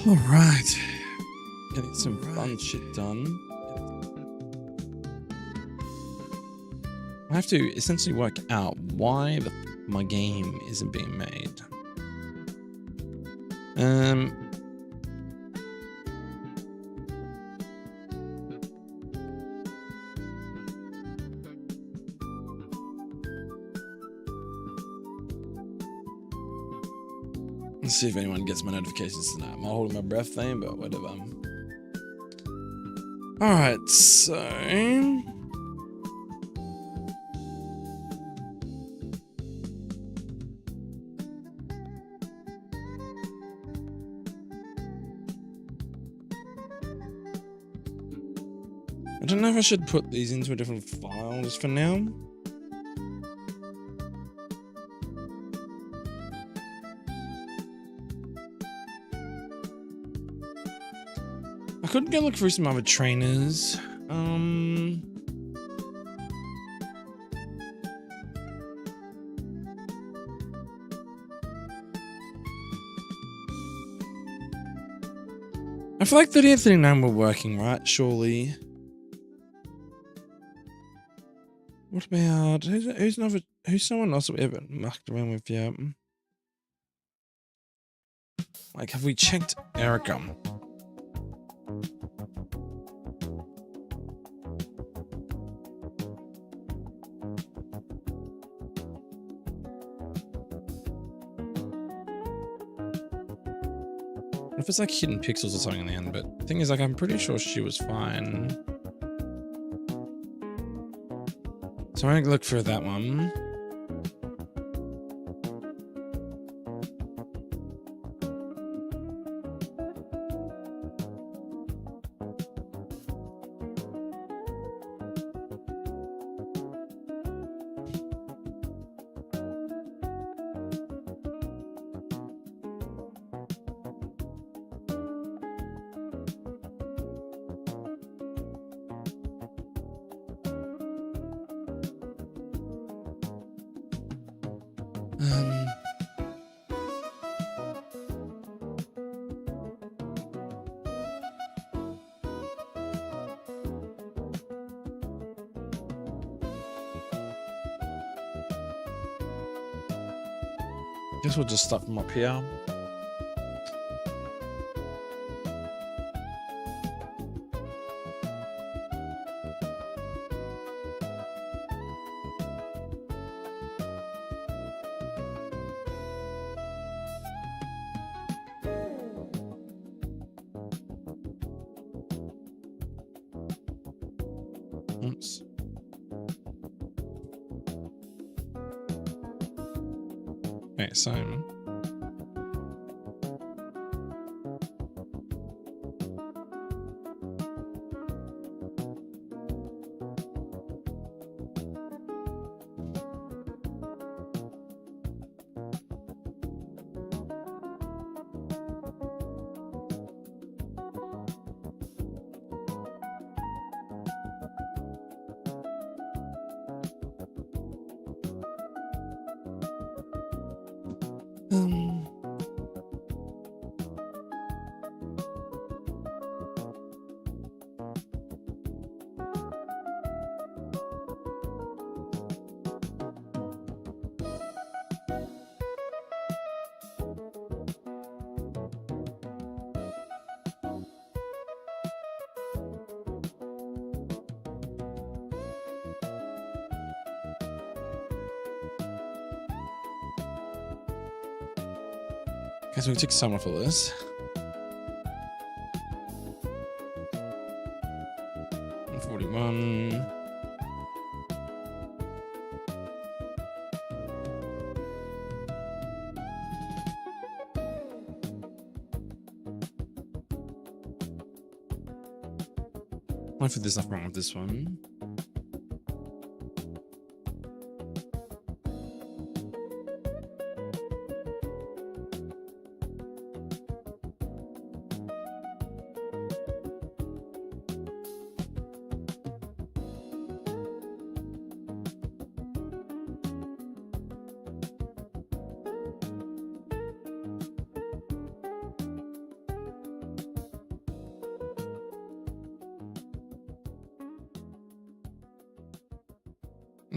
All right. Getting some fun shit done. I have to essentially work out why my game isn't being made. Let's see if anyone gets my notifications tonight. I'm holding my breath thing, but whatever. Alright, so... I don't know if I should put these into a different file just for now. I could go look through some other trainers. I feel like 3839 were working, right? Surely. What about who's someone else that we haven't mucked around with yet? Like, have we checked Erica? If it's like hidden pixels or something in the end, but the thing is, like, I'm pretty sure she was fine. So I'm gonna look for that one. Guess we'll just start from up here. Oops. Okay, Simon. Okay, so we took summer for this. $41. Hopefully there's nothing wrong with this one.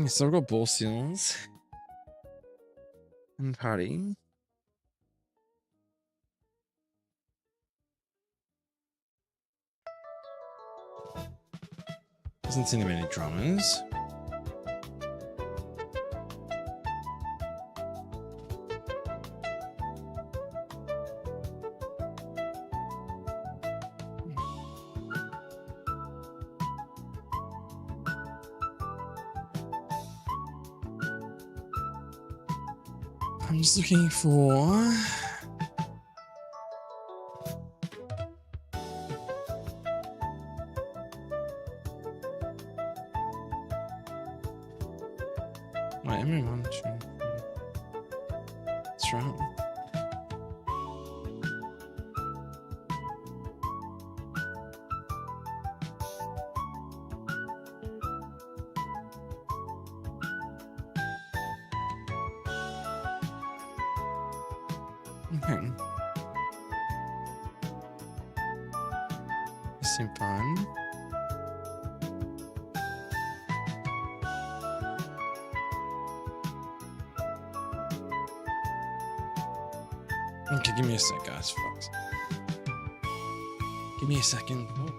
So I've got ball seals and party. Doesn't seem to be any drummers. I'm just looking for... Wait, everyone. That's right. Okay. This seems fun. Okay, give me a sec, guys. Fucks. Give me a second. Oh.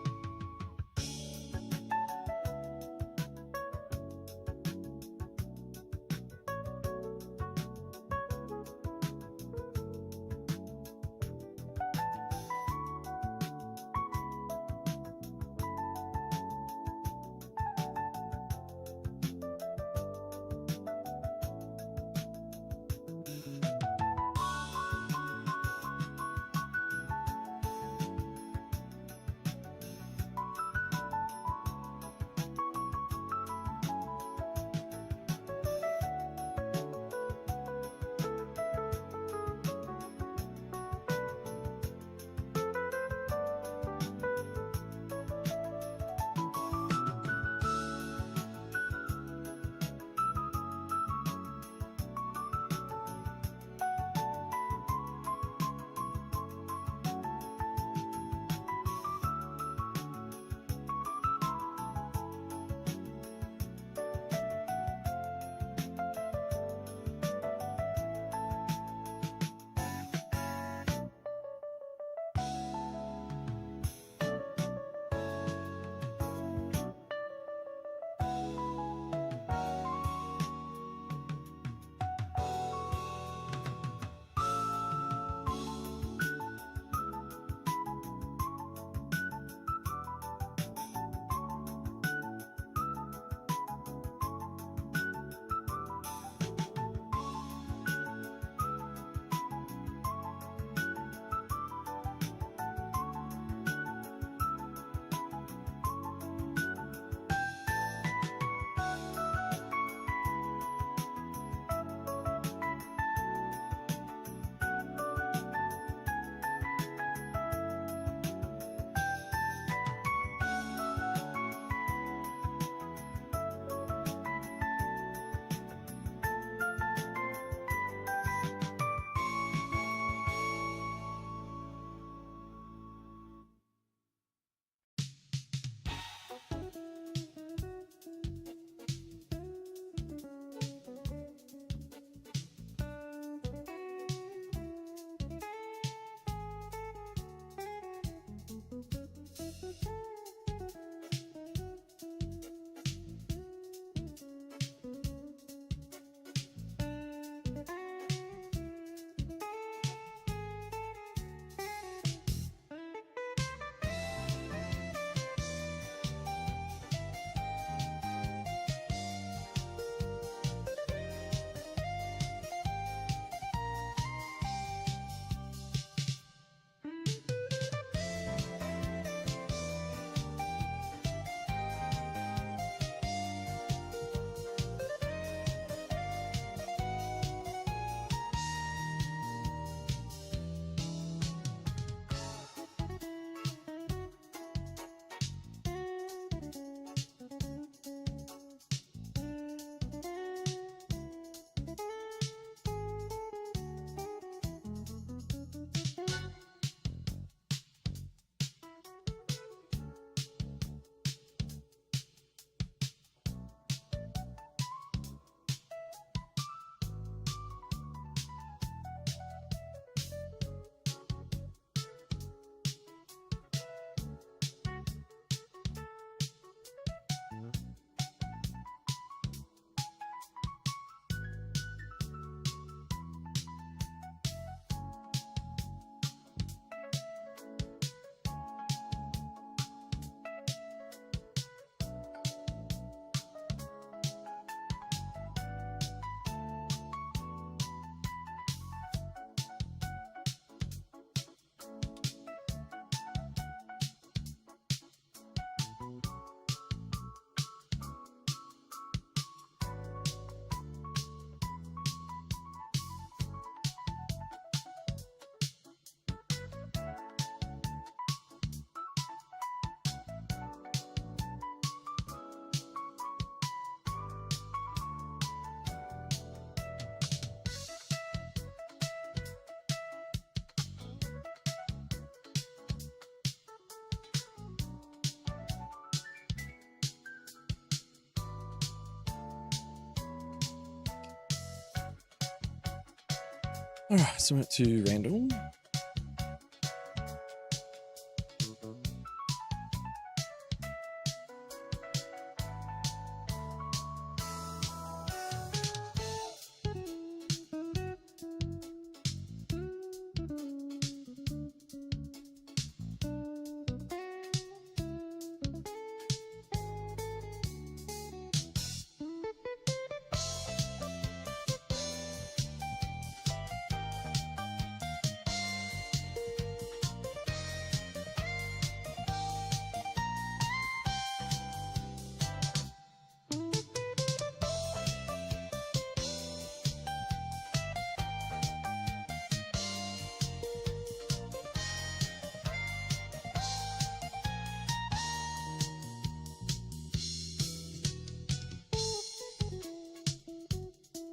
All right, so we went to Randall.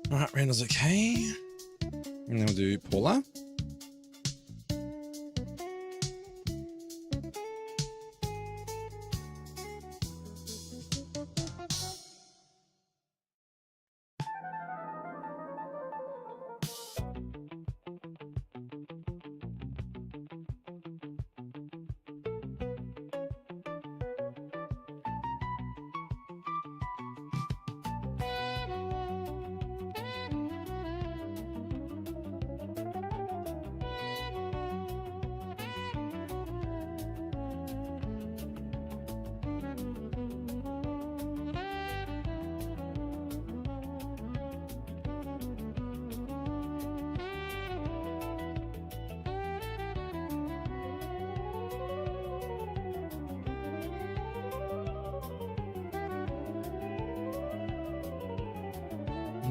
All right, Randall's okay. And then we'll do Paula.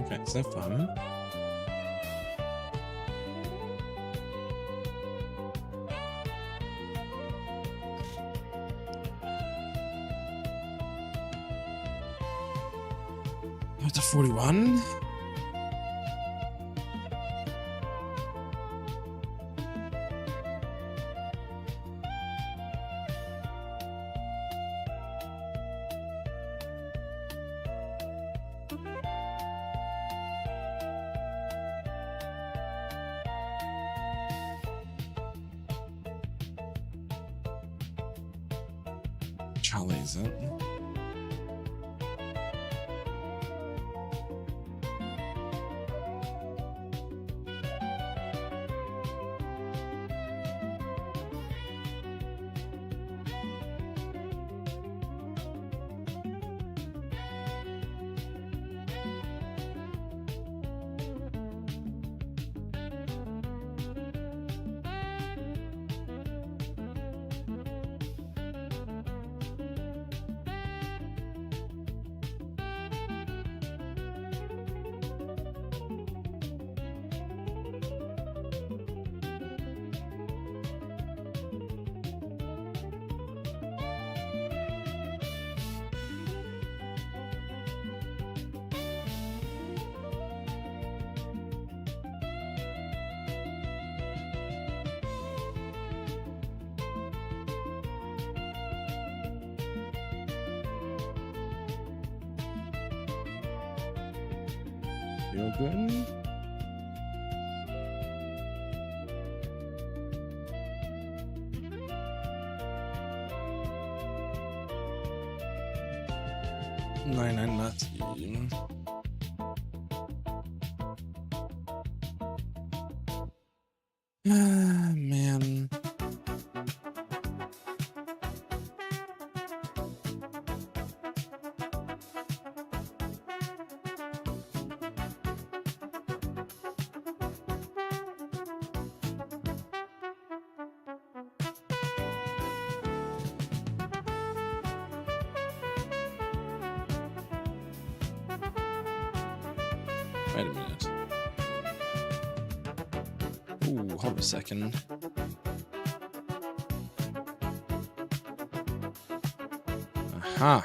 Okay, so fun. Up to 41. Charlie's it. Feel good. Nine, Matthew. Ah, man. Wait a minute. Ooh, hold a second. Aha.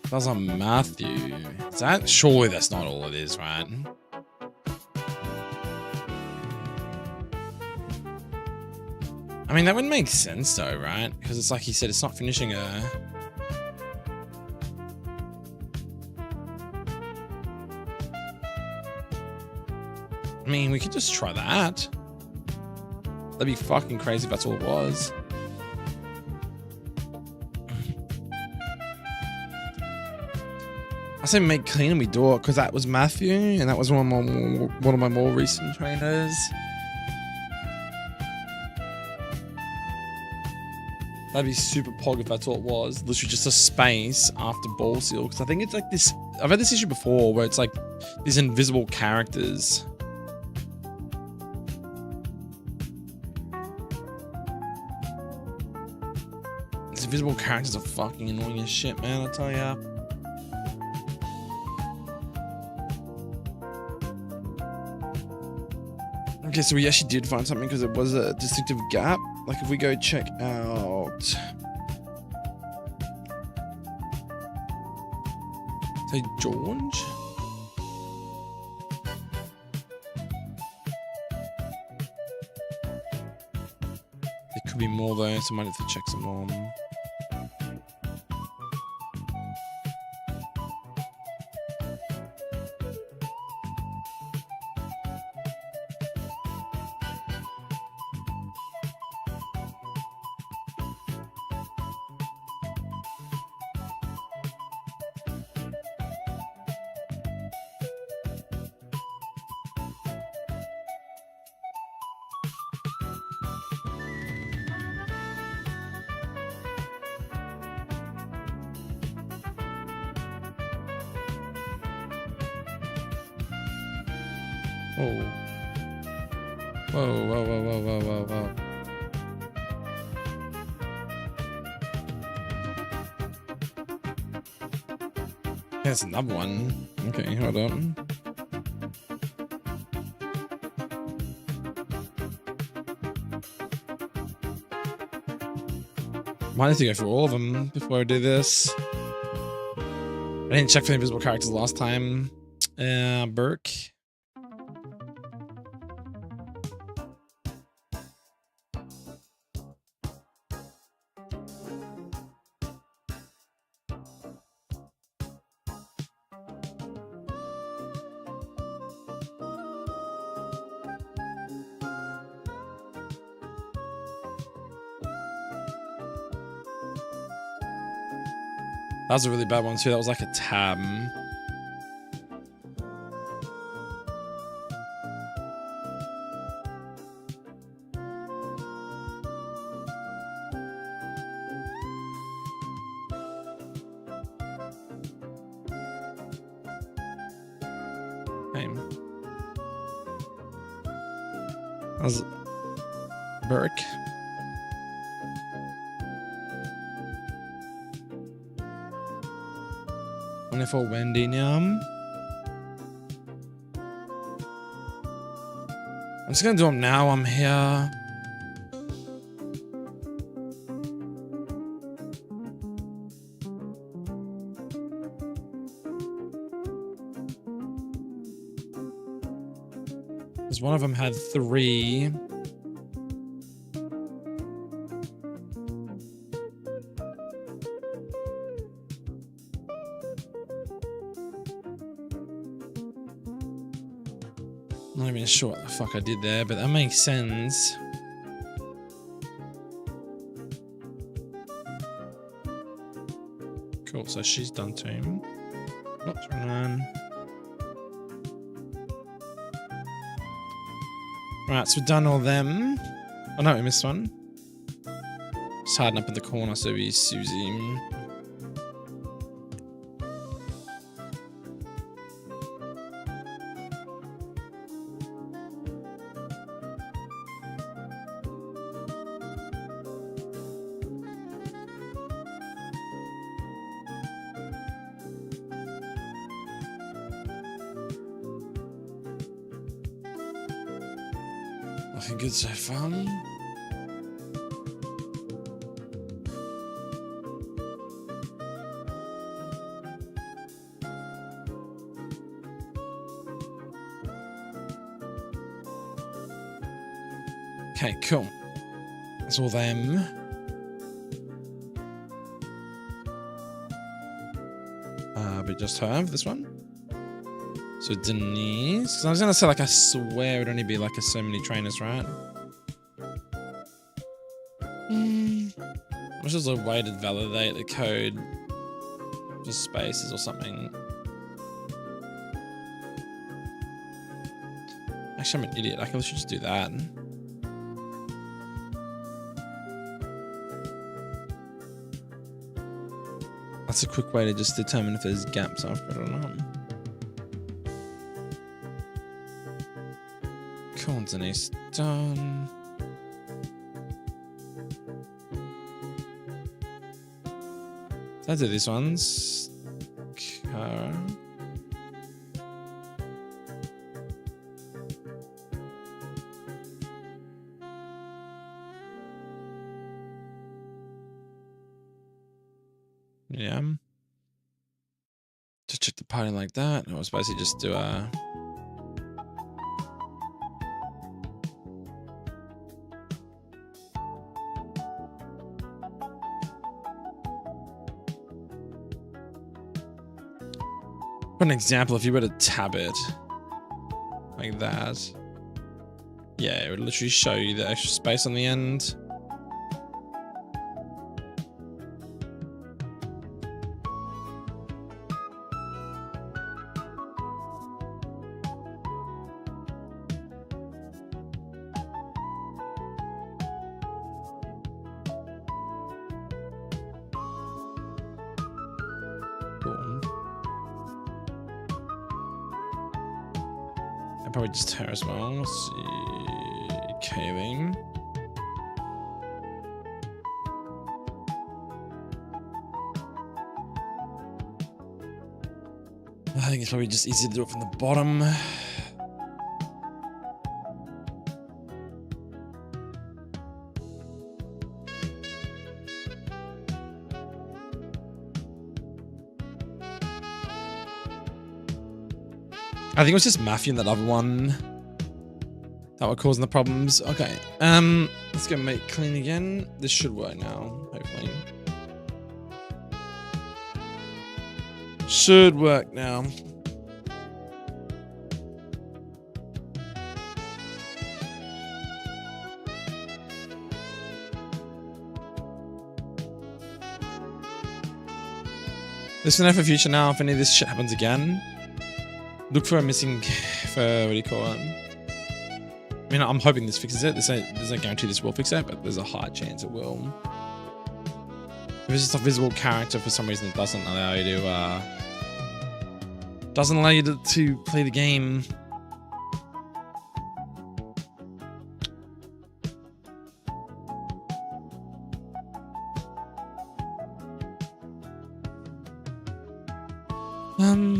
That's a Matthew. Is that? Surely that's not all it is, right? I mean, that wouldn't make sense though, right? Because it's like he said, it's not finishing a... I mean, we could just try that. That'd be fucking crazy if that's all it was. I say make clean and we do it because that was Matthew and that was one of my more recent trainers. That'd be super pog if that's all it was. Literally just a space after ball seal. Because I think it's like this. I've had this issue before where it's like these invisible characters. These invisible characters are fucking annoying as shit, man. I tell ya. Okay, so we actually did find something because it was a distinctive gap. Like if we go check out, say George. There could be more though, so I might have to check some more. Whoa. Whoa, whoa, whoa, whoa, whoa, whoa, whoa. There's another one. Okay, hold on. Might have to go through all of them before I do this. I didn't check for the invisible characters last time. Burke. That was a really bad one too. That was like a tab. Okay. That was Burke. For Wendy Nyam. I'm just gonna do them now. I'm here. Because one of them had 3. Not even sure what the fuck I did there, but that makes sense. Cool, so she's done too. Oops, run. Right, so we've done all them. Oh no, we missed one. Just hiding up in the corner, so we Susie. Looking good so far. Okay, cool. That's all them. We just have this one. So Denise. 'Cause I was gonna say like I swear it'd only be like so many trainers, right? Which is a way to validate the code for spaces or something. Actually, I'm an idiot. I can literally just do that. That's a quick way to just determine if there's gaps after it or not. Cool, Denise. Done. Let's do these ones. Kara. Yeah. Just check the party like that. I was basically just do a. For an example, if you were to tab it like that, yeah, it would literally show you the extra space on the end. Probably just her as well. Let's see. Kaling. I think it's probably just easier to do it from the bottom. I think it was just Mafia and that other one that were causing the problems. Okay, let's go make clean again. This should work now, hopefully. Should work now. Listen out for future now. If any of this shit happens again, look for a missing, for what do you call it? I mean, I'm hoping this fixes it. There's no guarantee this will fix it, but there's a high chance it will. If it's just a visible character for some reason, it doesn't allow you to play the game.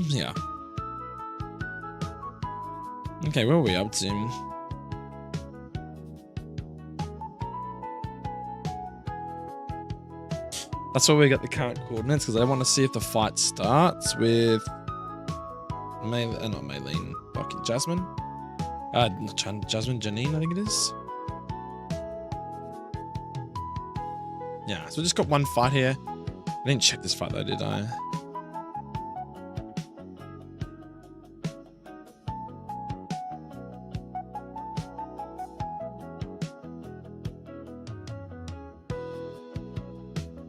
Yeah. Okay, where are we up to? That's why we got the current coordinates, because I want to see if the fight starts with not Maylene, fucking Jasmine. Jasmine, Janine, I think it is. Yeah, so we just got one fight here. I didn't check this fight though, did I?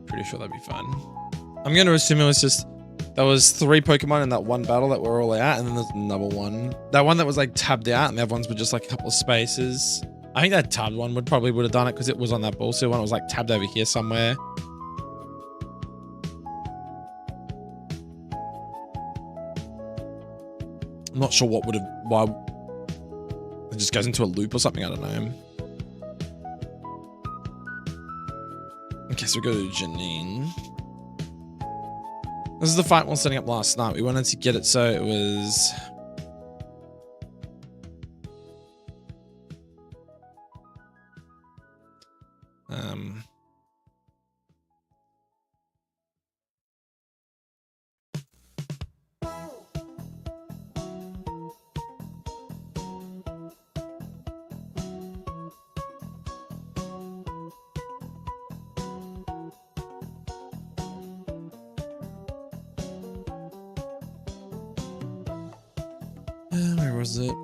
Pretty sure that'd be fun. I'm going to assume it was just, there was 3 Pokemon in that one battle that were all out, and then there's another one. That one that was like tabbed out, and the other ones were just like a couple of spaces. I think that tabbed one would have done it, because it was on that bullshit one. It was like tabbed over here somewhere. I'm not sure why it just goes into a loop or something, I don't know. Okay, so we go to Janine. This is the fight we were setting up last night. We wanted to get it so it was... Where was it?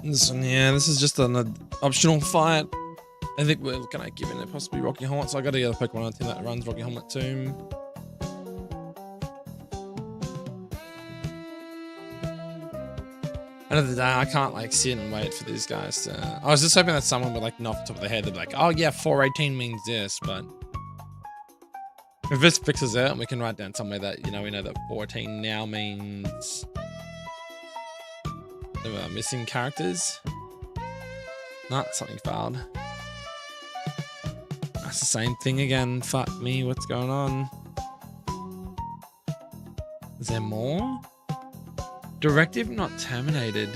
This one, yeah, this is just an optional fight. I think we're looking at giving it possibly Rocky Helmet, so I got to get a Pokemon on team that runs Rocky Helmet too. End of the day, I can't like sit and wait for these guys to. I was just hoping that someone would like know off the top of their head, they'd be like, "Oh yeah, 418 means this," but if this fixes it, and we can write down somewhere that we know that 418 now means there are missing characters. Not something failed. That's the same thing again. Fuck me, what's going on? Is there more? Directive not terminated.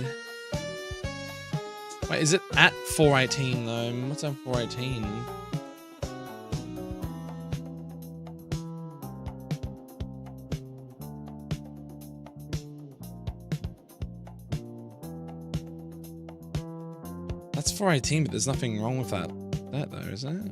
Wait, is it at 418 though? What's at 418? That's 418, but there's nothing wrong with that though, is there?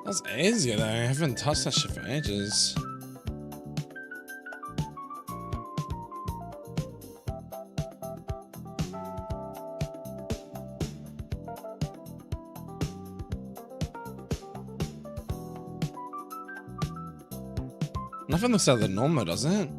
That's ages ago though. I haven't touched that shit for ages. Nothing looks out of the norm though, does it?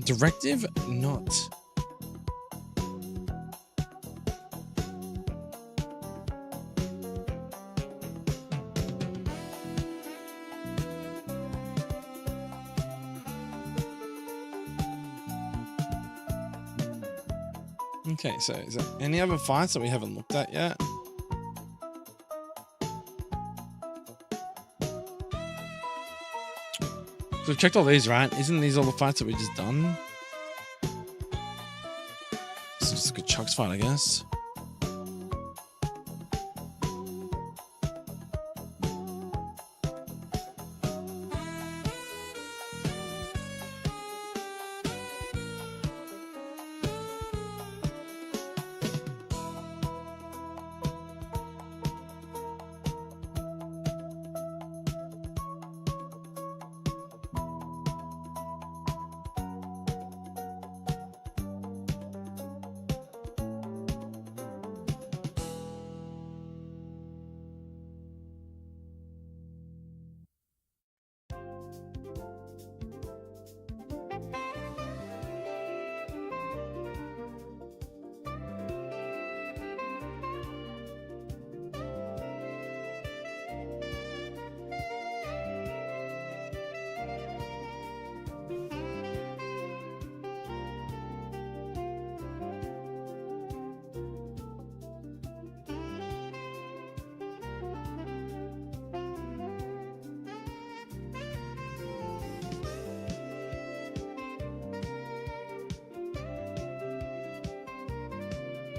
Directive not. Okay, so is there any other fights that we haven't looked at yet? So we've checked all these, right? Isn't these all the fights that we just done? It's just a good Chucks fight, I guess.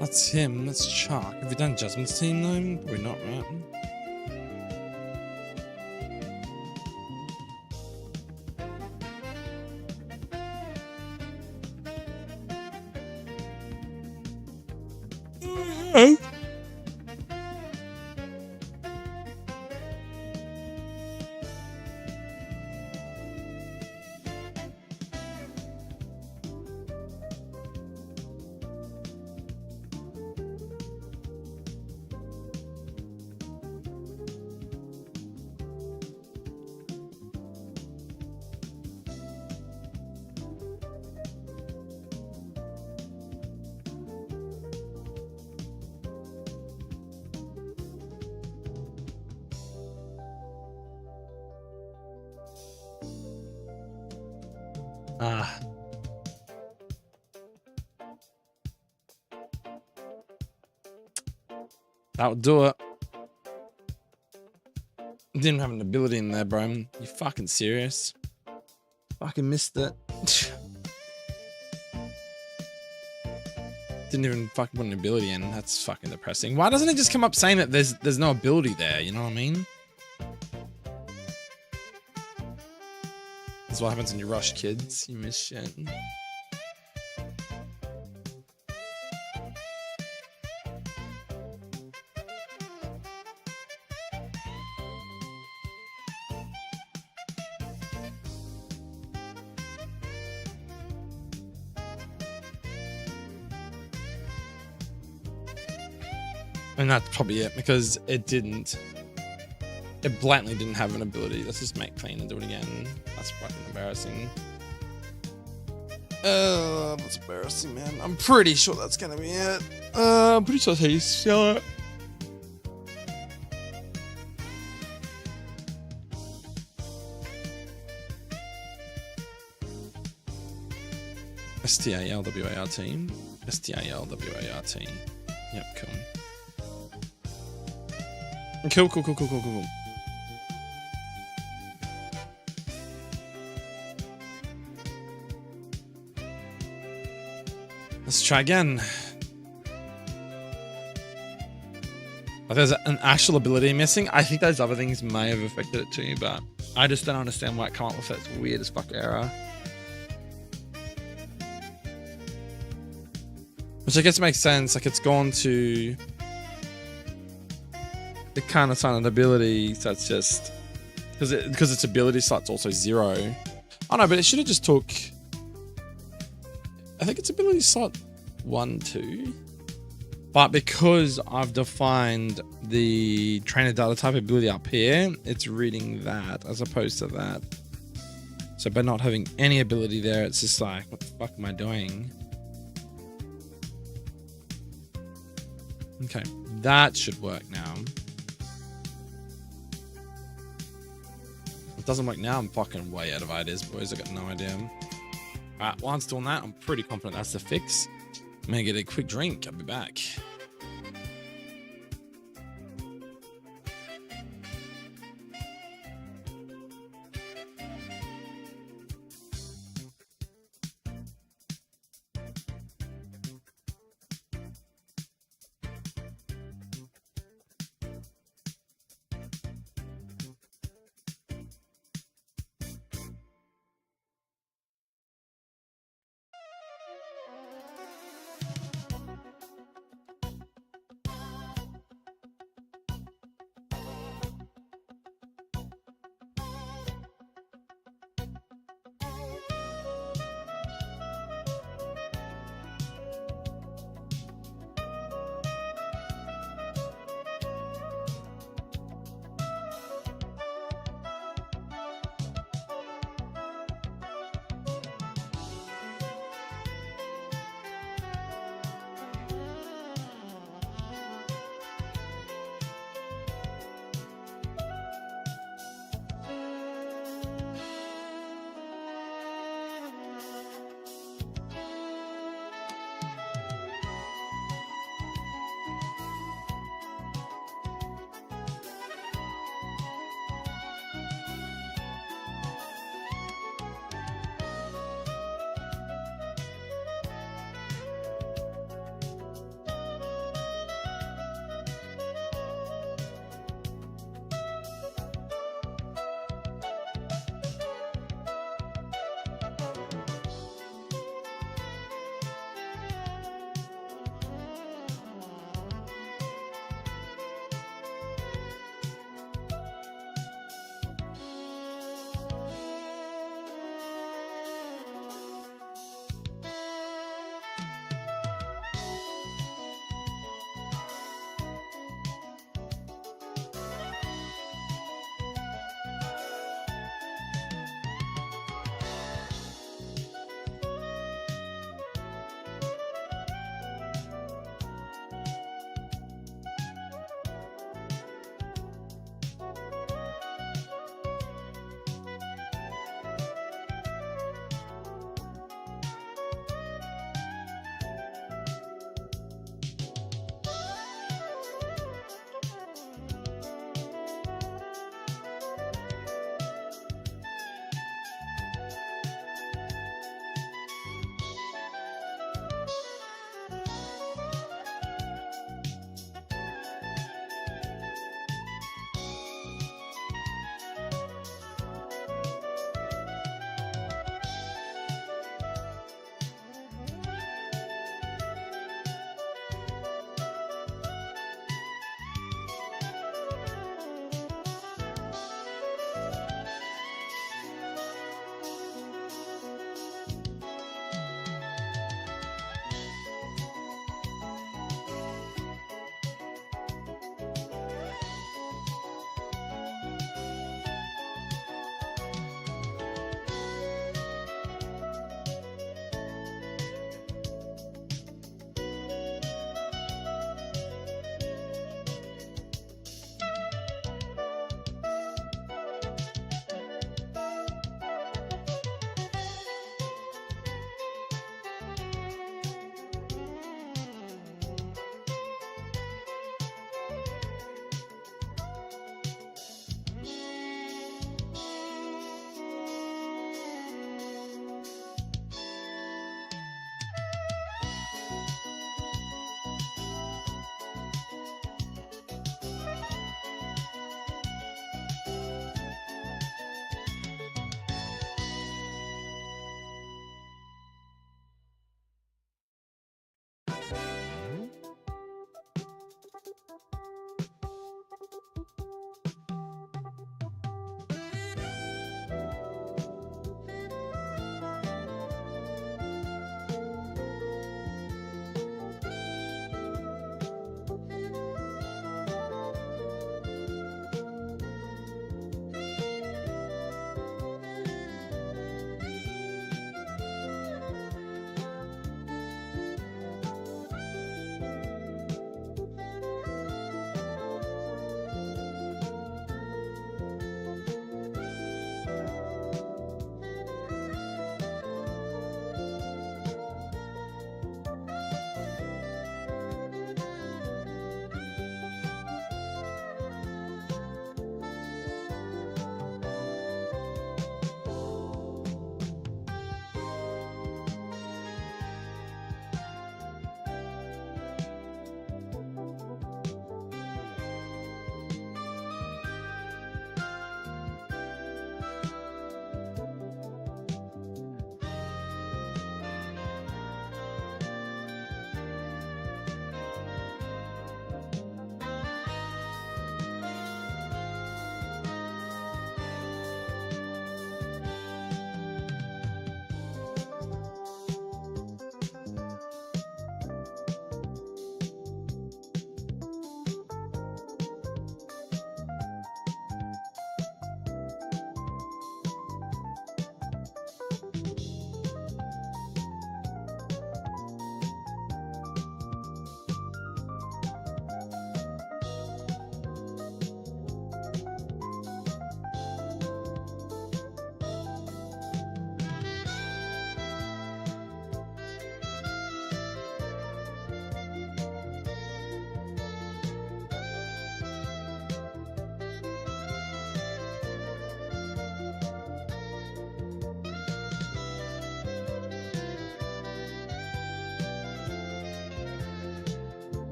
That's him, that's Chuck. Have we done Jasmine's team though? Probably not, right? Oh. Ah. That would do it. Didn't have an ability in there, bro. You fucking serious? Fucking missed it. Didn't even fucking put an ability in. That's fucking depressing. Why doesn't it just come up saying that there's no ability there? You know what I mean? That's what happens when you rush, kids. You miss shit. And that's probably it, because it blatantly didn't have an ability. Let's just make clean and do it again. That's fucking embarrassing. That's embarrassing, man. I'm pretty sure that's gonna be it. I'm pretty sure that's how you spell it. STALWART. STALWART. Yep, cool. Cool. Let's try again. If there's an actual ability missing, I think those other things may have affected it too, but I just don't understand why it come up with that weird as fuck error. Which I guess makes sense. Like, it's gone to... It can't assign an ability, so it's just because its ability slot's also 0. Oh no, but it should have just took. I think its ability slot 1, 2. But because I've defined the trainer data type ability up here, it's reading that as opposed to that. So by not having any ability there, it's just like, what the fuck am I doing? Okay, that should work now. It doesn't work now, I'm fucking way out of ideas, boys. I got no idea. Alright, while I'm doing that, I'm pretty confident that's the fix. I'm gonna get a quick drink. I'll be back.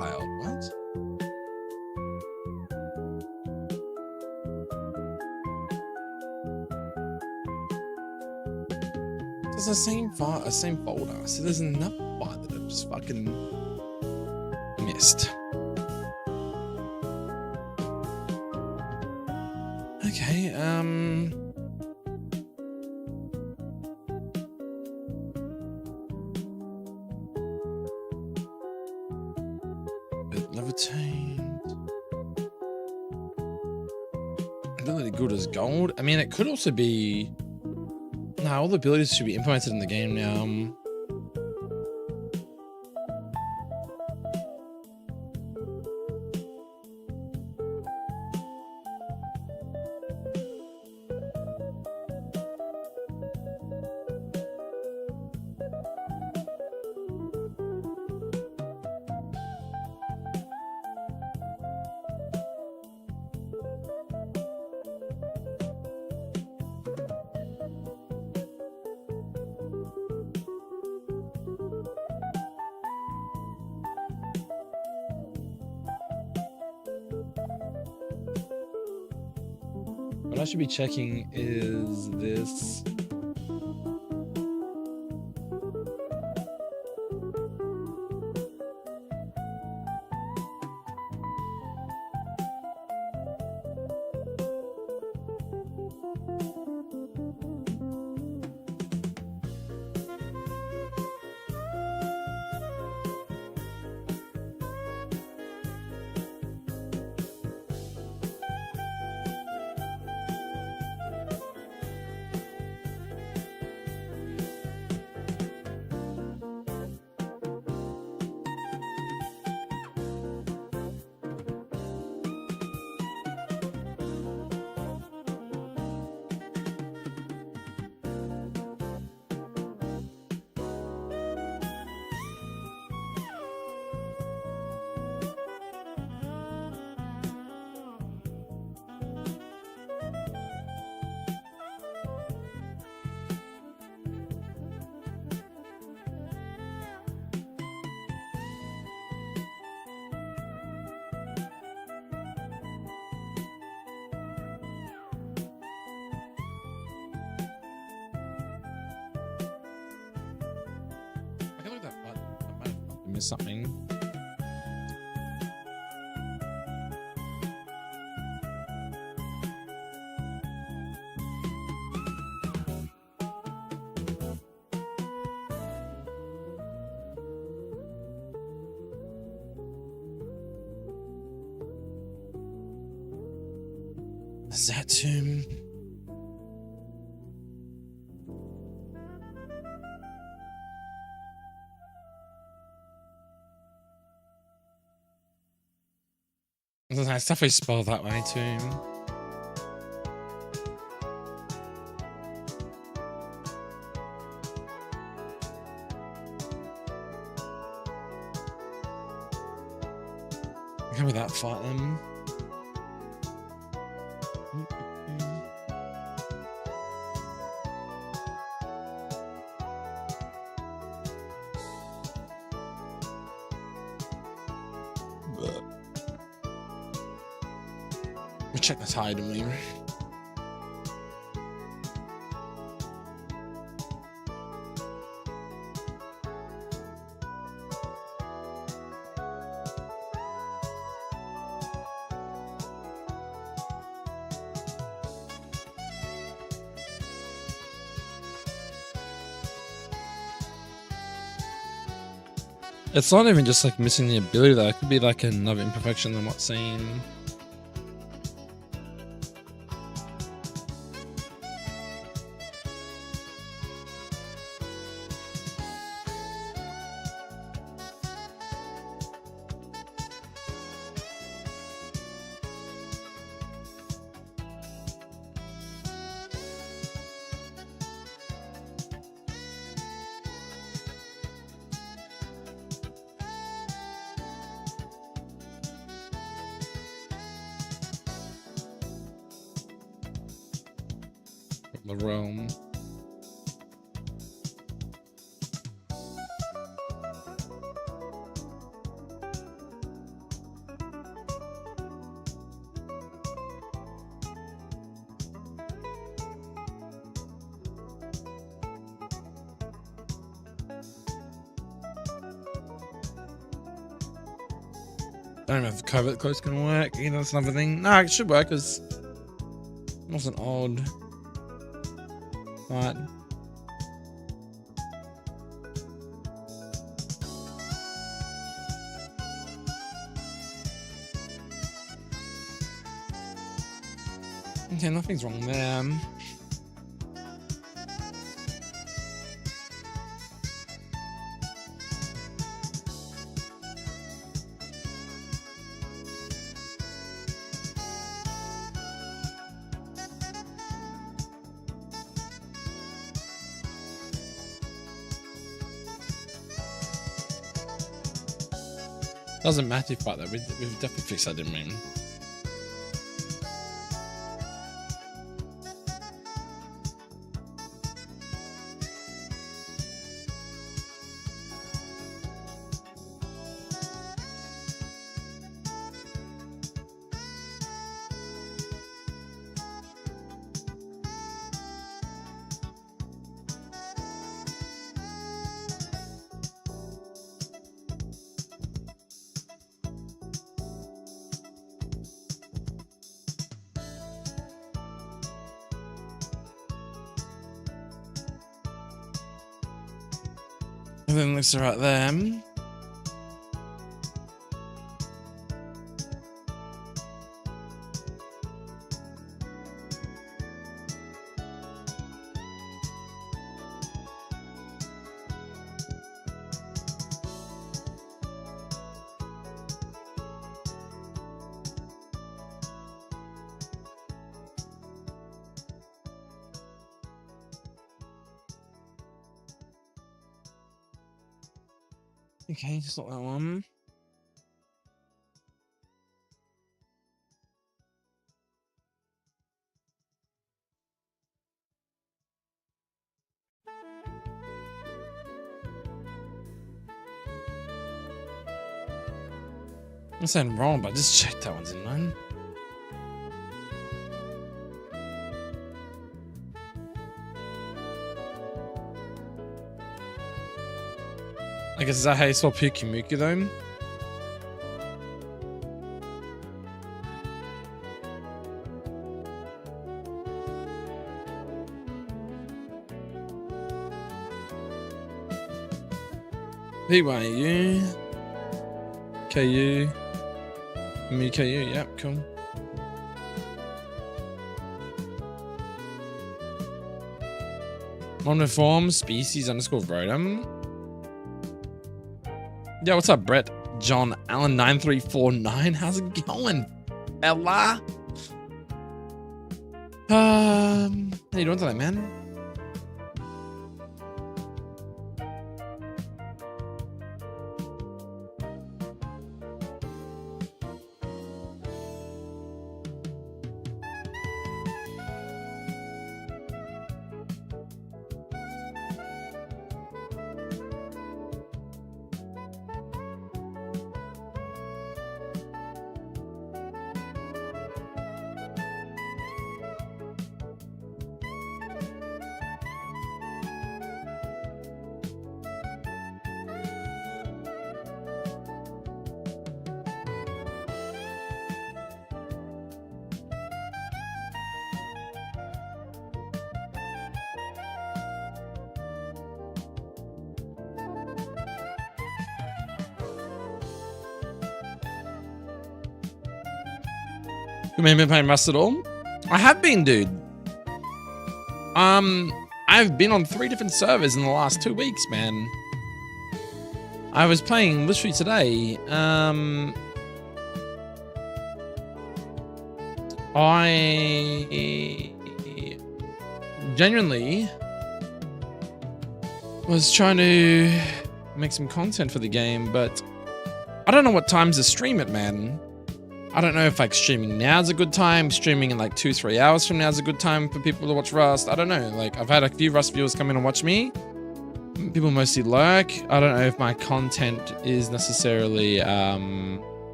failed. What? It's the same file, same folder. So there's another file that I've just fucking missed. Okay, Levitate. Ability good as gold. I mean, it could also be. No, all the abilities should be implemented in the game now. What I should be checking is this. I can look that button. I might have missed something. Is that him? It's definitely spelled that way too. How about that fight then? Check the tide and leave. It's not even just like missing the ability though, it could be like another imperfection I'm not seeing. The ROM. don't know if covert cloak's gonna work. You know, that's another thing. No, it should work because it wasn't old. But okay, nothing's wrong there. Doesn't matter if, but though we've definitely fixed that, didn't we? Everything looks right there. Okay, just not that one. I'm saying wrong, but just check that one's in line. I guess is that how you spell Pukimuku though? PYU KU MUKU, yep, cool. Monoform species underscore Rotom. Yeah, what's up, Brett? John Allen 9349. How's it going, Ella? How you doing today, man? You may have been playing Rust at all? I have been, dude. I've been on 3 different servers in the last 2 weeks, man. I was playing literally today. I genuinely was trying to make some content for the game, but I don't know what times to stream it, man. I don't know if like streaming now is a good time, streaming in like 2-3 hours from now is a good time for people to watch Rust. I don't know. Like I've had a few Rust viewers come in and watch me. People mostly lurk. I don't know if my content is necessarily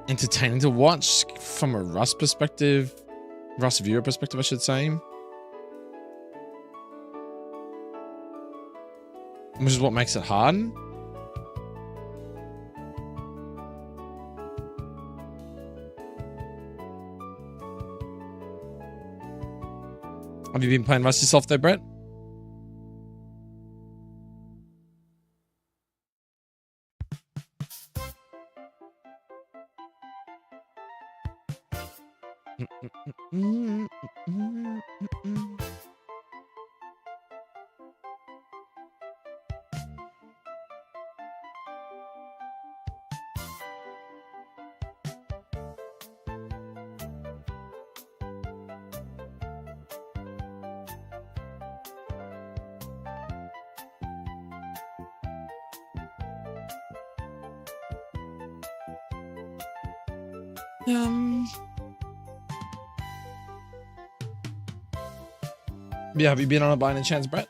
entertaining to watch from a Rust perspective, Rust viewer perspective, I should say. Which is what makes it hard. Have you been playing Rust yourself though, Brett? Yeah, have you been on it by any chance, Brett?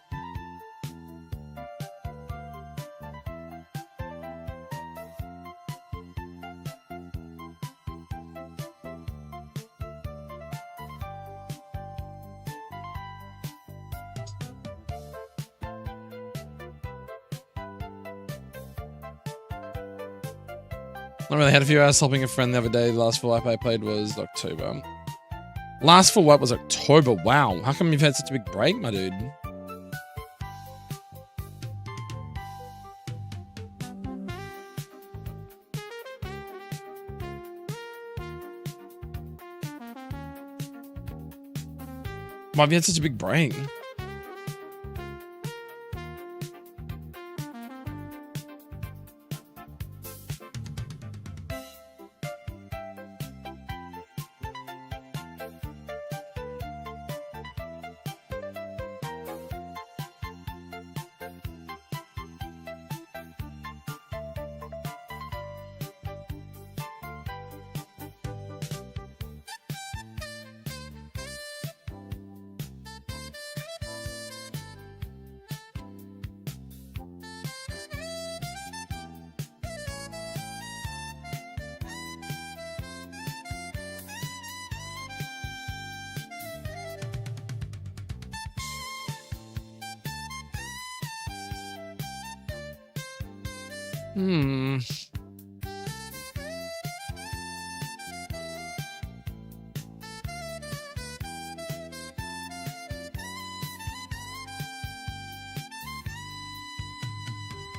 Not really. Had a few hours helping a friend the other day. The last full wipe I played was October. Last full wipe was October. Wow. How come you've had such a big break, my dude? Why have you had such a big break?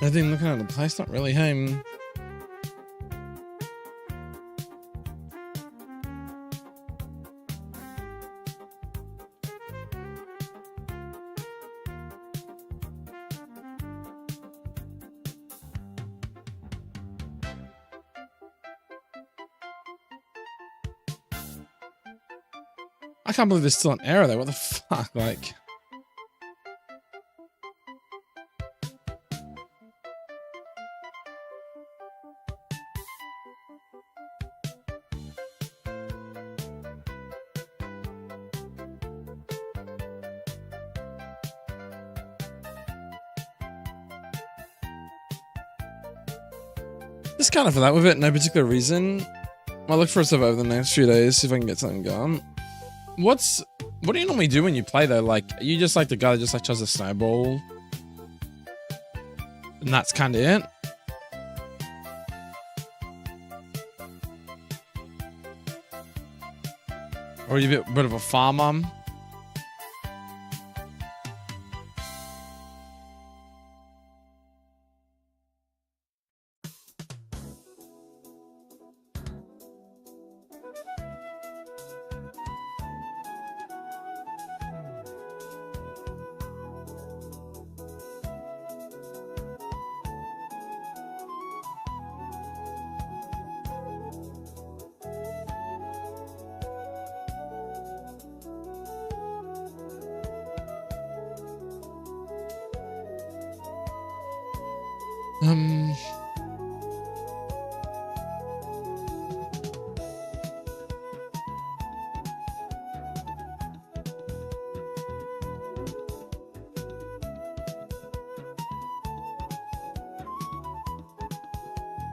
I think looking at the place, not really home. I can't believe there's still an error there. What the fuck? Like, just kind of for that with it, no particular reason. I'll look for a survey over the next few days, see if I can get something going. What do you normally do when you play though? Like, are you just like the guy that just like tries to snowball? And that's kind of it? Or are you a bit of a farmer?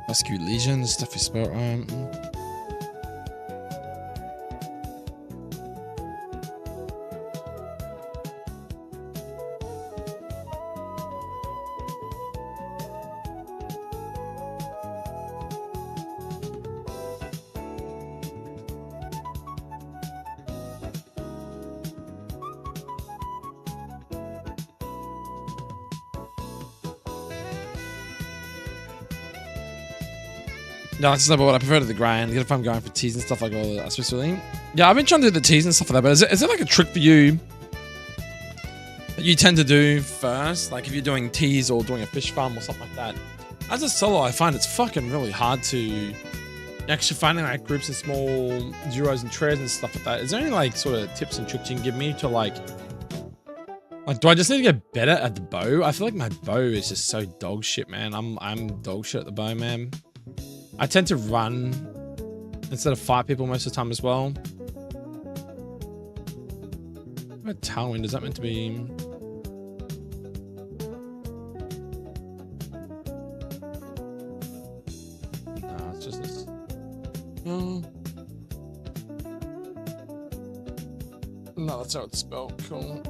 Rescue Legion, stuff is spelled right. Yeah, that's what I prefer to the grind. If I'm going for teas and stuff like all that, especially. Yeah, I've been trying to do the teas and stuff like that, but is there like a trick for you that you tend to do first? Like if you're doing teas or doing a fish farm or something like that. As a solo, I find it's fucking really hard to actually finding like groups and small zeros and treads and stuff like that. Is there any like sort of tips and tricks you can give me to like do I just need to get better at the bow? I feel like my bow is just so dog shit, man. I'm dog shit at the bow, man. I tend to run instead of fight people most of the time as well. What tailwind is that meant to be? Nah, it's just this. Oh. No, that's how it's spelled. Cool.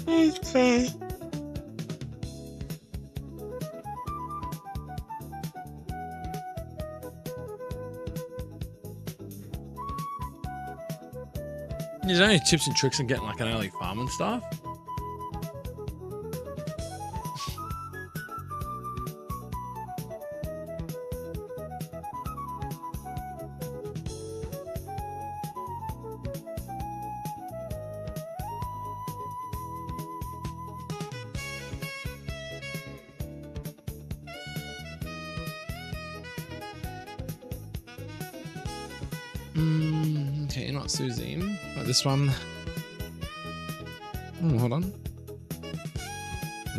Okay. Is there any tips and tricks in getting like an early farm and stuff? Okay, not Susie. Like this one. Oh, hold on.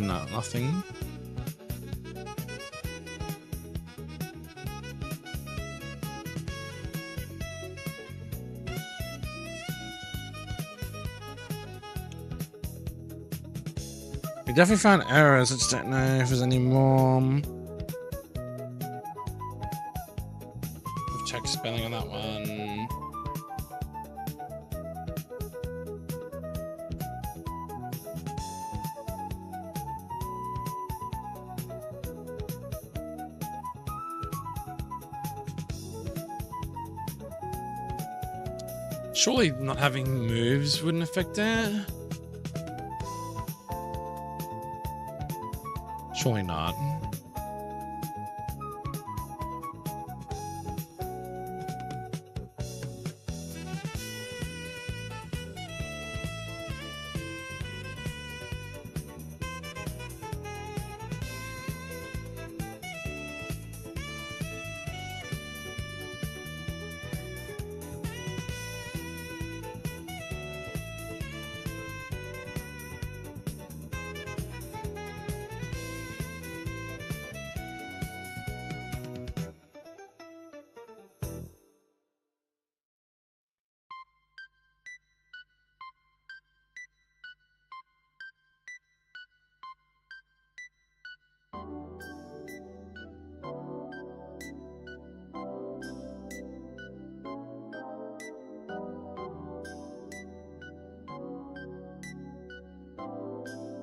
No, nothing. We definitely found errors. I just don't know if there's any more. Check spelling on that one. Surely not having moves wouldn't affect it. Surely not.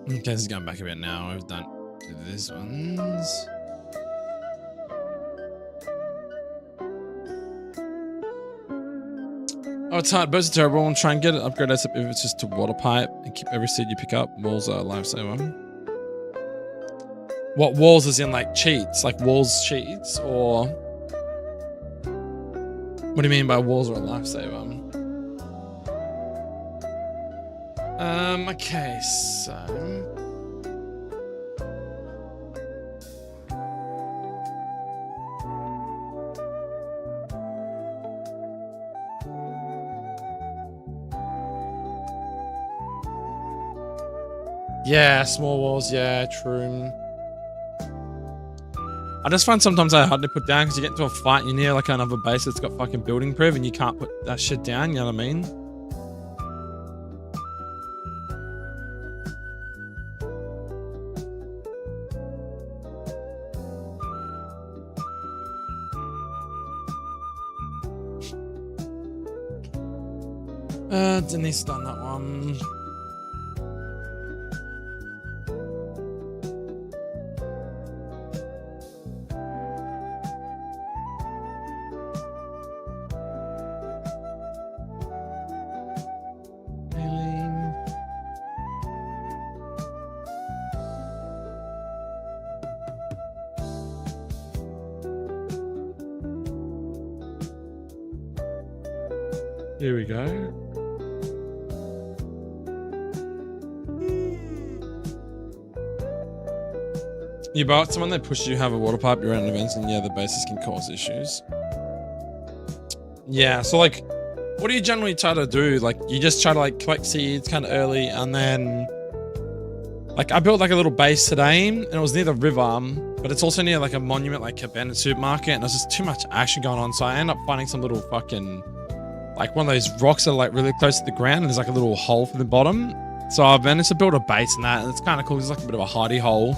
Okay, this is going back a bit now. We've done these ones. Oh, it's hard. Bows are terrible. And try and get it upgrade if it's just to water pipe and keep every seed you pick up. Walls are a lifesaver. What walls is in like cheats? Like walls cheats? Or what do you mean by walls are a lifesaver? Okay, so yeah, small walls, yeah, true. I just find sometimes they're hard to put down because you get into a fight and you're near like another base that's got fucking building proof and you can't put that shit down, you know what I mean? Denise done that one. Here we go. Yeah, but someone that pushes you have a water pipe around events, and yeah, the bases can cause issues. Yeah, so like, what do you generally try to do? Like, you just try to like collect seeds kind of early, and then like I built like a little base today, and it was near the river, but it's also near like a monument, like a abandoned supermarket, and there's just too much action going on. So I end up finding some little fucking like one of those rocks that are like really close to the ground, and there's like a little hole for the bottom. So I've managed to build a base in that, and it's kind of cool. It's like a bit of a hidey hole.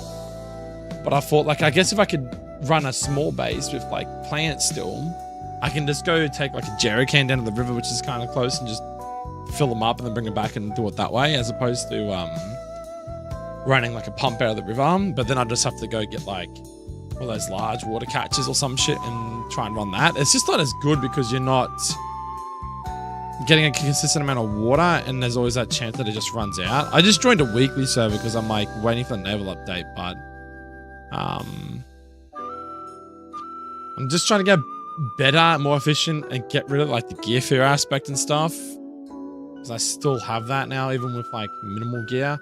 But I thought, like, I guess if I could run a small base with, like, plants still, I can just go take, like, a jerry can down to the river, which is kind of close, and just fill them up and then bring it back and do it that way, as opposed to running, like, a pump out of the river. But then I just have to go get, like, one of those large water catchers or some shit and try and run that. It's just not as good because you're not getting a consistent amount of water, and there's always that chance that it just runs out. I just joined a weekly server because I'm, like, waiting for the naval update, but I'm just trying to get better, more efficient, and get rid of like the gear fear aspect and stuff, because I still have that now, even with like minimal gear.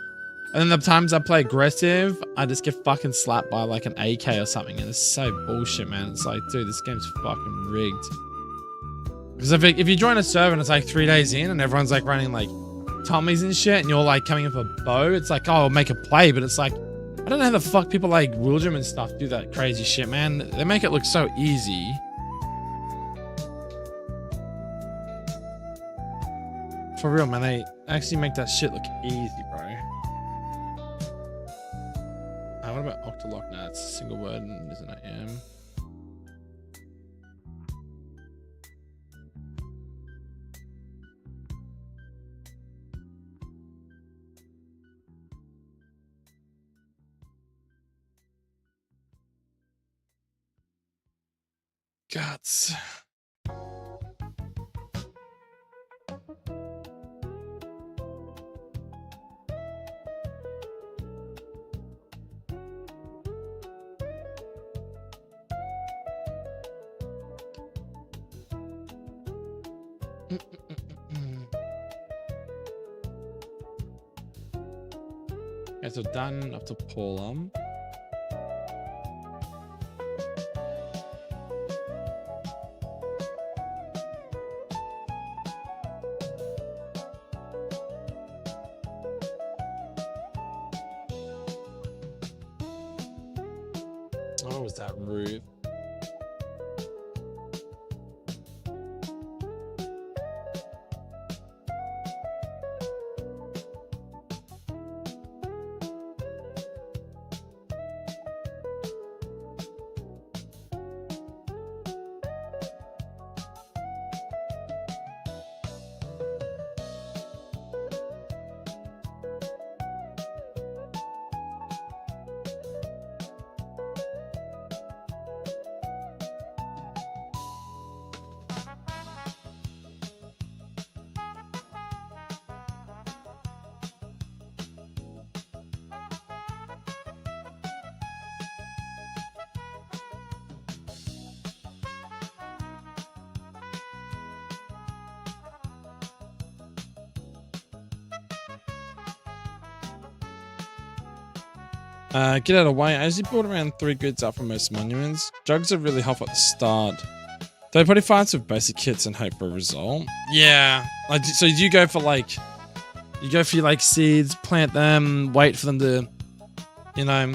And then the times I play aggressive, I just get fucking slapped by like an AK or something, and it's so bullshit, man. It's like, dude, this game's fucking rigged. Because if you join a server and it's like 3 days in and everyone's like running like Tommies and shit, and you're like coming with a bow, it's like, oh, I'll make a play, but it's like, I don't know how the fuck people like William and stuff do that crazy shit, man. They make it look so easy. For real, man. They actually make that shit look easy, bro. What about Octolock? Nah, it's a single word, isn't it? Yeah. Guts. Okay, so done up to Paula. Oh, was that rude? Get out of the way. I usually build around 3 goods up from most monuments. Jugs are really helpful at the start. They probably fights with basic kits and hope for a result. Yeah. So you go for like, you go for your like seeds, plant them, wait for them to, you know,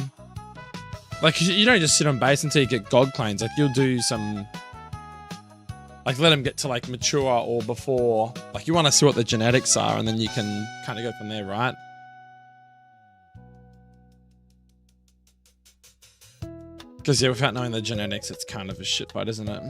like you don't just sit on base until you get god claims. Like you'll do some, like let them get to like mature or before. Like you want to see what the genetics are, and then you can kind of go from there, right? Because yeah, without knowing the genetics, it's kind of a shit fight, isn't it?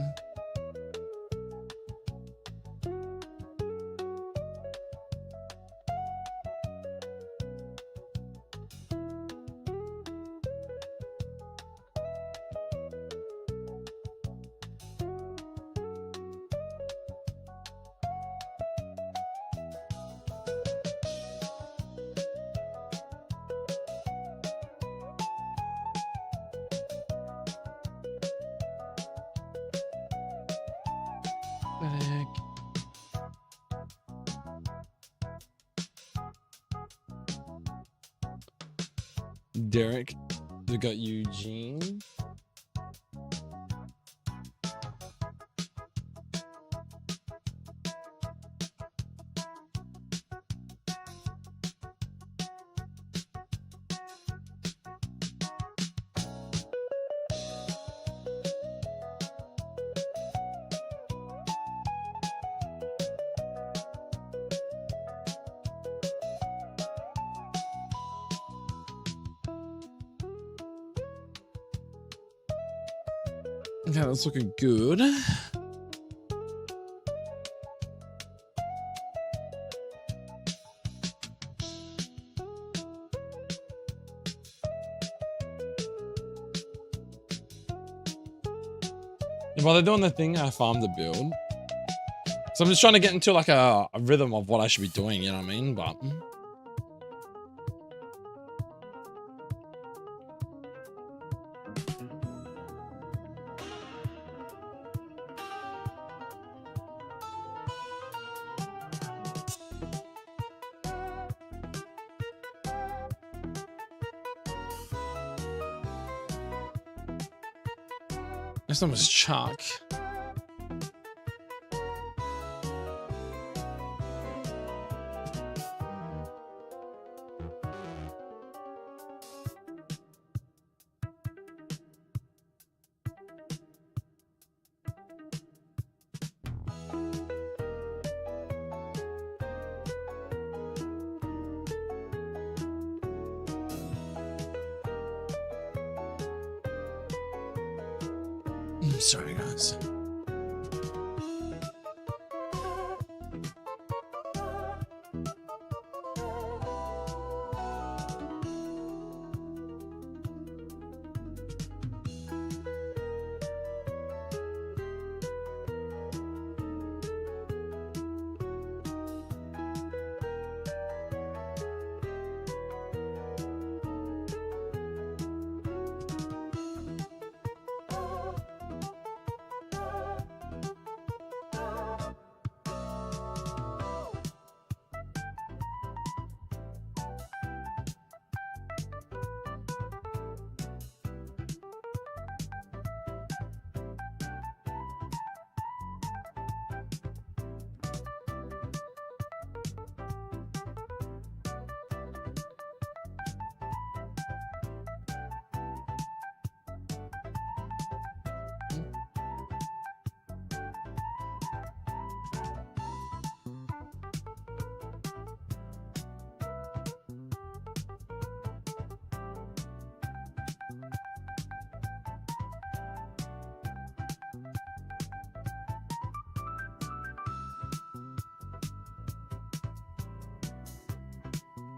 Derek. We got Eugene. Okay, that's looking good. And while they're doing the thing, I farmed the build. So I'm just trying to get into like a rhythm of what I should be doing, you know what I mean? But this one was Chuck. Sorry, guys.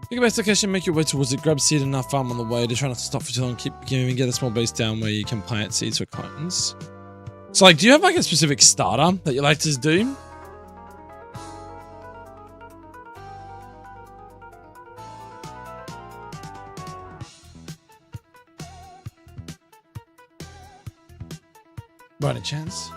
Think about location, make your way towards it, grab seed enough farm on the way to try not to stop for too long, keep giving, get a small base down where you can plant seeds for clones. So like, do you have like a specific starter that you like to do? By any chance?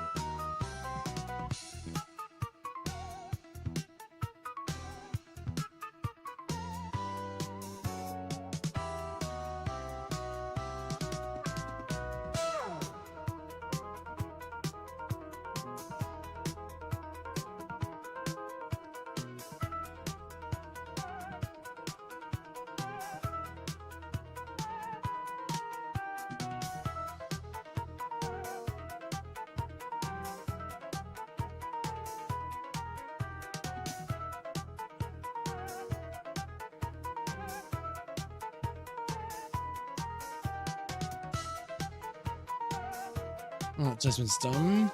Oh, adjustment's done.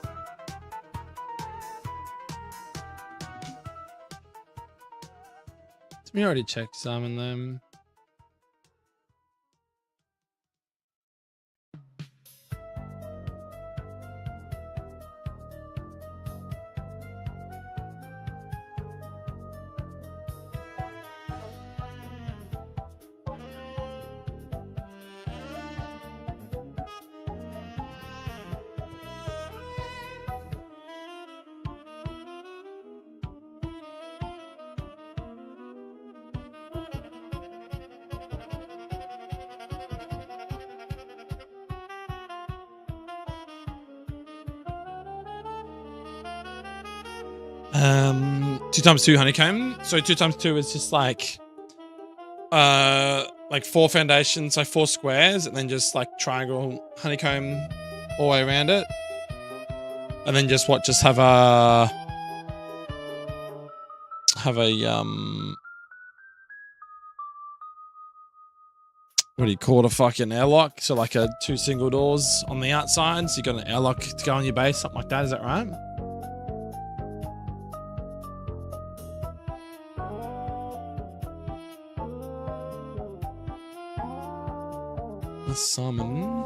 We already checked some in them. 2 times 2 honeycomb. So 2 times 2 is just like 4 foundations, so 4 squares, and then just like triangle honeycomb all the way around it. And then just have a what do you call it, a fucking airlock? So like 2 single doors on the outside, so you got an airlock to go on your base, something like that. Is that right? A summon.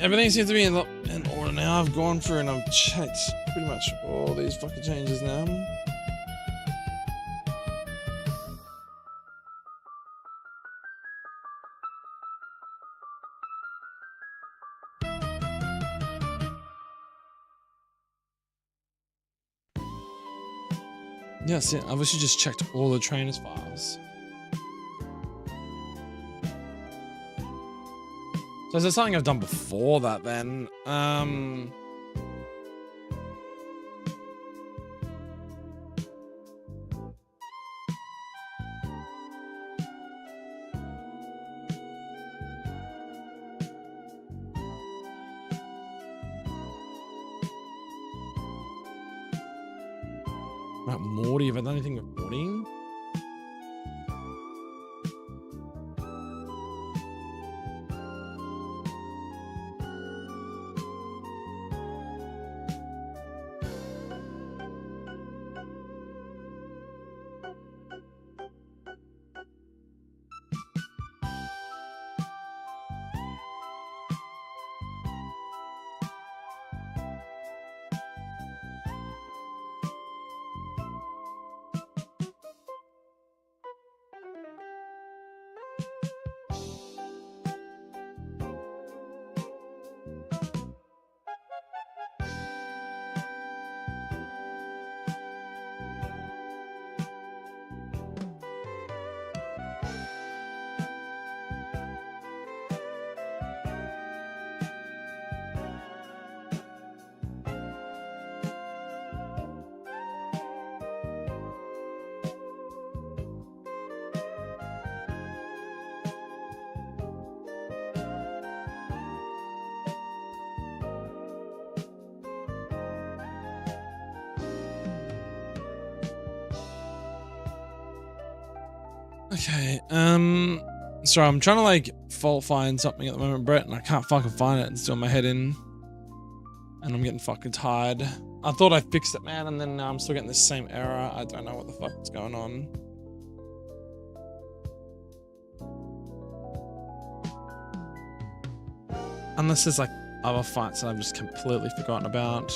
Everything seems to be in order now. I've gone through and I've checked pretty much all these fucking changes now. Yes, yeah, I've actually just checked all the trainers files. So is there something I've done before that then? About Morty, have I done anything with Morty? Okay, sorry, I'm trying to like fault find something at the moment, Brett, and I can't fucking find it. It's doing my head in, and I'm getting fucking tired. I thought I fixed it, man, and then now I'm still getting the same error. I don't know what the fuck is going on. Unless there's like other fights that I've just completely forgotten about.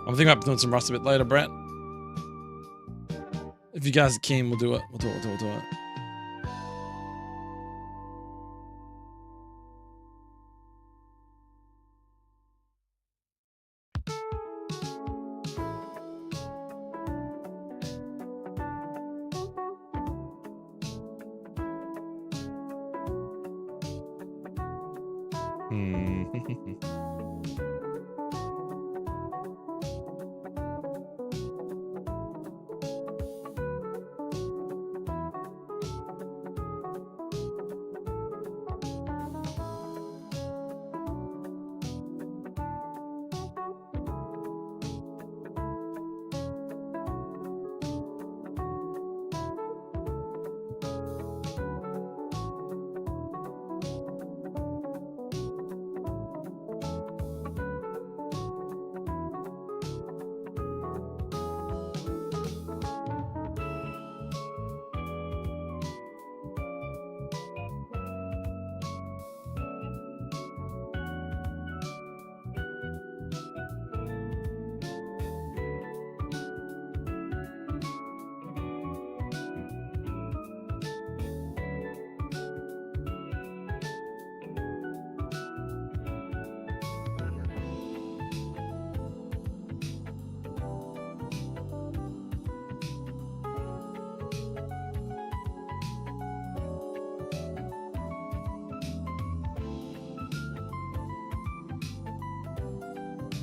I'm thinking about doing some Rust a bit later, Brett. If you guys are keen, we'll do it. We'll do it.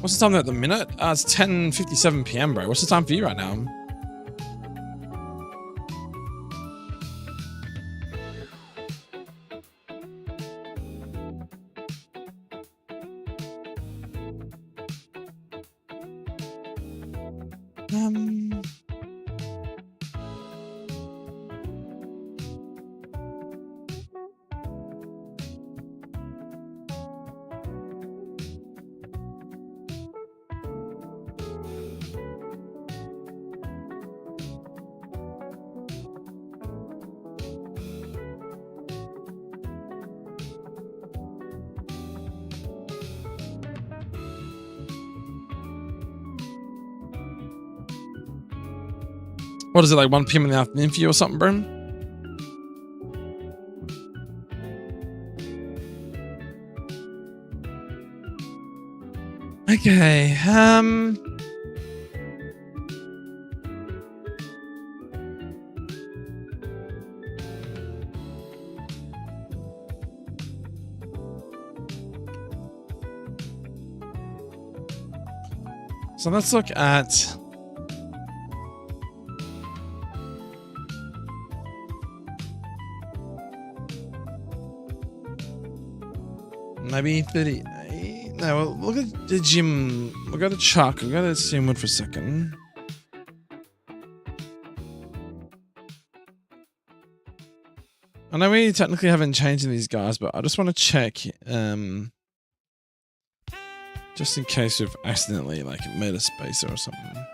What's the time at the minute? It's 10:57 p.m, bro. What's the time for you right now? What is it, like 1 p.m. in the afternoon for you or something, bro? Okay, so let's look at maybe 30. No, well, look at the gym. We'll go to Chuck. We'll go to Simwood for a second. I know we technically haven't changed these guys, but I just want to check, just in case we've accidentally like made a spacer or something.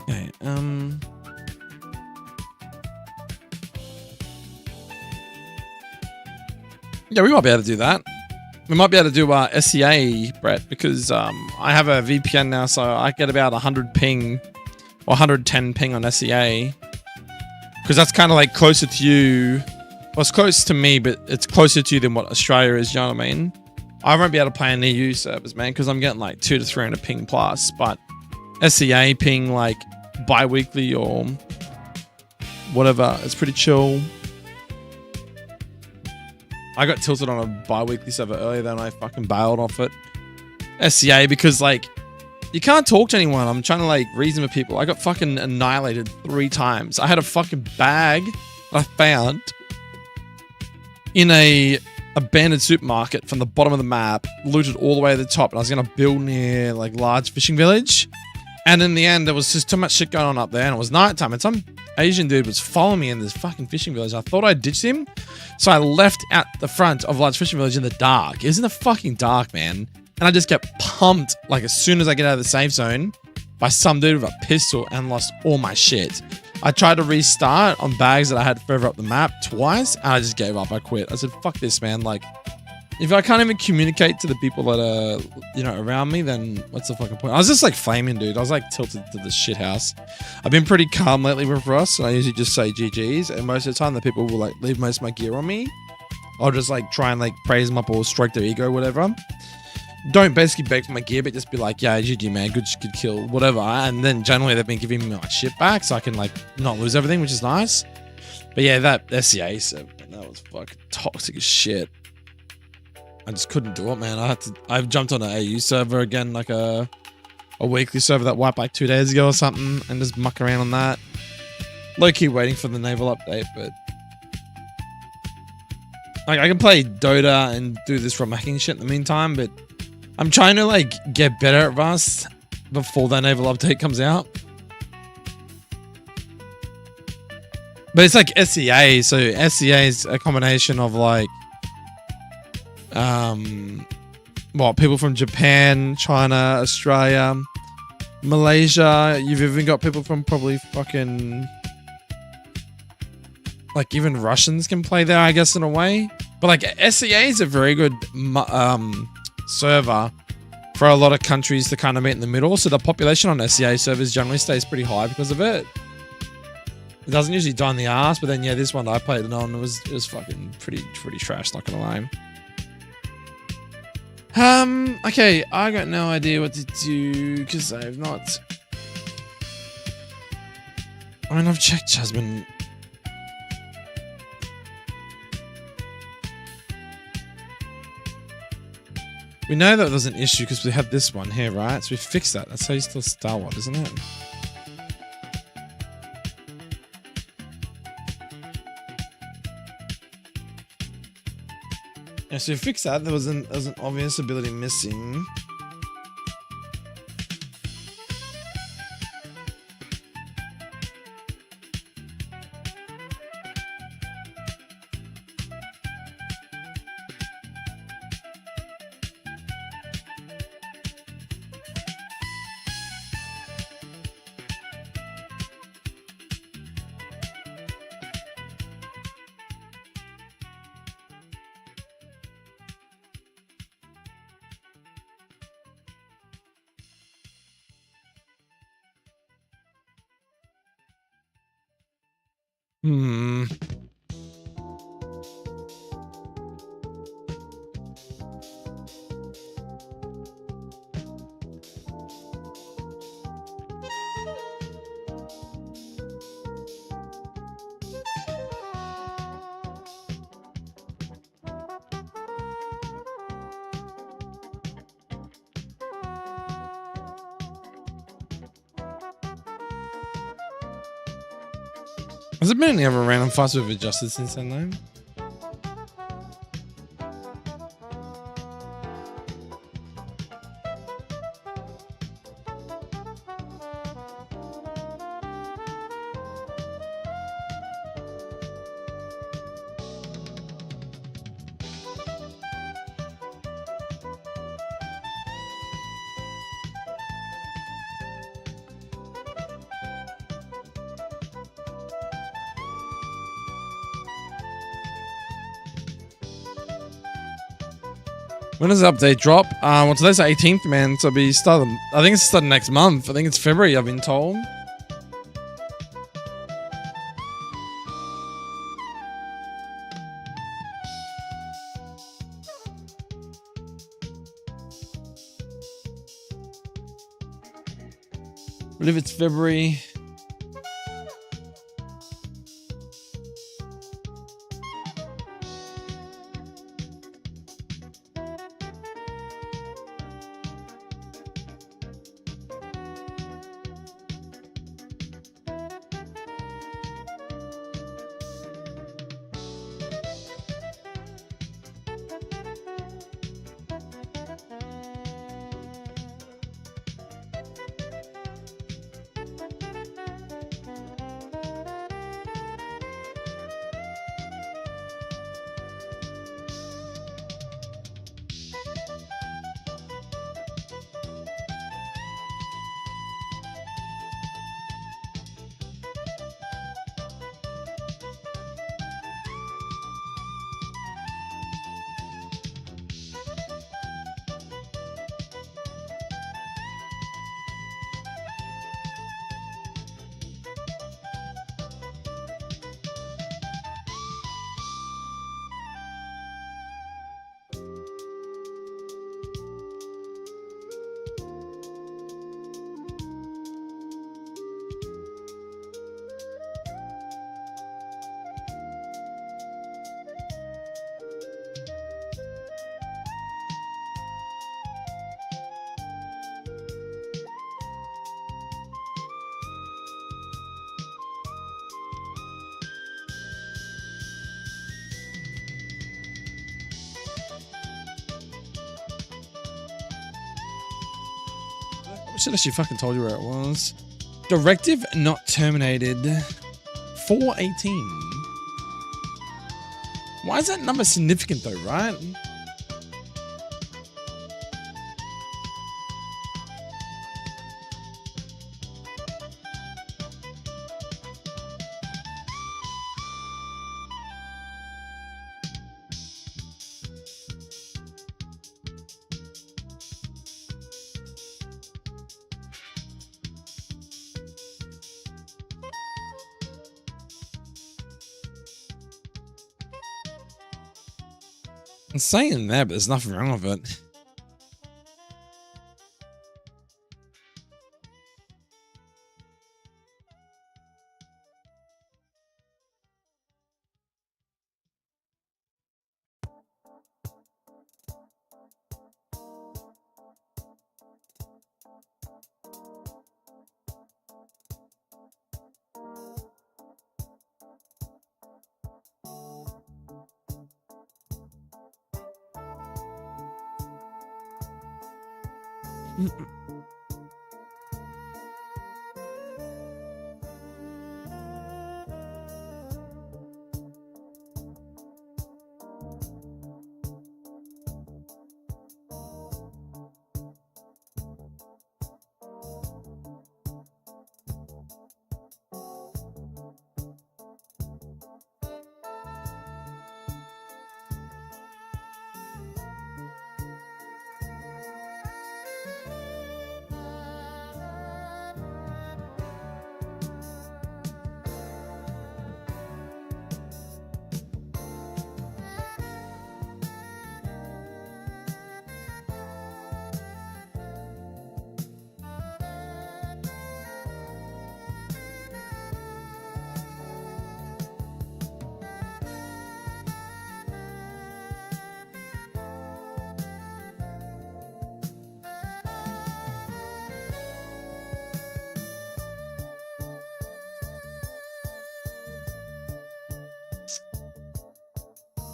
Okay, yeah, we might be able to do that. We might be able to do SEA, Brett, because I have a VPN now, so I get about 100 ping or 110 ping on SEA. Because that's kind of like closer to you. Well, it's close to me, but it's closer to you than what Australia is, you know what I mean? I won't be able to play an EU servers, man, because I'm getting like 200 to 300 ping plus, but SEA ping like bi-weekly or whatever, it's pretty chill. I got tilted on a bi-weekly server earlier, then I fucking bailed off it. SEA, because like, you can't talk to anyone. I'm trying to like reason with people. I got fucking annihilated 3 times. I had a fucking bag I found in a abandoned supermarket from the bottom of the map, looted all the way to the top, and I was going to build near like large fishing village. And in the end, there was just too much shit going on up there, and it was nighttime, and some Asian dude was following me in this fucking fishing village. I thought I ditched him, so I left at the front of large fishing village in the dark. It was in the fucking dark, man. And I just get pumped, like, as soon as I get out of the safe zone by some dude with a pistol and lost all my shit. I tried to restart on bags that I had further up the map twice, and I just gave up. I quit. I said, fuck this, man. Like, if I can't even communicate to the people that are, you know, around me, then what's the fucking point? I was just, like, flaming, dude. I was, like, tilted to the shit house. I've been pretty calm lately with Ross, and I usually just say GGs, and most of the time the people will, like, leave most of my gear on me. I'll just, like, try and, like, praise them up or stroke their ego or whatever. Don't basically beg for my gear, but just be like, yeah, GG, man, good kill, whatever. And then generally they've been giving me my shit back, so I can, like, not lose everything, which is nice. But yeah, that SCA server, that was fucking toxic as shit. I just couldn't do it, man. I've jumped on an AU server again, like a weekly server that wiped like 2 days ago or something, and just muck around on that. Low-key waiting for the naval update, but like, I can play Dota and do this romhacking shit in the meantime, but I'm trying to, like, get better at Rust before that naval update comes out. But it's like SCA, so SCA is a combination of, like, people from Japan, China, Australia, Malaysia. You've even got people from probably fucking, like, even Russians can play there, I guess, in a way. But, like, SCA is a very good server for a lot of countries to kind of meet in the middle. So the population on SCA servers generally stays pretty high because of it. It doesn't usually die in the ass, but then yeah, this one that I played it on, it was fucking pretty trash, not gonna lie. Okay, I got no idea what to do because I have not. I mean, I've checked Jasmine. We know that there's an issue because we have this one here, right? So we fixed that. That's how you still Star Wars, isn't it? Yeah, so we fixed that. There was an obvious ability missing. Has there been any other random fights we've adjusted since then, though? When does the update drop? Well, today's the 18th, man. So it'll be starting. I think it's starting next month. I think it's February, I've been told. I believe it's February. should have fucking told you where it was. Directive not terminated. 418. Why is that number significant though, right? I'm saying that, but there's nothing wrong with it.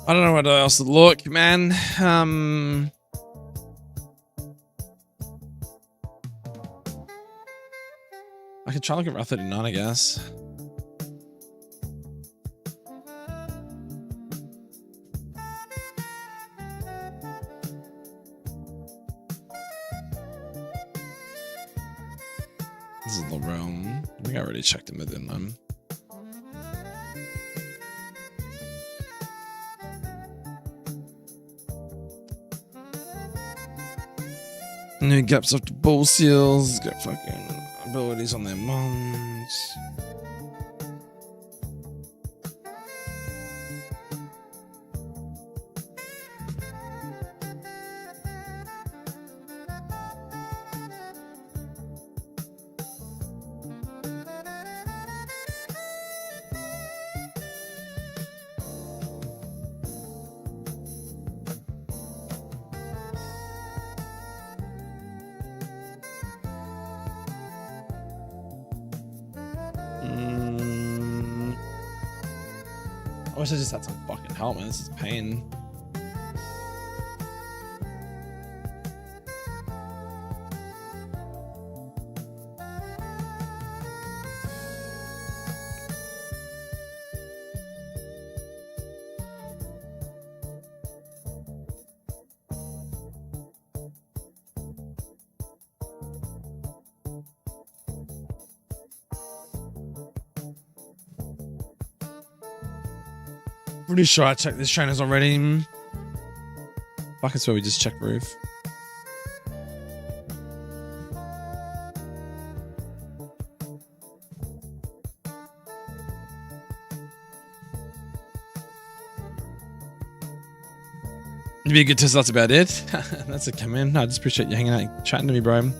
I don't know what else to look, man. I could try looking at Route 39, I guess. This is the realm. I think I already checked in within them. New gaps up to bull seals, got fucking abilities on their mons. I wish I just had some fucking help, man. This is pain. Pretty sure I checked this trainers already. Fuck, it's where we just check roof. It'd be a good test, that's about it. That's okay, man. I just appreciate you hanging out and chatting to me, bro.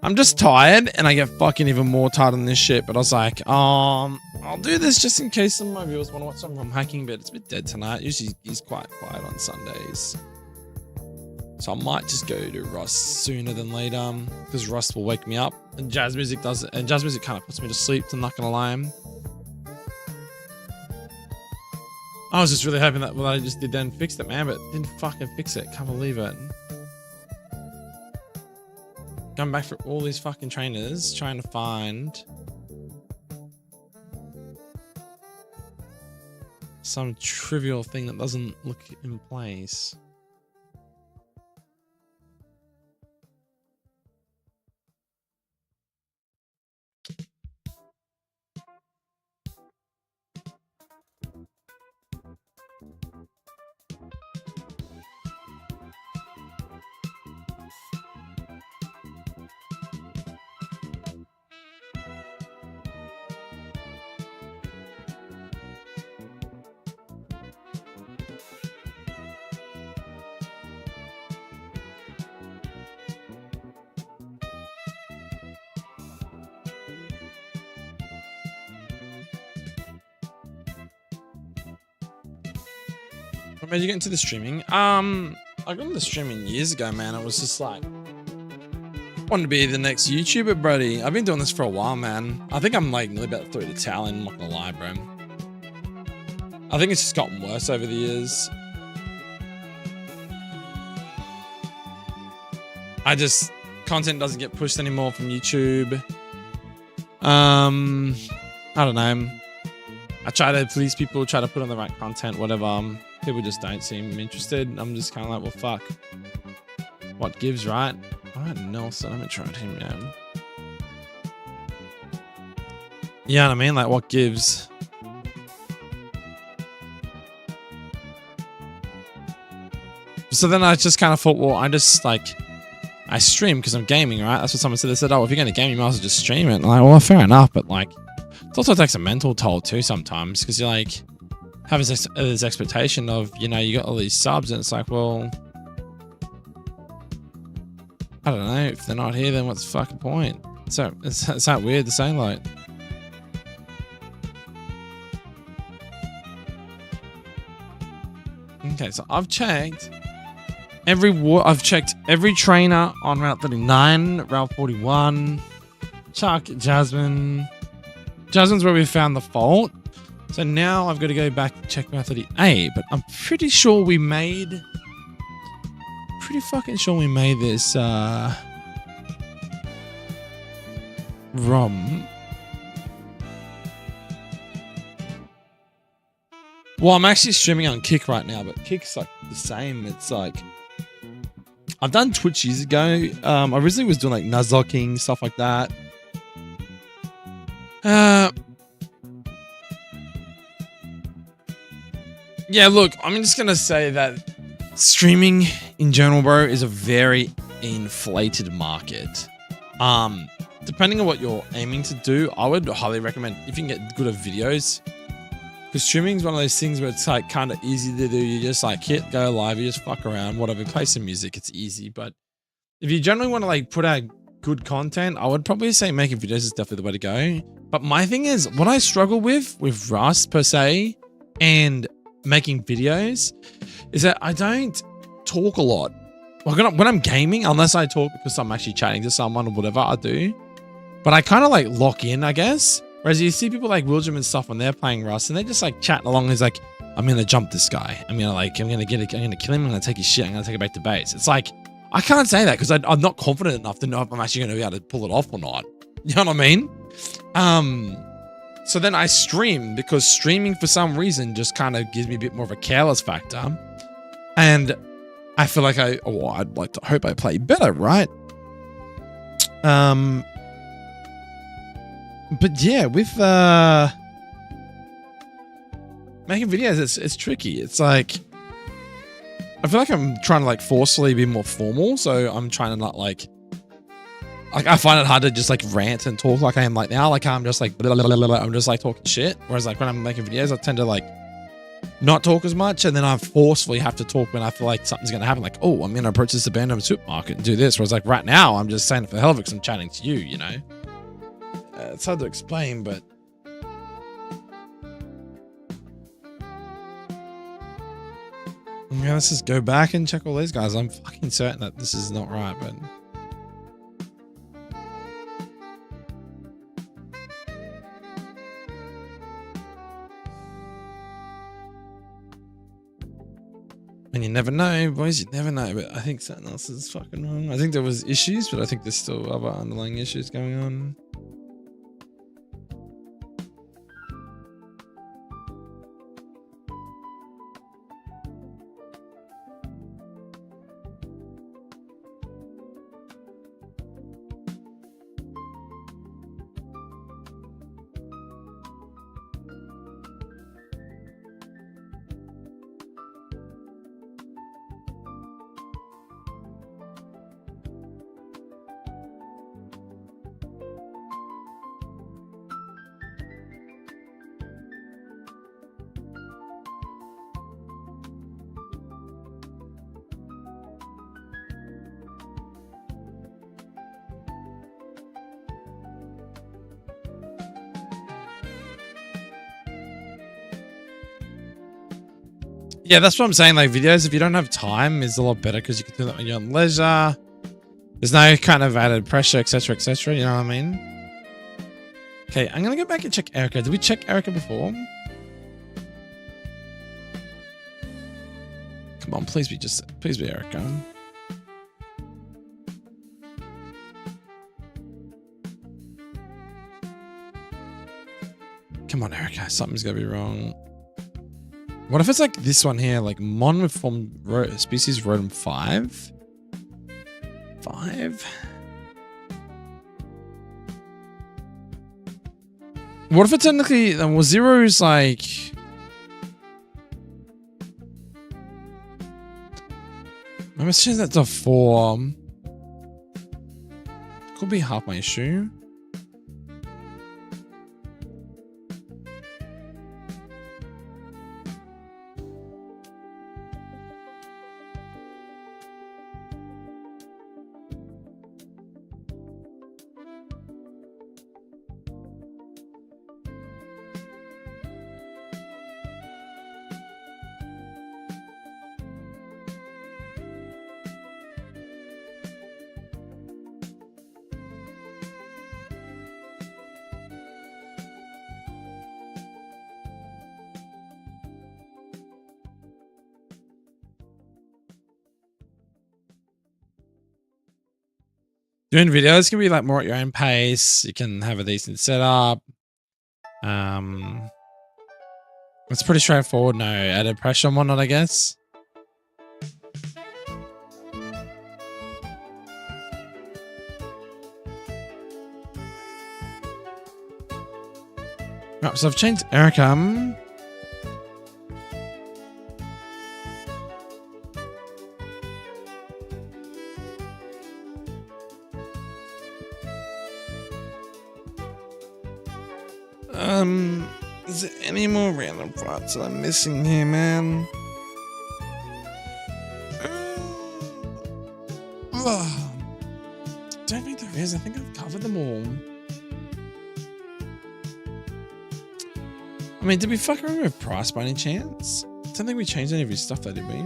I'm just tired, and I get fucking even more tired on this shit, but I was like, I'll do this just in case some of my viewers want to watch some ROMhacking, but it's a bit dead tonight. Usually he's quite quiet on Sundays. So I might just go to Rust sooner than later, because Rust will wake me up, and jazz music does it, and jazz music kind of puts me to sleep, I'm not gonna lie. I was just really hoping that what I just did then fixed it, man, but it didn't fucking fix it. Can't believe it. going back through all these fucking trainers, trying to find some trivial thing that doesn't look in place. What made you get into the streaming? I got into streaming years ago, man. I was just like, wanted to be the next YouTuber, buddy. I've been doing this for a while, man. I think I'm like nearly about to throw the towel in, I'm not gonna lie, bro. I think it's just gotten worse over the years. Content doesn't get pushed anymore from YouTube. I don't know. I try to please people, try to put on the right content, whatever. People just don't seem interested. I'm just kind of like, well, fuck. What gives, right? All right, Nelson, I'm gonna try him down. You know what I mean? Like, what gives? So then I just kind of thought, well, I stream because I'm gaming, right? That's what someone said. They said, oh, if you're going to game, you might as well just stream it. And I'm like, well, fair enough. But like, it also takes a mental toll too sometimes because you're like, having this expectation of, you know, you got all these subs and it's like, well, I don't know. If they're not here, then what's the fucking point? So it's that weird to say, like. Okay, so I've checked every trainer on Route 39, Route 41, Chuck, Jasmine. Jasmine's where we found the fault. So now I've got to go back and check Route 38, but I'm pretty sure we made this ROM. Well, I'm actually streaming on Kick right now, but Kick's like the same. It's like, I've done Twitch years ago. I originally was doing like nuzlocking, stuff like that. Yeah, look, I'm just going to say that streaming in general, bro, is a very inflated market. Depending on what you're aiming to do, I would highly recommend if you can get good at videos. Because streaming is one of those things where it's like kind of easy to do. You just like hit go live, you just fuck around, whatever, play some music, it's easy. But if you generally want to like put out good content, I would probably say making videos is definitely the way to go. But my thing is, what I struggle with Rust per se and making videos is that I don't talk a lot. When I'm gaming, unless I talk because I'm actually chatting to someone or whatever, I do. But I kind of like lock in, I guess. Whereas you see people like William and stuff when they're playing Rust and they're just like chatting along. He's like, I'm going to jump this guy. I'm going to kill him. I'm going to take his shit. I'm going to take it back to base. It's like, I can't say that because I'm not confident enough to know if I'm actually going to be able to pull it off or not. You know what I mean? So then I stream because streaming for some reason just kind of gives me a bit more of a careless factor. And I feel like I'd like to hope I play better, right? But yeah, with making videos, it's tricky. It's like, I feel like I'm trying to like forcefully be more formal. So I'm trying to not like I find it hard to just like rant and talk like I am like now. Like I'm just like, blah, blah, blah, blah, I'm just like talking shit. Whereas like when I'm making videos, I tend to like not talk as much. And then I forcefully have to talk when I feel like something's going to happen. Like, oh, I'm going to approach this abandoned supermarket and do this. Whereas like right now, I'm just saying it for the hell of it because I'm chatting to you, you know? It's hard to explain, but yeah, let's just go back and check all these guys. I'm fucking certain that this is not right, but And you never know, boys, you never know, but I think something else is fucking wrong. I think there was issues, but I think there's still other underlying issues going on. Yeah, that's what I'm saying. Like videos, if you don't have time, is a lot better because you can do that when you're on leisure. There's no kind of added pressure, etc., etc. You know what I mean? Okay, I'm gonna go back and check Erica. Did we check Erica before? Come on, please be Erica. Come on, Erica. Something's gonna be wrong. What if it's like this one here, like Mon with form species ROM 5? 5? What if it's technically, well, 0 is like... I'm gonna change that to 4. Could be half my issue. Doing videos can be like more at your own pace. You can have a decent setup. It's pretty straightforward. No added pressure and whatnot, I guess. Right, so I've changed Erica. Is there any more random parts that I'm missing here, man? Don't think there is. I think I've covered them all. I mean, did we fuck around with price by any chance? I don't think we changed any of his stuff, though, did we?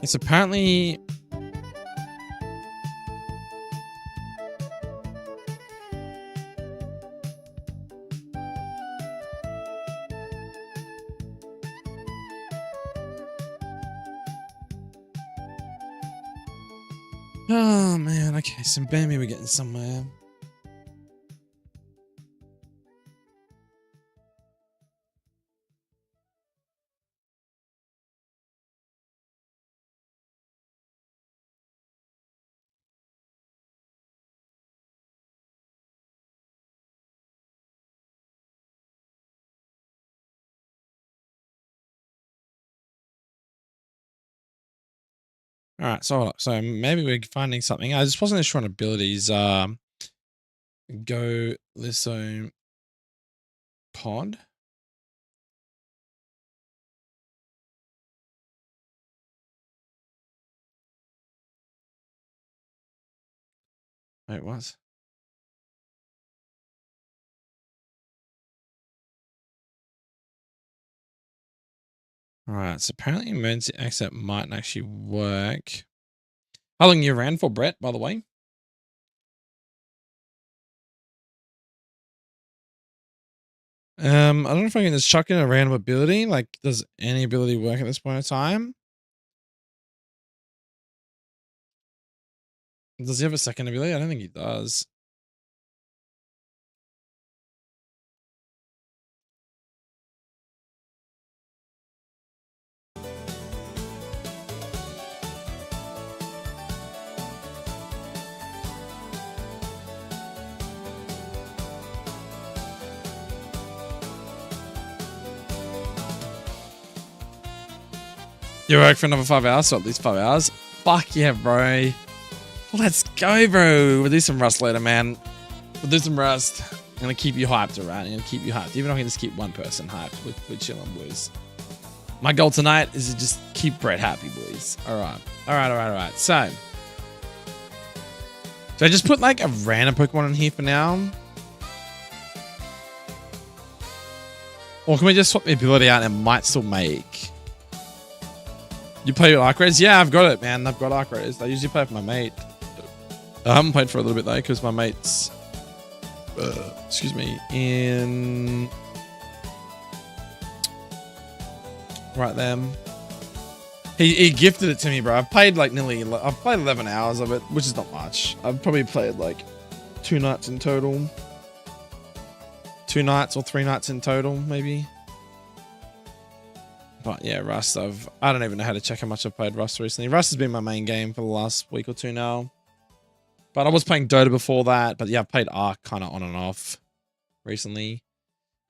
It's apparently... Oh man, okay, so maybe we're getting somewhere. All right, so hold up. So maybe we're finding something. I just wasn't sure on abilities. Go Lisso pod. Wait, what? All right, so apparently emergency exit might actually work. How long you ran for, Brett, by the way? I don't know if I can just chuck in a random ability. Like, does any ability work at this point in time? Does he have a second ability? I don't think he does. You work for another 5 hours, so at least 5 hours. Fuck yeah, bro. Let's go, bro. We'll do some Rust later, man. We'll do some Rust. I'm gonna keep you hyped, alright? I'm gonna keep you hyped. Even if I can just keep one person hyped with chilling, boys. My goal tonight is to just keep Brett happy, boys. Alright. So I just put like a random Pokemon in here for now? Or can we just swap the ability out and it might still make? You play with Arc Raiders? Yeah, I've got it, man. I've got Arc Raiders. I usually play with my mate. I haven't played for a little bit though, because my mate's excuse me, in right then. He gifted it to me, bro. I've played like I've played 11 hours of it, which is not much. I've probably played like 2 nights in total. 2 nights or 3 nights in total, maybe. But yeah, Rust, I don't even know how to check how much I've played Rust recently. Rust has been my main game for the last week or 2 now. But I was playing Dota before that. But yeah, I played Arc kind of on and off recently.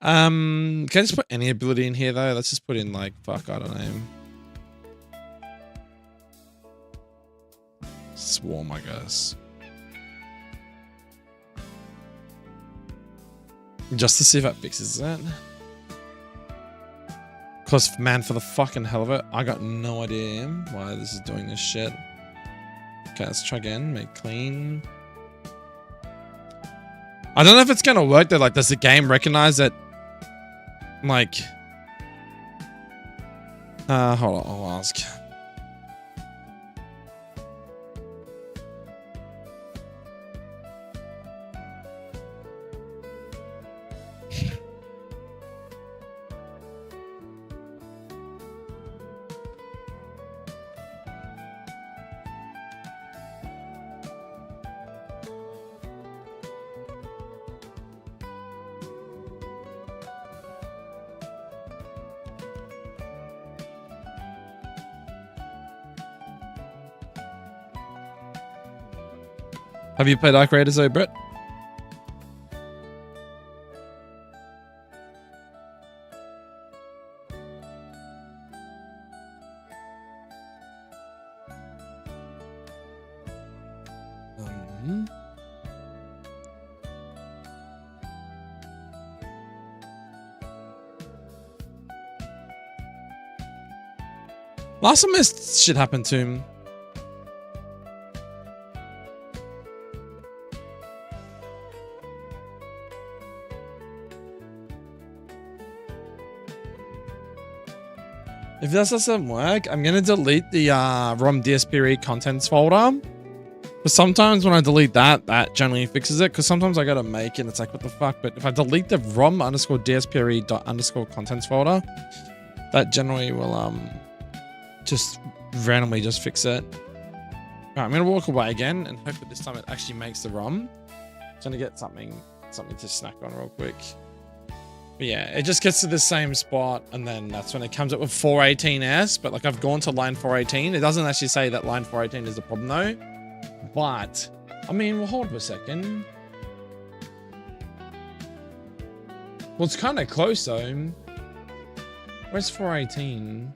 Can I just put any ability in here though? Let's just put in like, fuck, I don't know. Swarm, I guess. Just to see if that fixes it. Because, man, for the fucking hell of it, I got no idea why this is doing this shit. Okay, let's try again. Make clean. I don't know if it's gonna work though. Like, does the game recognize that? Like, hold on, I'll ask. Have you played Arc Raiders though, Brett? Last time this shit happened to him. If this doesn't work, I'm going to delete the ROM DSP contents folder. But sometimes when I delete that, that generally fixes it. Because sometimes I got to make it and it's like, what the fuck? But if I delete the ROM underscore DSP underscore contents folder, that generally will just randomly just fix it. All right, I'm going to walk away again and hope that this time it actually makes the ROM. I'm going to get something to snack on real quick. But yeah, it just gets to the same spot, and then that's when it comes up with 418S. But like, I've gone to line 418. It doesn't actually say that line 418 is the problem though. But I mean, well, hold on a second. Well, it's kind of close though. Where's 418?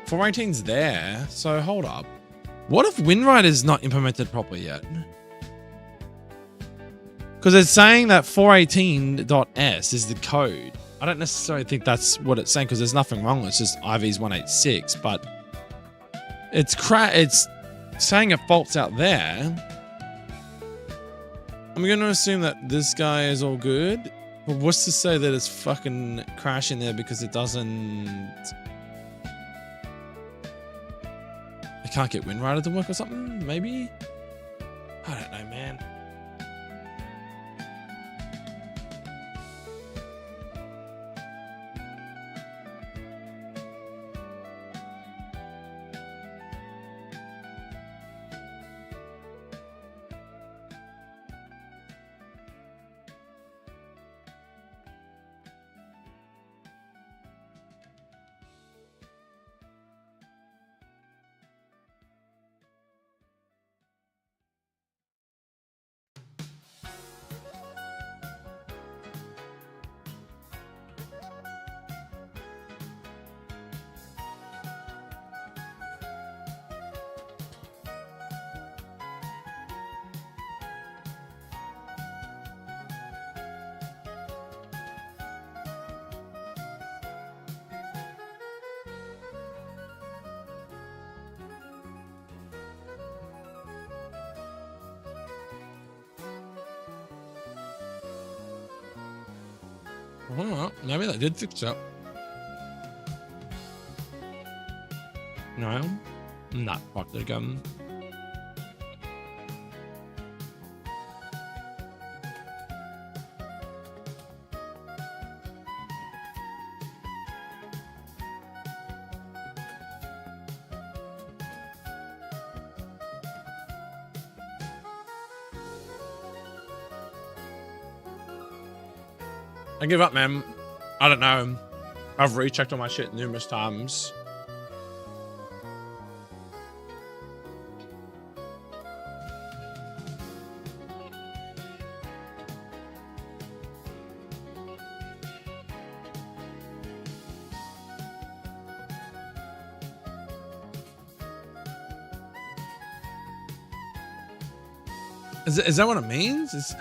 .418's there, so hold up. What if WinRide is not implemented properly yet? Because it's saying that 418.s is the code. I don't necessarily think that's what it's saying because there's nothing wrong. It's just IV's 186, but it's saying it faults out there. I'm going to assume that this guy is all good. But what's to say that it's fucking crashing there because it doesn't... I can't get WinRider to work or something? Maybe? I don't know, man. I don't know. Maybe that did fix it. No? Not fuck the gun. I give up, man. I don't know. I've rechecked all my shit numerous times. Is that what it means?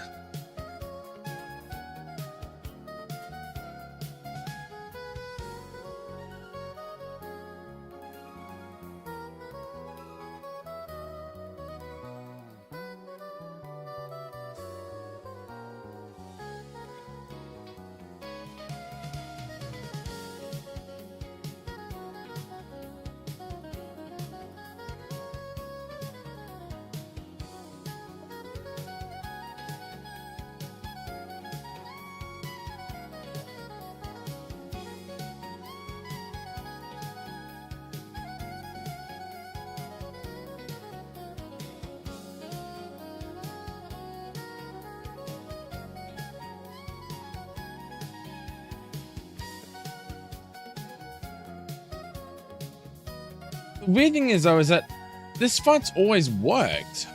The weird thing is, though, is that this fight's always worked.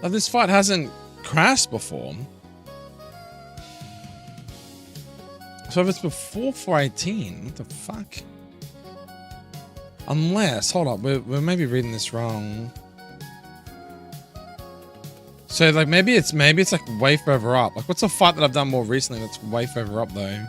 Like, this fight hasn't crashed before. So if it's before 418, what the fuck? Unless, hold up, we're maybe reading this wrong. So like maybe it's like way further up. Like what's a fight that I've done more recently that's way further up though?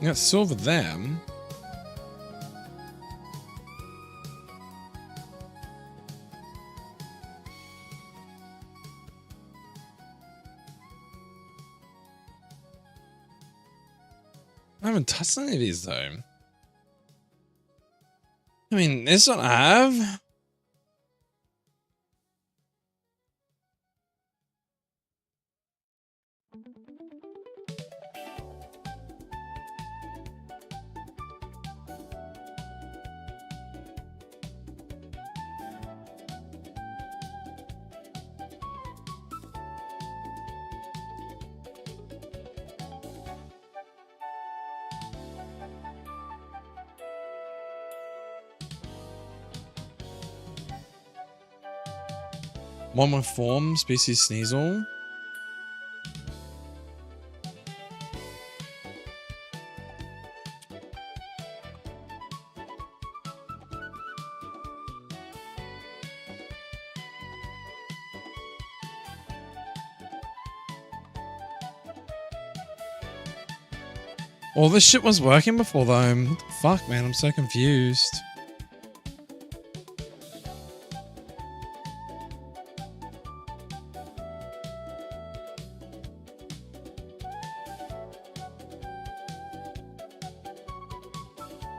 You got silver there. I haven't touched any of these though. I mean, this one I have. One more form, species Sneasel. All this shit was working before though. What the fuck, man? I'm so confused.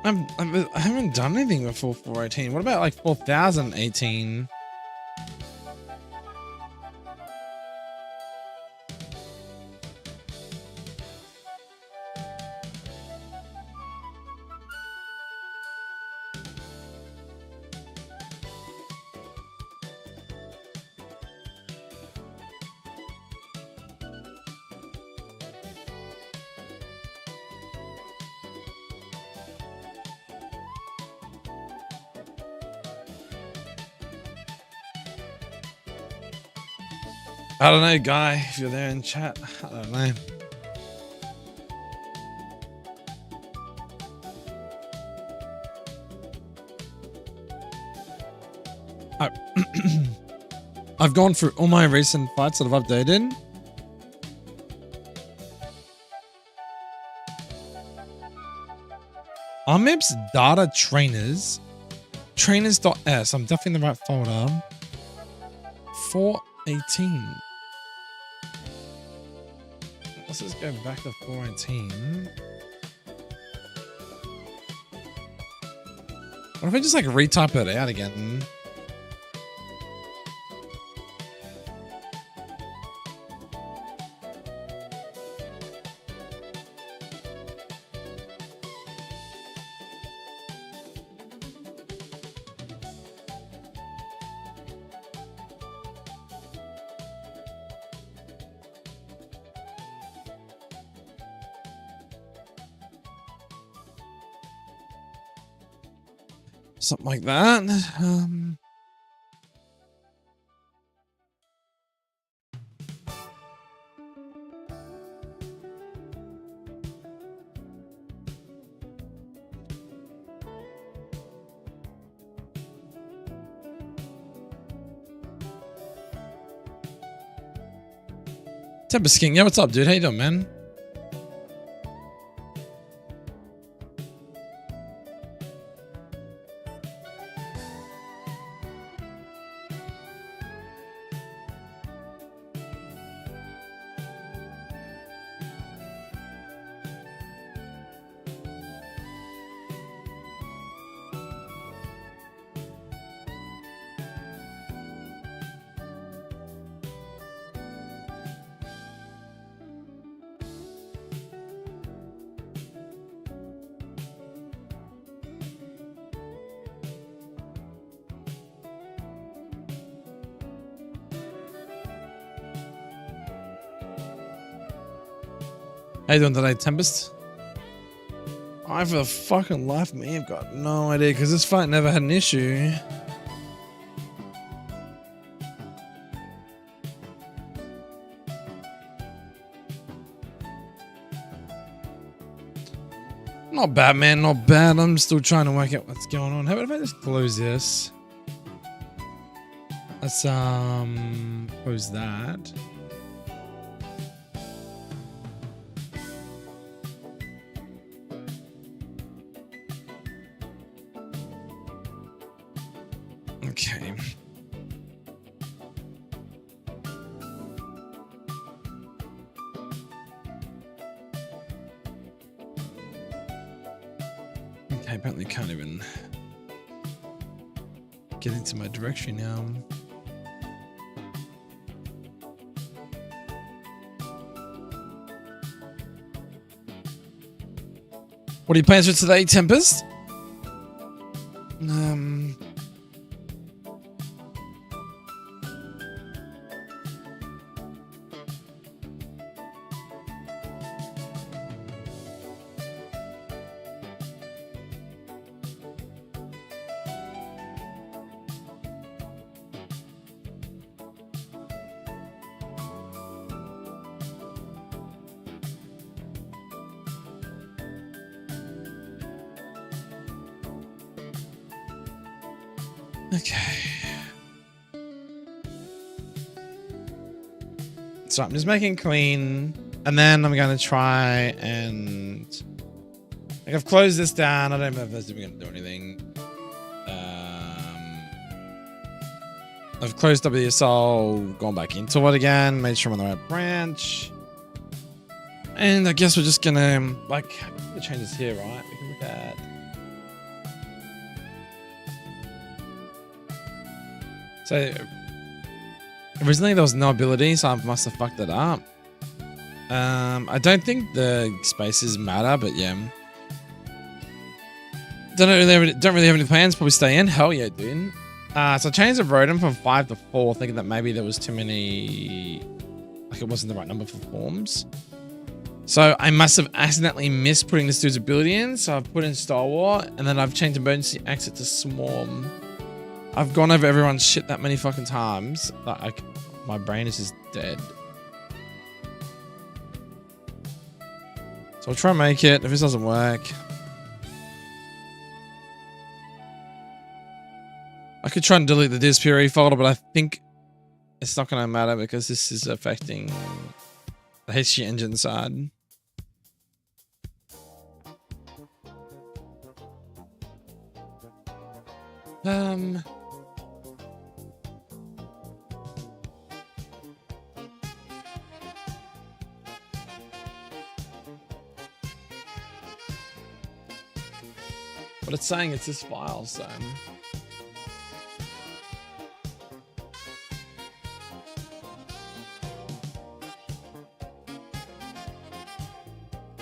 I haven't done anything before 418. What about like 4018? I don't know, Guy, if you're there in chat. I don't know. I've gone through all my recent fights that I've updated. Armib's data trainers. Trainers.s. I'm definitely in the right folder. 418. Let's just go back to 418. What if I just like retype it out again? Something like that. Temper Sking, yeah, what's up, dude? How you doing, man? How you doing today, Tempest? I, for the fucking life of me, have got no idea because this fight never had an issue. Not bad, man. Not bad. I'm still trying to work out what's going on. How about if I just close this? Let's close that. Okay. Okay, apparently can't even get into my directory now. What are your plans for today, Tempest? Okay. So I'm just making clean, and then I'm going to try and... Like, I've closed this down. I don't know if that's even going to do anything. I've closed WSL, gone back into it again, made sure I'm on the right branch. And I guess we're just going to, like, the changes here, right? We can look at... So, originally there was no ability, so I must have fucked it up. I don't think the spaces matter, but yeah. Don't really have any plans. Probably stay in. Hell yeah, dude. So I changed the rodent from 5 to 4, thinking that maybe there was too many, like it wasn't the right number for forms. So I must have accidentally missed putting this dude's ability in. So I've put in Stalwart, and then I've changed emergency exit to Swarm. I've gone over everyone's shit that many fucking times that my brain is just dead. So I'll try and make it. If this doesn't work, I could try and delete the DSPRE folder, but I think it's not going to matter because this is affecting the HG engine side. But it's saying it's this file, so...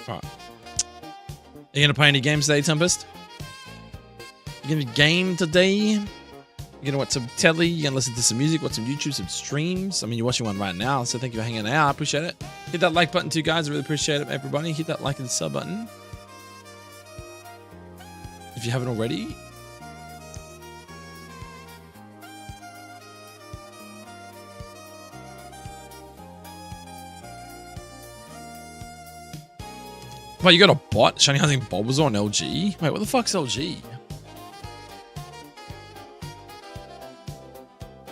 Alright. You gonna play any games today, Tempest? You gonna game today? You gonna watch some telly? You gonna listen to some music? Watch some YouTube? Some streams? I mean, you're watching one right now, so thank you for hanging out. I appreciate it. Hit that like button too, guys. I really appreciate it, everybody. Hit that like and sub button if you haven't already. Wait, you got a bot? Shiny Hunting Bulbasaur on LG? Wait, what the fuck's LG?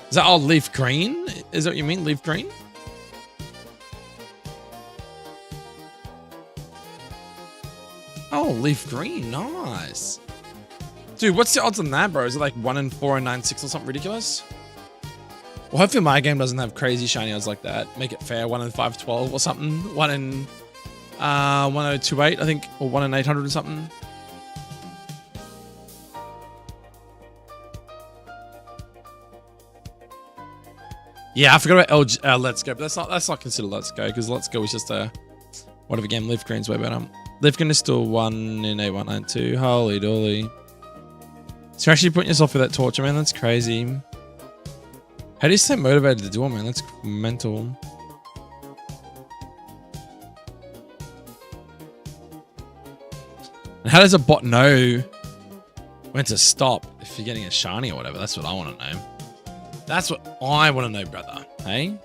Is that all leaf green? Is that what you mean, leaf green? Oh, leaf green, nice. Dude, what's the odds on that, bro? Is it like 1 in 496 or something ridiculous? Well, hopefully my game doesn't have crazy shiny odds like that. Make it fair, 1 in 512 or something. 1 in 1028, I think, or 1 in 800 or something. Yeah, I forgot about LG, Let's Go, but that's not considered Let's Go, because Let's Go is just a whatever game. Leaf Green's way better. Leaf Green is still 1 in 8192. Holy dolly. So you're actually putting yourself through that torture, man. That's crazy. How do you stay motivated to do it, man? That's mental. And how does a bot know when to stop if you're getting a shiny or whatever? That's what I want to know. That's what I want to know, brother. Hey?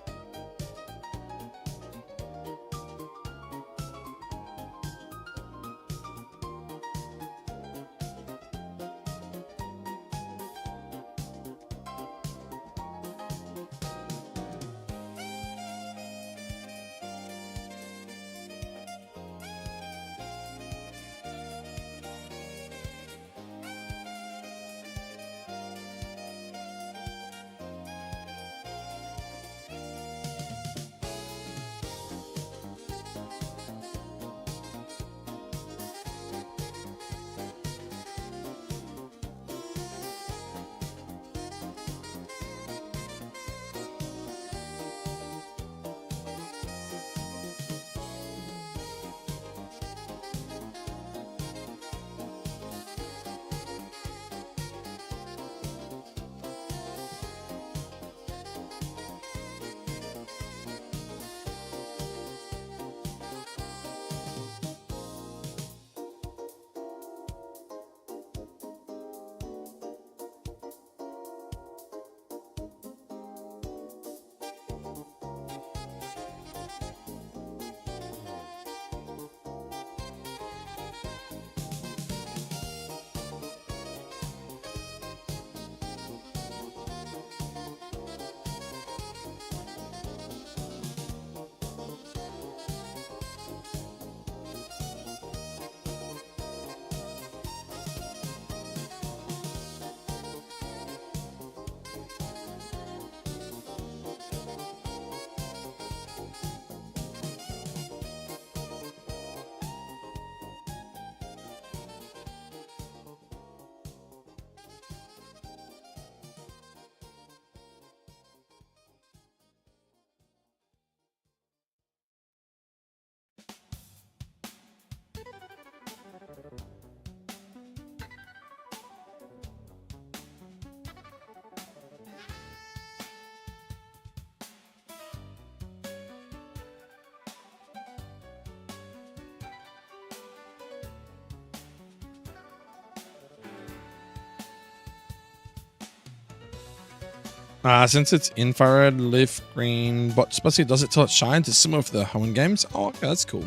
Since it's infrared, lift, green, but especially does it till it shines. It's similar for the Hoenn games. Oh, okay, that's cool.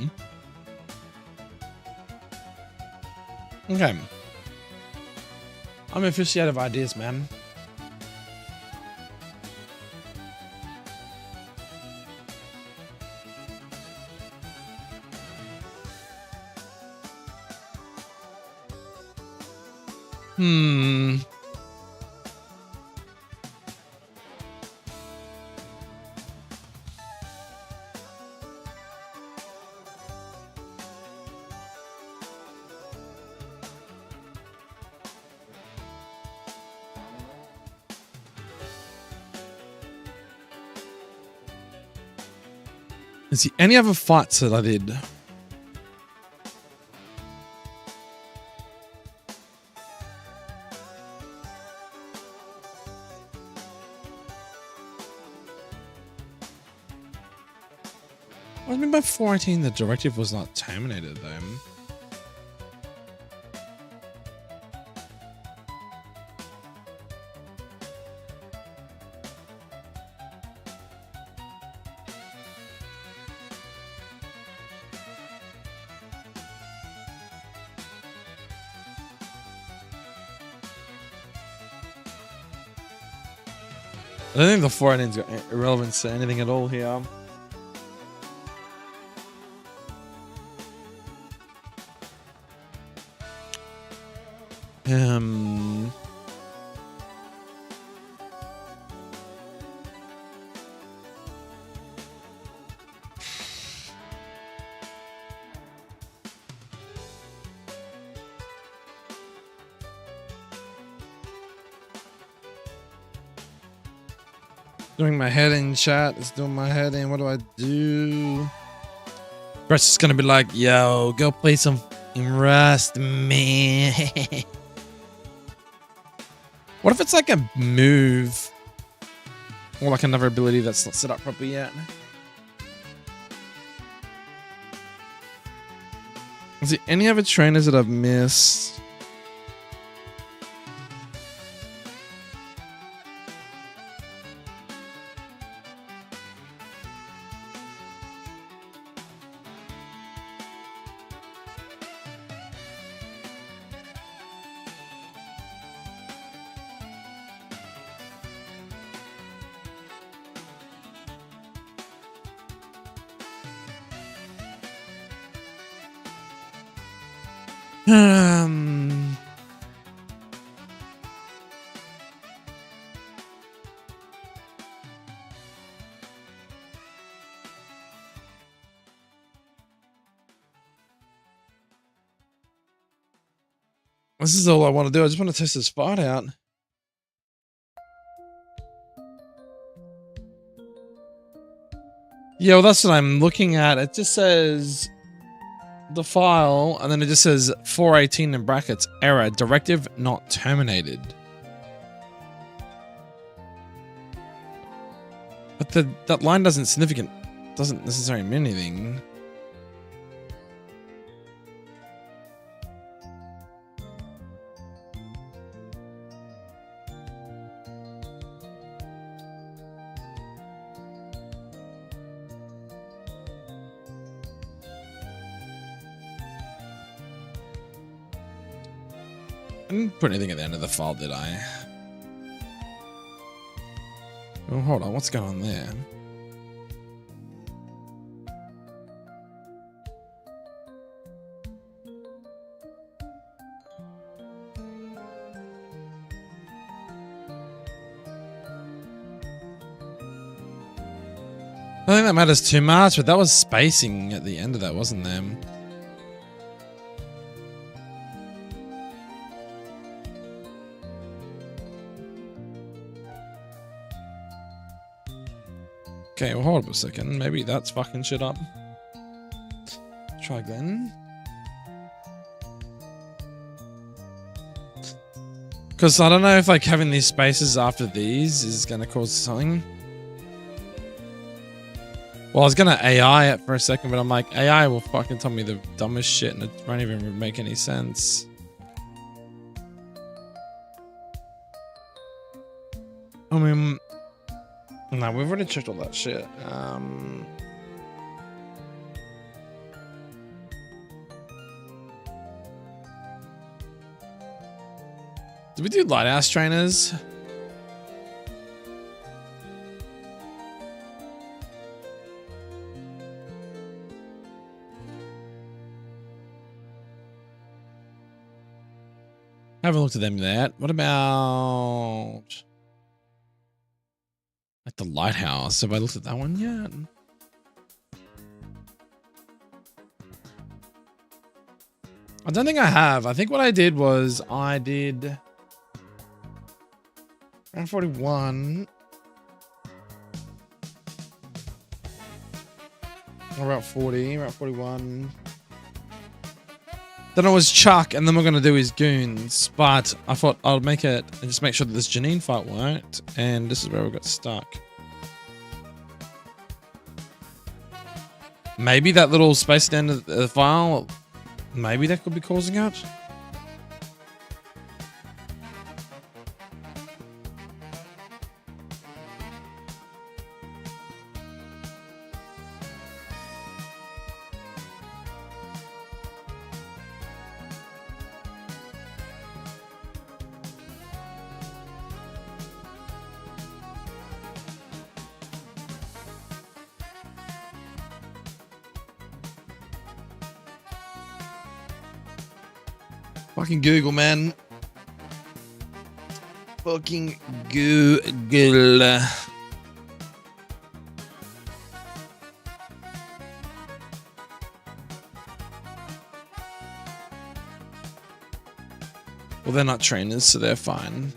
Okay. I'm officially out of ideas, man. Let's see, any other fights that I did? What do you mean by 418? The directive was not terminated, though. I don't think the 418's got relevance to anything at all here. Doing my head in chat. It's doing my head in. What do I do? Rust is gonna be like, yo, go play some Rust, man. What if it's like a move? Or like another ability that's not set up properly yet? Is there any other trainers that I've missed? This is all I want to do. I just want to test this fight out. Yeah, well, that's what I'm looking at. It just says the file, and then it just says 418 in brackets, error, directive not terminated. But that line doesn't necessarily mean anything. I didn't put anything at the end of the file, did I? Oh, hold on. What's going on there? I don't think that matters too much, but that was spacing at the end of that, wasn't there? Okay, well, hold up a second. Maybe that's fucking shit up. Try again. Because I don't know if like having these spaces after these is going to cause something. Well, I was going to AI it for a second, but I'm like, AI will fucking tell me the dumbest shit and it won't even make any sense. I mean... No, we've already checked all that shit. Did we do lighthouse trainers? Haven't looked at them yet. What about... like the lighthouse? Have I looked at that one yet? I don't think I have. I think what I did was I did round 41. Or about 40, about 41. Then it was Chuck, and then we're going to do his goons. But I thought I'll make it and just make sure that this Janine fight worked. And this is where we got stuck. Maybe that little space at the end of the file, maybe that could be causing it. Fucking Google, man. Fucking Google. Well, they're not trainers, so they're fine.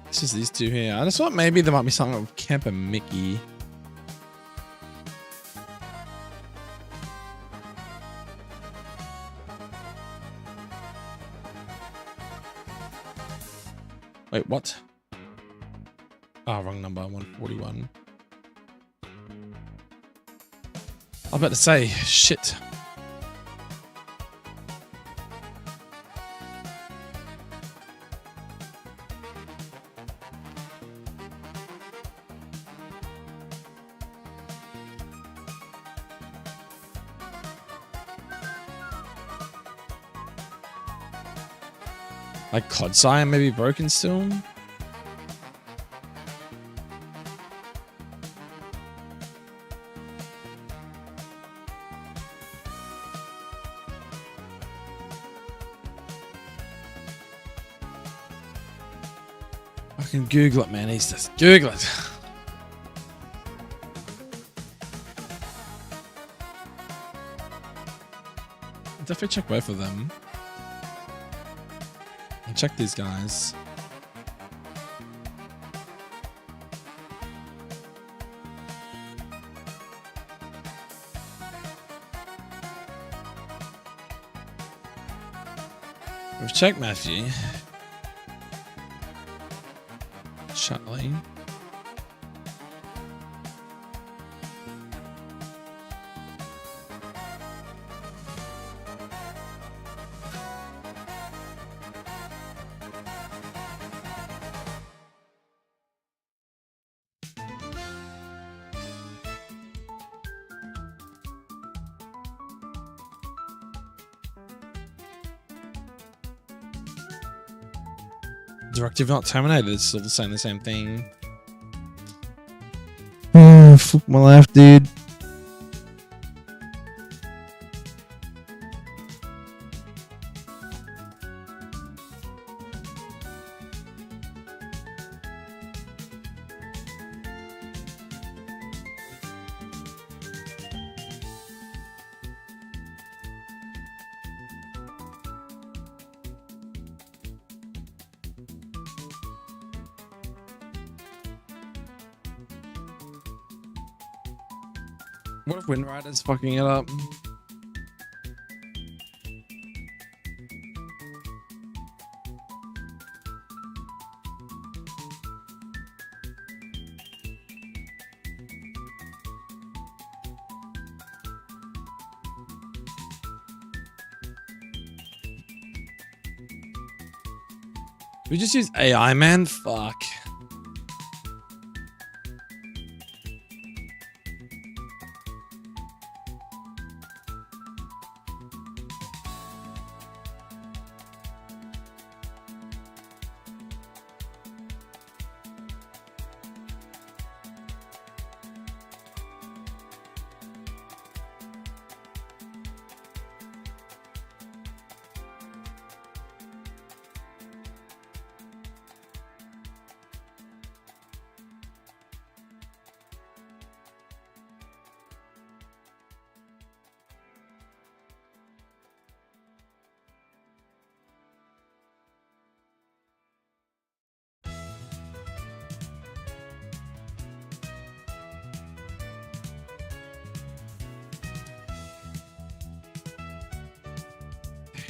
It's just these two here. I just thought maybe there might be something with Kemp and Mickey. Wait, what? Oh, wrong number, 141. I was about to say, shit. Like Cod Sire maybe broken still? Fucking Google it, man. He's just Google it. Definitely check both of them. And check these guys. We've checked Matthew. Charlie. Directive not terminated. It's still saying the same thing. Oh, fuck my life, dude. What if Windrider's fucking it up? We just use AI, man. Fuck.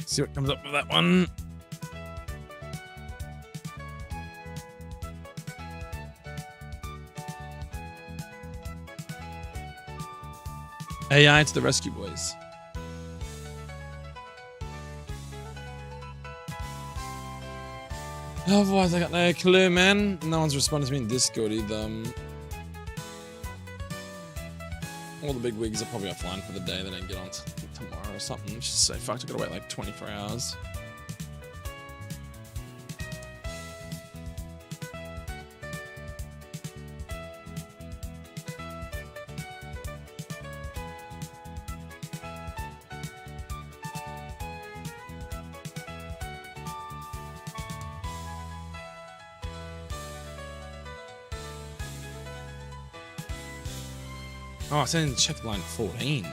See what comes up with that one. AI to the rescue, boys. Otherwise, I got no clue, man. No one's responded to me in Discord either. All the big wigs are probably offline for the day. They don't get on tomorrow or something. Just say, fuck, I gotta wait like 24 hours. Oh, I sent in check line 14.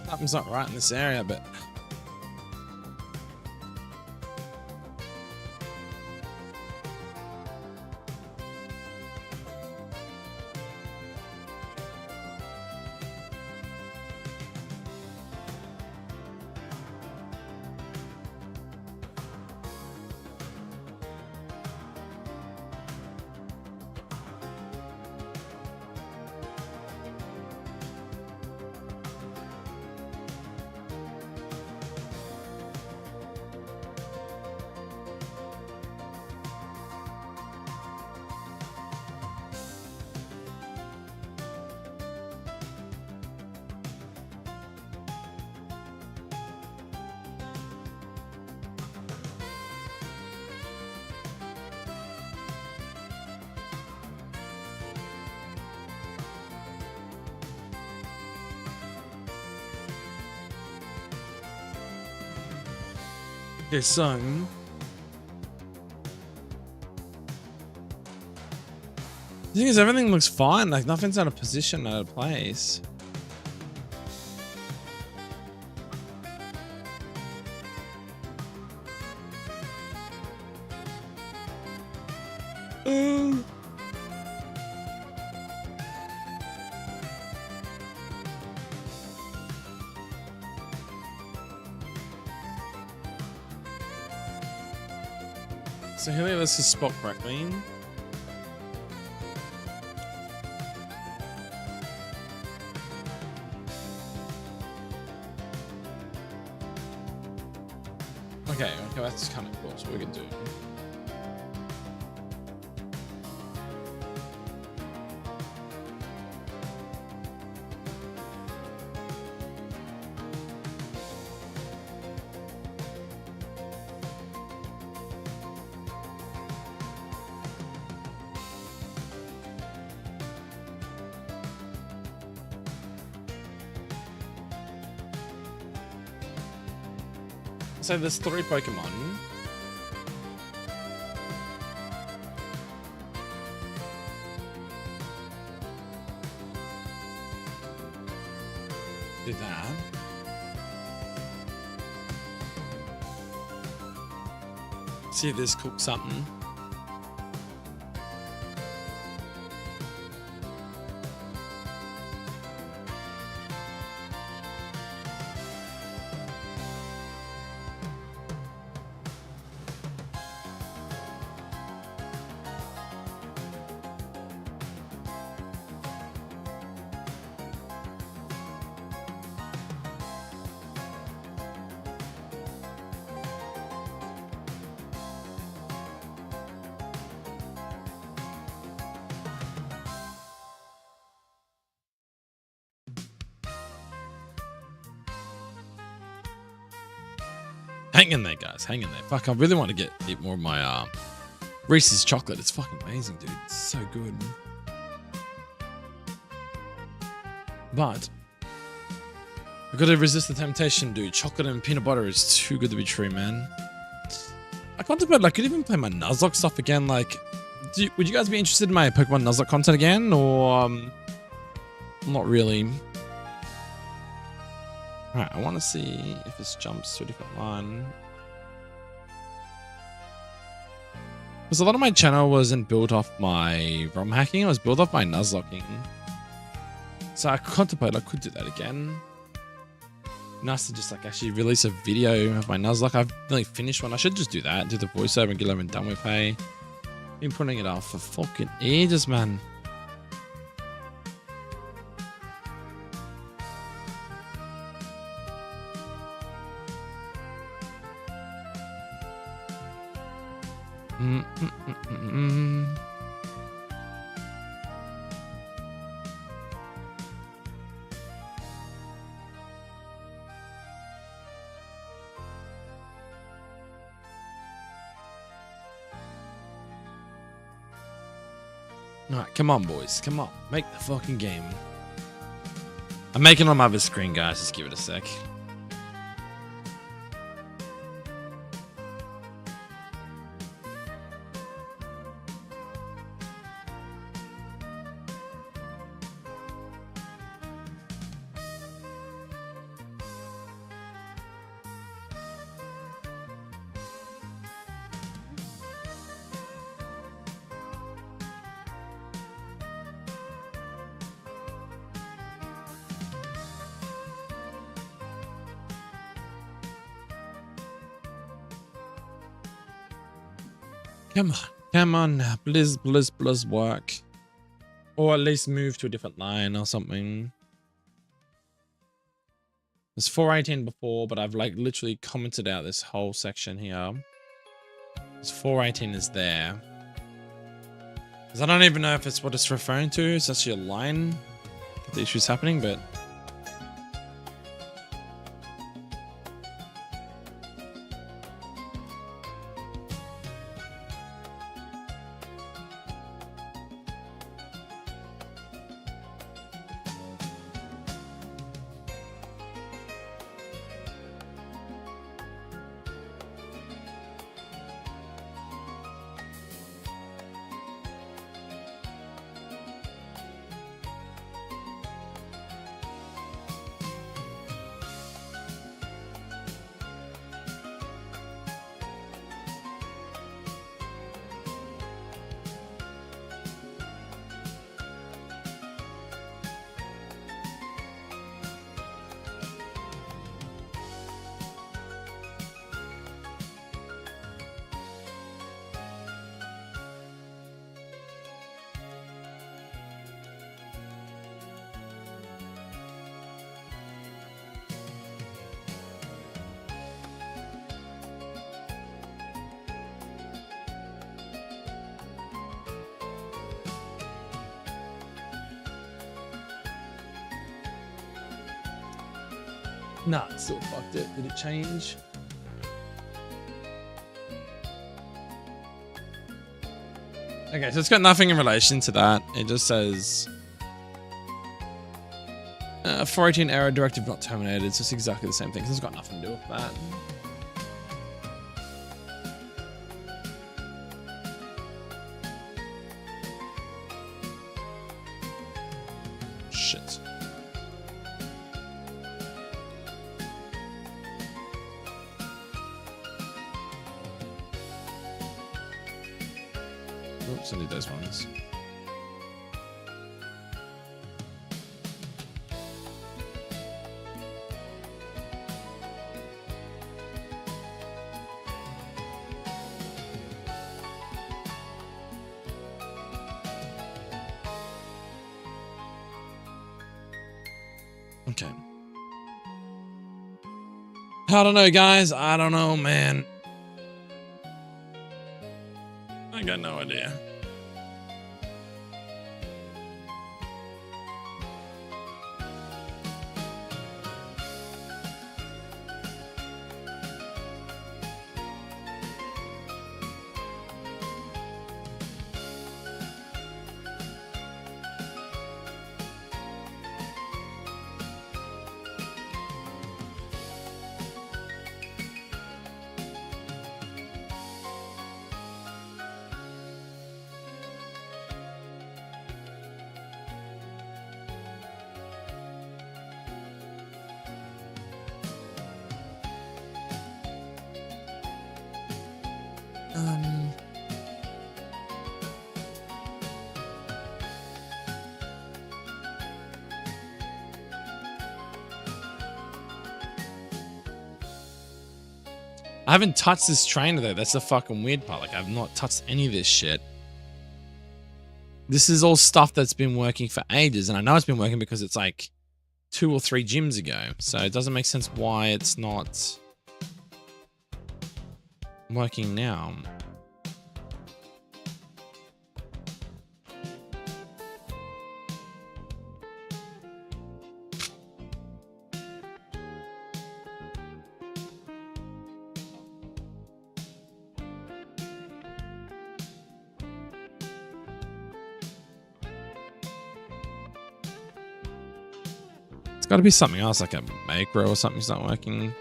Something's not right in this area, but okay, so the thing is, everything looks fine. Like nothing's out of position, out of place. So here, let's just spot correctly. Okay, that's kind of cool. So we can do. So there's 3 Pokemon. Do that. See if this cooks something. Hang in there, guys. Hang in there. Fuck, I really want to eat more of my Reese's chocolate. It's fucking amazing, dude. It's so good. But I've got to resist the temptation, dude. Chocolate and peanut butter is too good to be true, man. I contemplate, like, I could even play my Nuzlocke stuff again. Like, would you guys be interested in my Pokemon Nuzlocke content again? Or, not really. Alright, I want to see if this jumps to a different line. Because a lot of my channel wasn't built off my ROM hacking, it was built off my nuzlocking. So I contemplate I could do that again. Nice to just like actually release a video of my nuzlocke. I've nearly finished one. I should just do that, do the voiceover and get over and done with, hey. Been putting it off for fucking ages, man. Alright, come on, boys. Come on. Make the fucking game. I'm making it on my other screen, guys. Just give it a sec. Come on. Come on now. Please work. Or at least move to a different line or something. There's 418 before, but I've like literally commented out this whole section here. This 418 is there. Because I don't even know if it's what it's referring to. It's actually a line that the issue is happening, but... Nah, it still fucked it. Did it change? Okay, so it's got nothing in relation to that. It just says 418 error, directive not terminated. It's just exactly the same thing. It's got nothing to do with that. Shit. Oops, I need those ones. Okay. I don't know, guys. I don't know, man. I got no idea. I haven't touched this trainer though. That's the fucking weird part. Like, I've not touched any of this shit. This is all stuff that's been working for ages, and I know it's been working because it's like 2 or 3 gyms ago. So it doesn't make sense why it's not working now. It's got to be something else, like a macro or something's not working.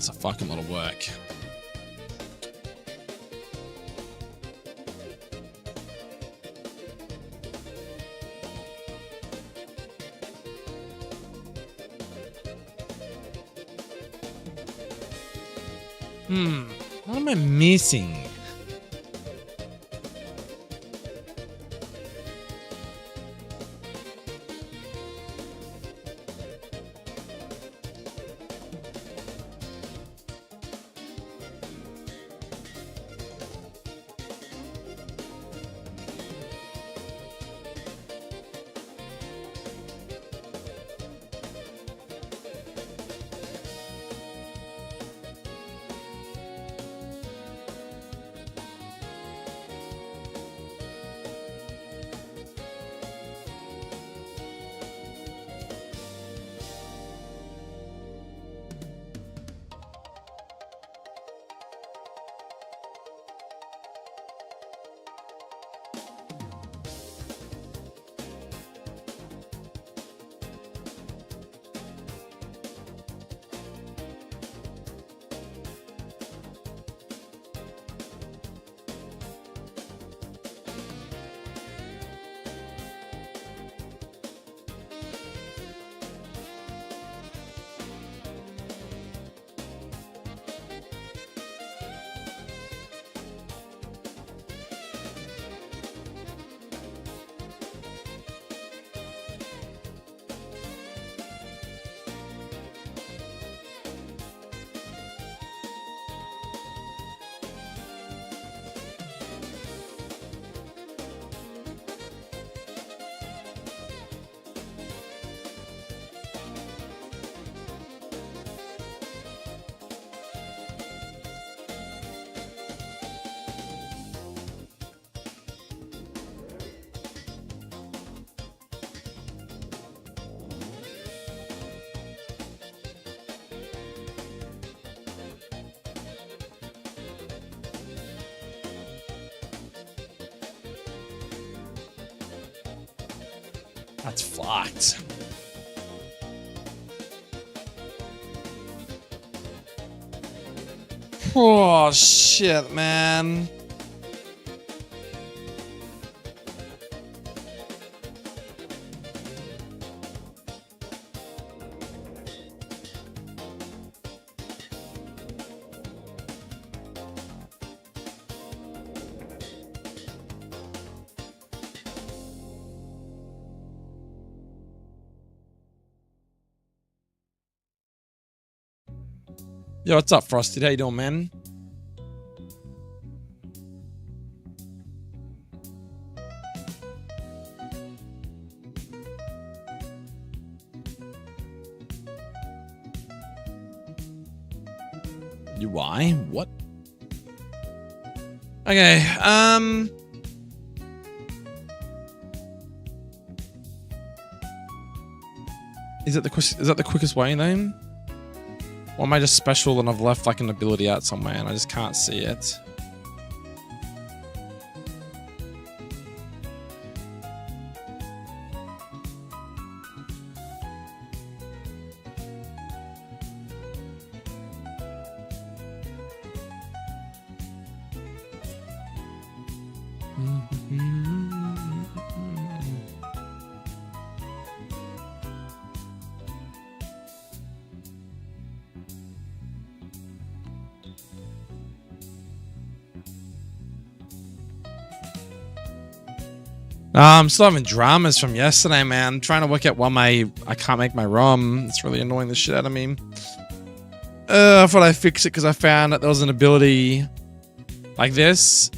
That's a fucking lot of work. What am I missing? That's fucked. Oh, shit, man. Yo, what's up, Frosted? How you doing, man? UI? What? Okay, is that the quickest way then? Or am I just special and I've left like an ability out somewhere and I just can't see it? I'm still having dramas from yesterday, man. I'm trying to work out why I can't make my ROM. It's really annoying the shit out of me. I thought I'd fix it because I found that there was an ability like this,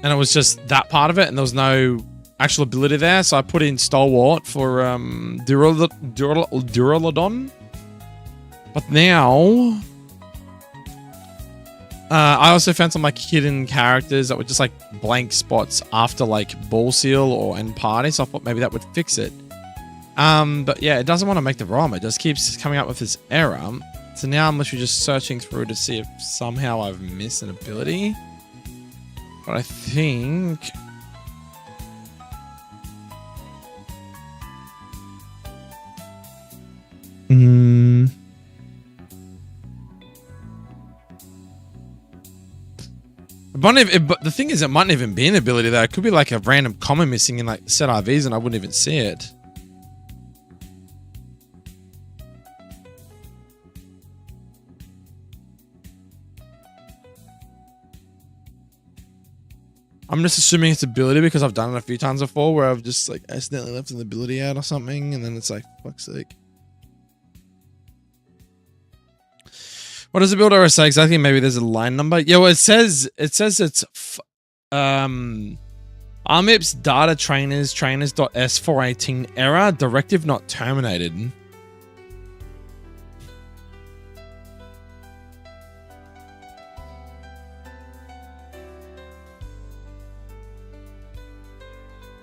and it was just that part of it, and there was no actual ability there. So I put in Stalwart for Duraludon. But now I also found some like hidden characters that were just like blank spots after like Ball Seal or End Party, so I thought maybe that would fix it. But yeah, it doesn't want to make the ROM. It just keeps coming up with this error. So now I'm literally just searching through to see if somehow I've missed an ability. But I think... But the thing is, it mightn't even be an ability there. It could be like a random common missing in like set IVs and I wouldn't even see it. I'm just assuming it's ability because I've done it a few times before where I've just like accidentally left an ability out or something and then it's like, fuck's sake. What does the builder say exactly? Maybe there's a line number. Yeah, well, it says it's RMIPS data trainers.s418 error directive not terminated.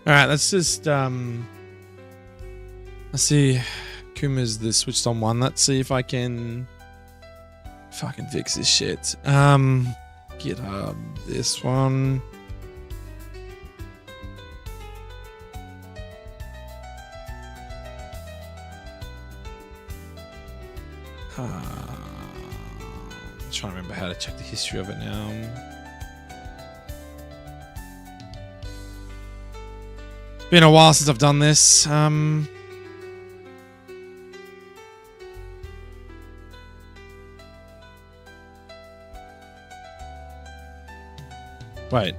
All right, let's just let's see. Kuma's the switched on one. Let's see if I can fucking fix this shit. GitHub, this one. I'm trying to remember how to check the history of it now. It's been a while since I've done this. Wait.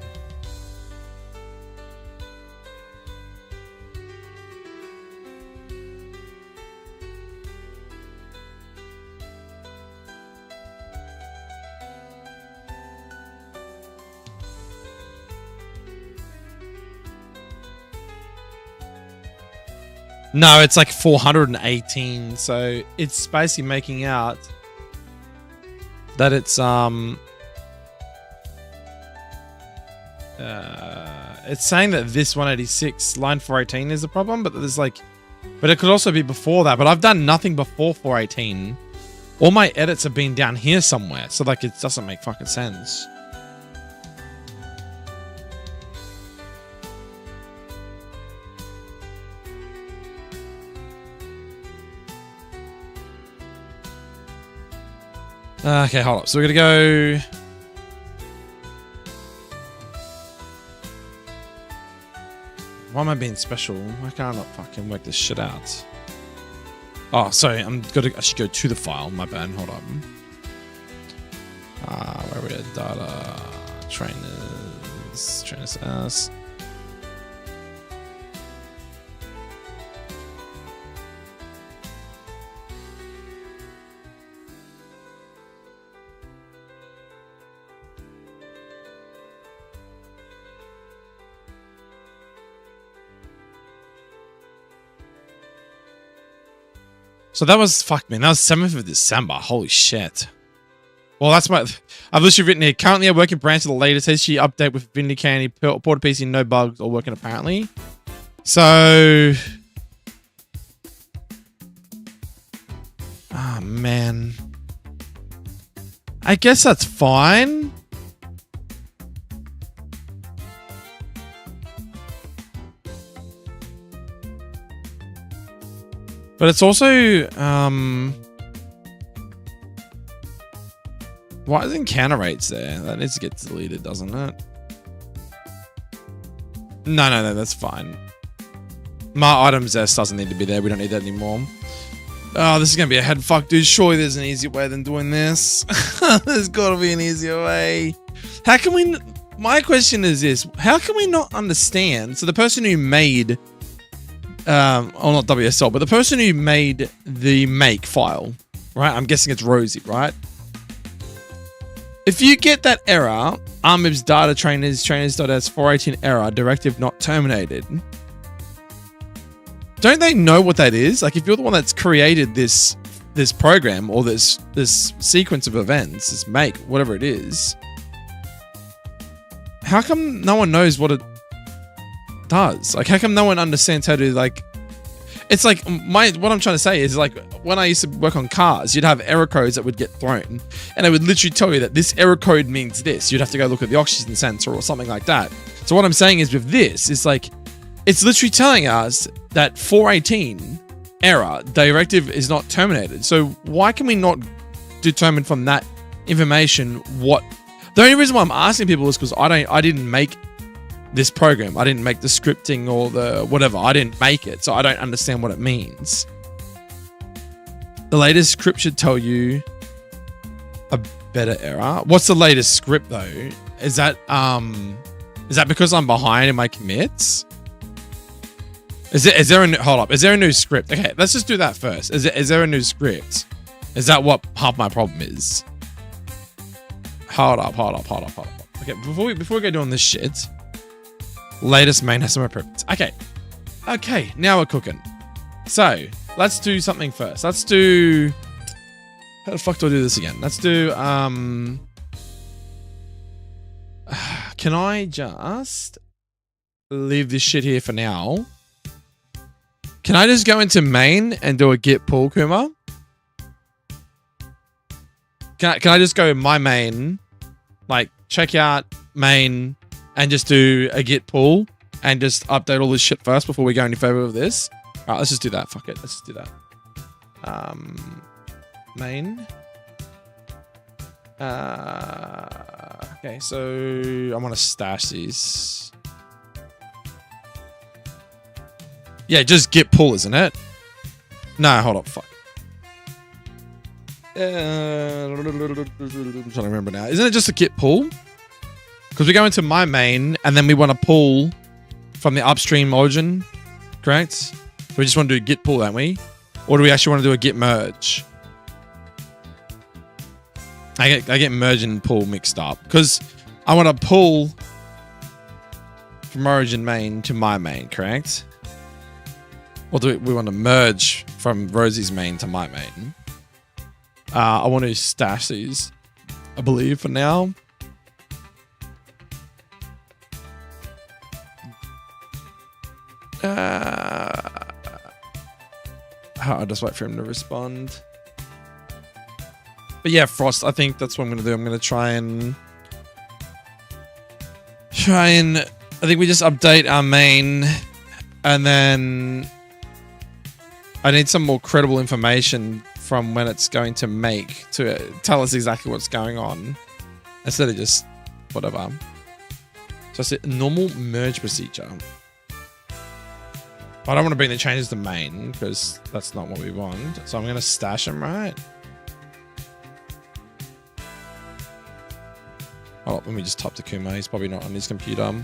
No, it's like 418. So it's basically making out that it's saying that this 186 line 418 is the problem, but there's like, but it could also be before that. But I've done nothing before 418. All my edits have been down here somewhere, so like it doesn't make fucking sense. Okay, hold up. So we're gonna go. Why am I being special? Why can't I not fucking work this shit out? Oh, sorry. I should go to the file. My bad. Hold on. Where are we at? Data. Trainers S. So that was, fuck man, that was 7th of December. Holy shit. Well, that's my, I've literally written here, currently I work in branch of the latest HG update with Vindicating, Porta PC, no bugs, all working apparently. So, oh man. I guess that's fine. But it's also, why isn't counter rates there? That needs to get deleted, doesn't it? No, that's fine. My items S doesn't need to be there. We don't need that anymore. Oh, this is going to be a head fuck, dude. Surely there's an easier way than doing this. There's got to be an easier way. How can we... My question is this. How can we not understand? So the person who made... oh, not WSL, but the person who made the make file, right? I'm guessing it's Rosie, right? If you get that error, RMIBs data trainers.s 418 error, directive not terminated. Don't they know what that is? Like, if you're the one that's created this program or this sequence of events, this make, whatever it is, how come no one knows what it does? Like, how come no one understands how to, like... It's like, what I'm trying to say is, like, when I used to work on cars, you'd have error codes that would get thrown, and it would literally tell you that this error code means this. You'd have to go look at the oxygen sensor or something like that. So what I'm saying is with this, is like, it's literally telling us that 418 error directive is not terminated. So why can we not determine from that information what... The only reason why I'm asking people is because I didn't make this program. I didn't make the scripting or the whatever. I didn't make it, so I don't understand what it means. The latest script should tell you a better error. What's the latest script though? Is that because I'm behind in my commits? Is there a new, hold up? Is there a new script? Okay, let's just do that first. Is there a new script? Is that what half my problem is? Hold up. Okay, before we go doing this shit, latest main has some improvements. Okay, now we're cooking. So let's do something first. Let's do. How the fuck do I do this again? Let's do. Can I just leave this shit here for now? Can I just go into main and do a git pull, Kuma? Can I just go my main, like check out main, and just do a git pull and just update all this shit first before we go any further with this? All right, let's just do that. Fuck it. Let's just do that. Main. Okay, so I want to stash these. Yeah, just git pull, isn't it? No, hold up. Fuck. I'm trying to remember now. Isn't it just a git pull? Because we go into my main and then we want to pull from the upstream origin, correct? We just want to do git pull, don't we? Or do we actually want to do a git merge? I get merge and pull mixed up because I want to pull from origin main to my main, correct? Or do we want to merge from Rosie's main to my main? I want to stash these, I believe, for now. I'll just wait for him to respond. But yeah, Frost, I think that's what I'm going to do. I'm going to try and... I think we just update our main and then... I need some more credible information from when it's going to make to tell us exactly what's going on instead of just whatever. So it's a normal merge procedure. I don't want to bring the changes to main because that's not what we want. So I'm going to stash them, right? Oh, let me just type to Kuma. He's probably not on his computer.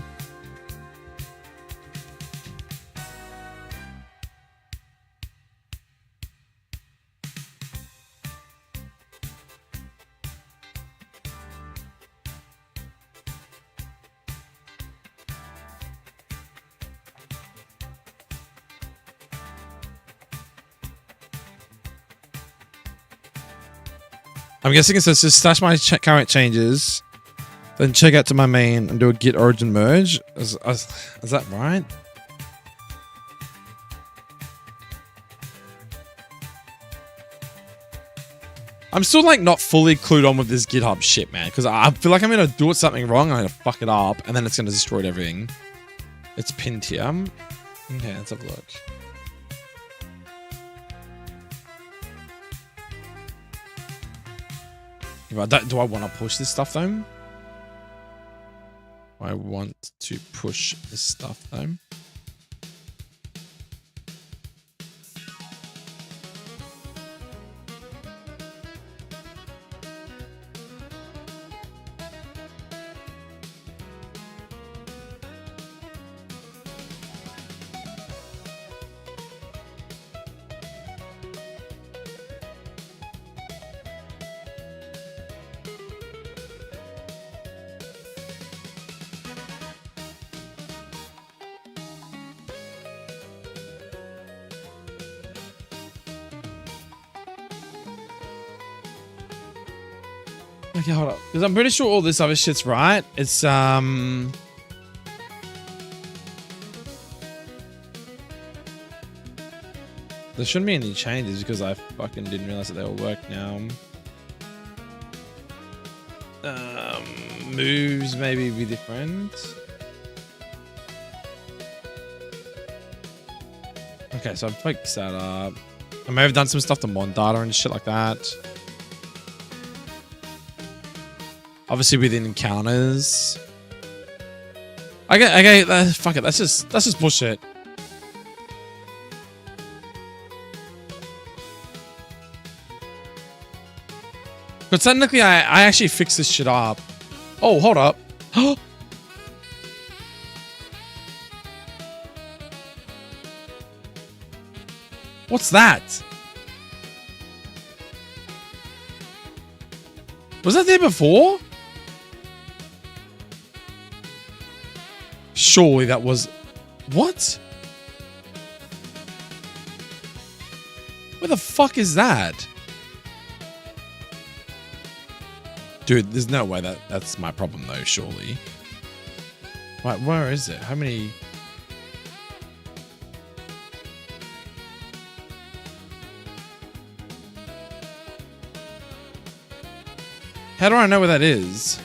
I'm guessing it says just stash my current changes, then check out to my main and do a git origin merge. Is that right? I'm still like not fully clued on with this GitHub shit, man, because I feel like I'm gonna do something wrong, I'm gonna fuck it up, and then it's gonna destroy everything. It's pinned here. Okay, let's have a look. Do I want to push this stuff though? I want to push this stuff though. Okay, hold up. Because I'm pretty sure all this other shit's right. It's, there shouldn't be any changes because I fucking didn't realize that they will work now. Moves maybe be different. Okay, so I've fixed that up. I may have done some stuff to mod data and shit like that. Obviously within encounters. Okay, fuck it. That's just bullshit. But technically, I actually fixed this shit up. Oh, hold up. What's that? Was that there before? Surely that was... What? Where the fuck is that? Dude, there's no way that's my problem though, surely. Right, where is it? How many... How do I know where that is?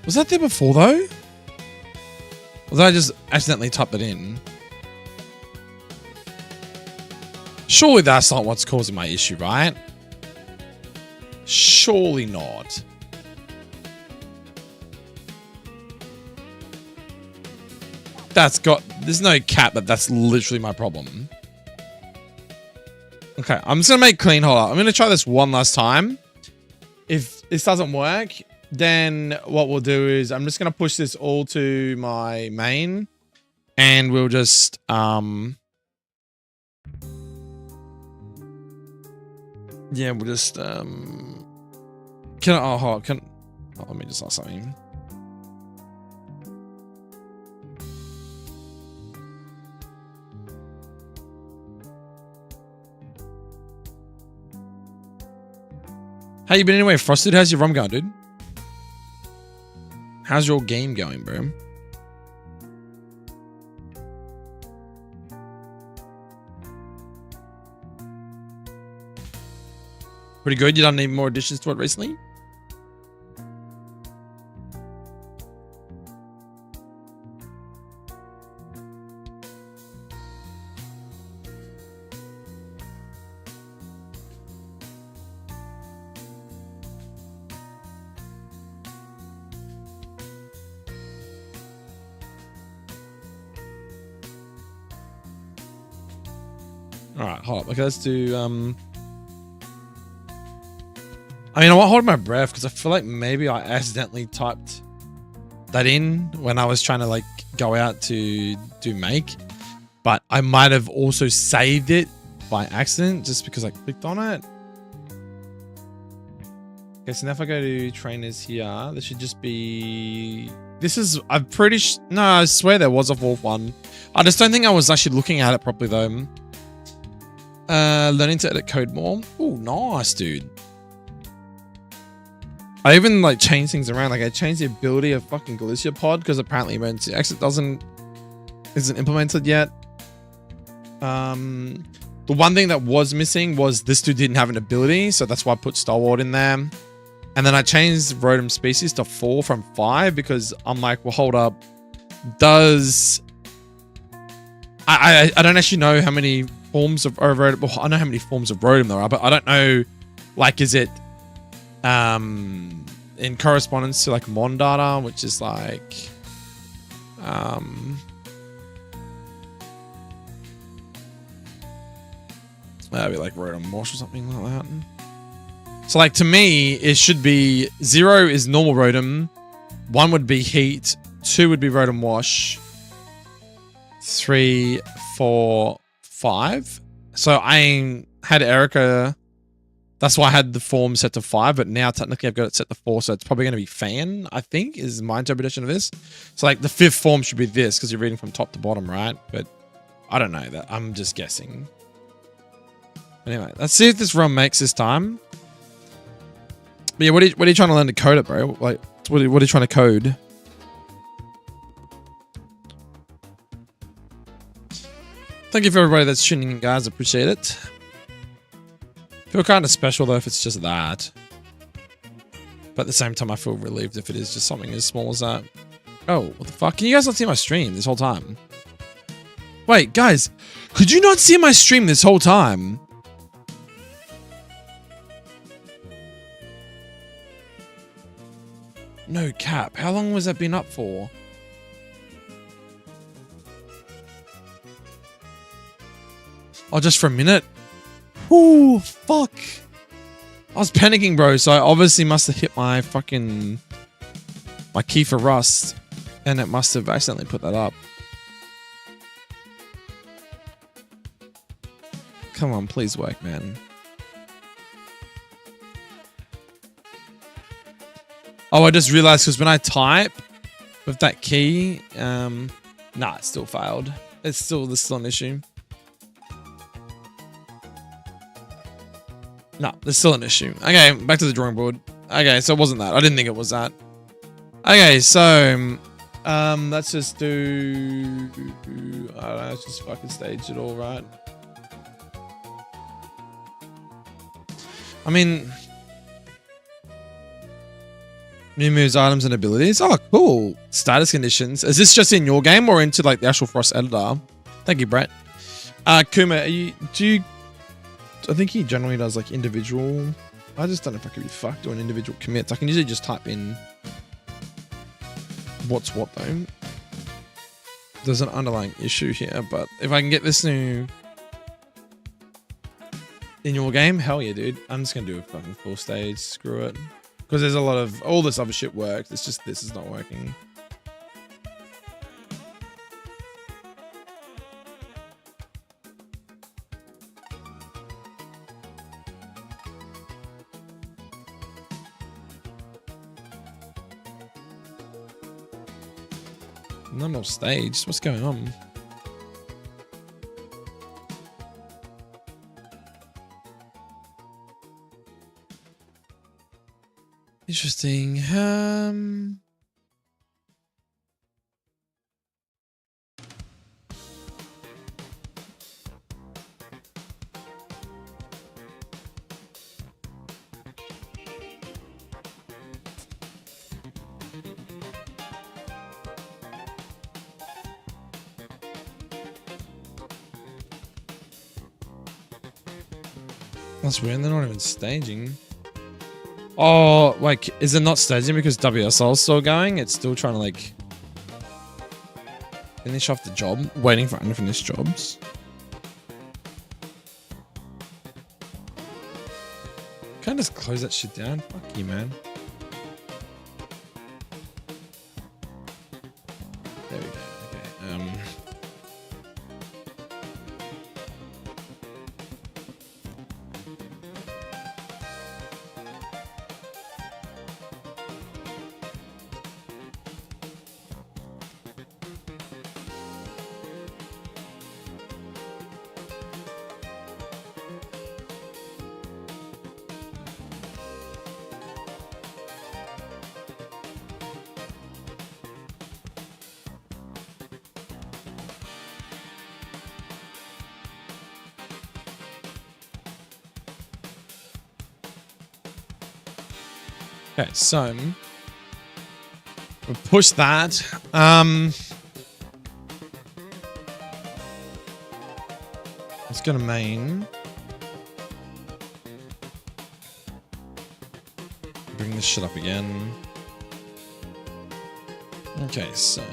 Was that there before though? Or did I just accidentally type it in? Surely that's not what's causing my issue, right? Surely not. There's no cap that that's literally my problem. Okay, I'm just gonna make clean. Hold up. I'm gonna try this one last time. If this doesn't work, then what we'll do is I'm just gonna push this all to my main, and we'll just yeah, we'll just let me just ask something. How you been anyway, Frosted? How's your ROM going, dude? How's your game going, bro? Pretty good. You done any more additions to it recently? Alright, hold up. Okay, let's do I mean, I won't hold my breath because I feel like maybe I accidentally typed that in when I was trying to like go out to do make, but I might have also saved it by accident just because I clicked on it. Okay, so now if I go to trainers here, there should just be this is, I'm pretty no, I swear there was a fourth one. I just don't think I was actually looking at it properly though. Learning to edit code more. Oh, nice, dude. I even like changed things around. Like I changed the ability of fucking Galicia Pod because apparently emergency exit isn't implemented yet. The one thing that was missing was this dude didn't have an ability, so that's why I put Stalwart in there. And then I changed Rotom species to 4 from 5 because I'm like, well, hold up. Does I don't actually know how many forms of Rotom. Well, I know how many forms of Rotom there are, but I don't know. Like, is it in correspondence to like Mondata, which is like maybe like Rotom Wash or something like that. So like to me, it should be 0 is normal Rotom, 1 would be Heat, 2 would be Rotom Wash, 3, 4, 5. So I had Erica. That's why I had the form set to 5, but now technically I've got it set to 4, so it's probably going to be Fan, I think, is my interpretation of this. So like the 5th form should be this, because you're reading from top to bottom, right? But I don't know that. I'm just guessing. Anyway, let's see if this ROM makes this time. But yeah, what are you trying to learn to code it, bro? Like, what are you trying to code? Thank you for everybody that's tuning in, guys. Appreciate it. Feel kind of special though if it's just that. But at the same time, I feel relieved if it is just something as small as that. Oh, what the fuck? Can you guys not see my stream this whole time? Wait, guys, could you not see my stream this whole time? No cap. How long was that been up for? Oh, just for a minute? Ooh, fuck. I was panicking, bro, so I obviously must have hit my fucking... my key for Rust. And it must have accidentally put that up. Come on, please work, man. Oh, I just realized because when I type with that key, nah, it still failed. There's still an issue. No, there's still an issue. Okay, back to the drawing board. Okay, so it wasn't that. I didn't think it was that. Okay, so let's just do. I don't know. Let's just fucking stage it all, right? I mean, new moves, items, and abilities. Oh, cool. Status conditions. Is this just in your game or into like the actual Frost editor? Thank you, Brett. Kuma, I think he generally does like individual. I just don't know if I could be fucked doing individual commits. I can usually just type in what's what though. There's an underlying issue here, but if I can get this new in your game, hell yeah, dude. I'm just gonna do a fucking full stage. Screw it. Because there's a lot of all this other shit works. It's just this is not working. Not enough stage. What's going on? Interesting. That's weird. They're not even staging. Oh, like, is it not staging because WSL is still going? It's still trying to, like, finish off the job, waiting for unfinished jobs. Can't just close that shit down. Fuck you, man. There we go. Okay. Okay, so we'll push that. Let's go to main. Bring this shit up again. Okay, so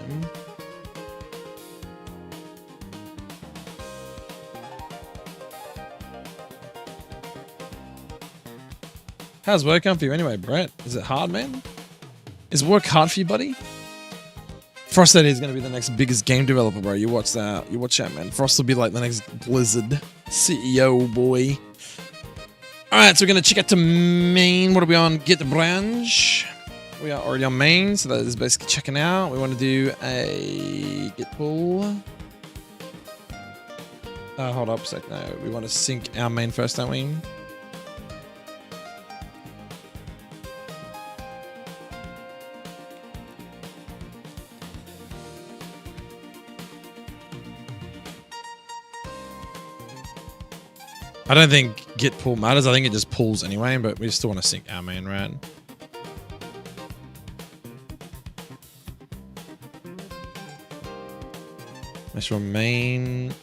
how's work going for you anyway, Brett? Is it hard, man? Is work hard for you, buddy? Frost is going to be the next biggest game developer, bro. You watch that. You watch that, man. Frost will be like the next Blizzard CEO, boy. Alright, so we're going to check out to main. What are we on? Get the branch. We are already on main, so that is basically checking out. We want to do a git pull. Hold up a sec. No, we want to sync our main first, don't we? I don't think git pull matters. I think it just pulls anyway, but we still want to sync our main, right? Make sure main.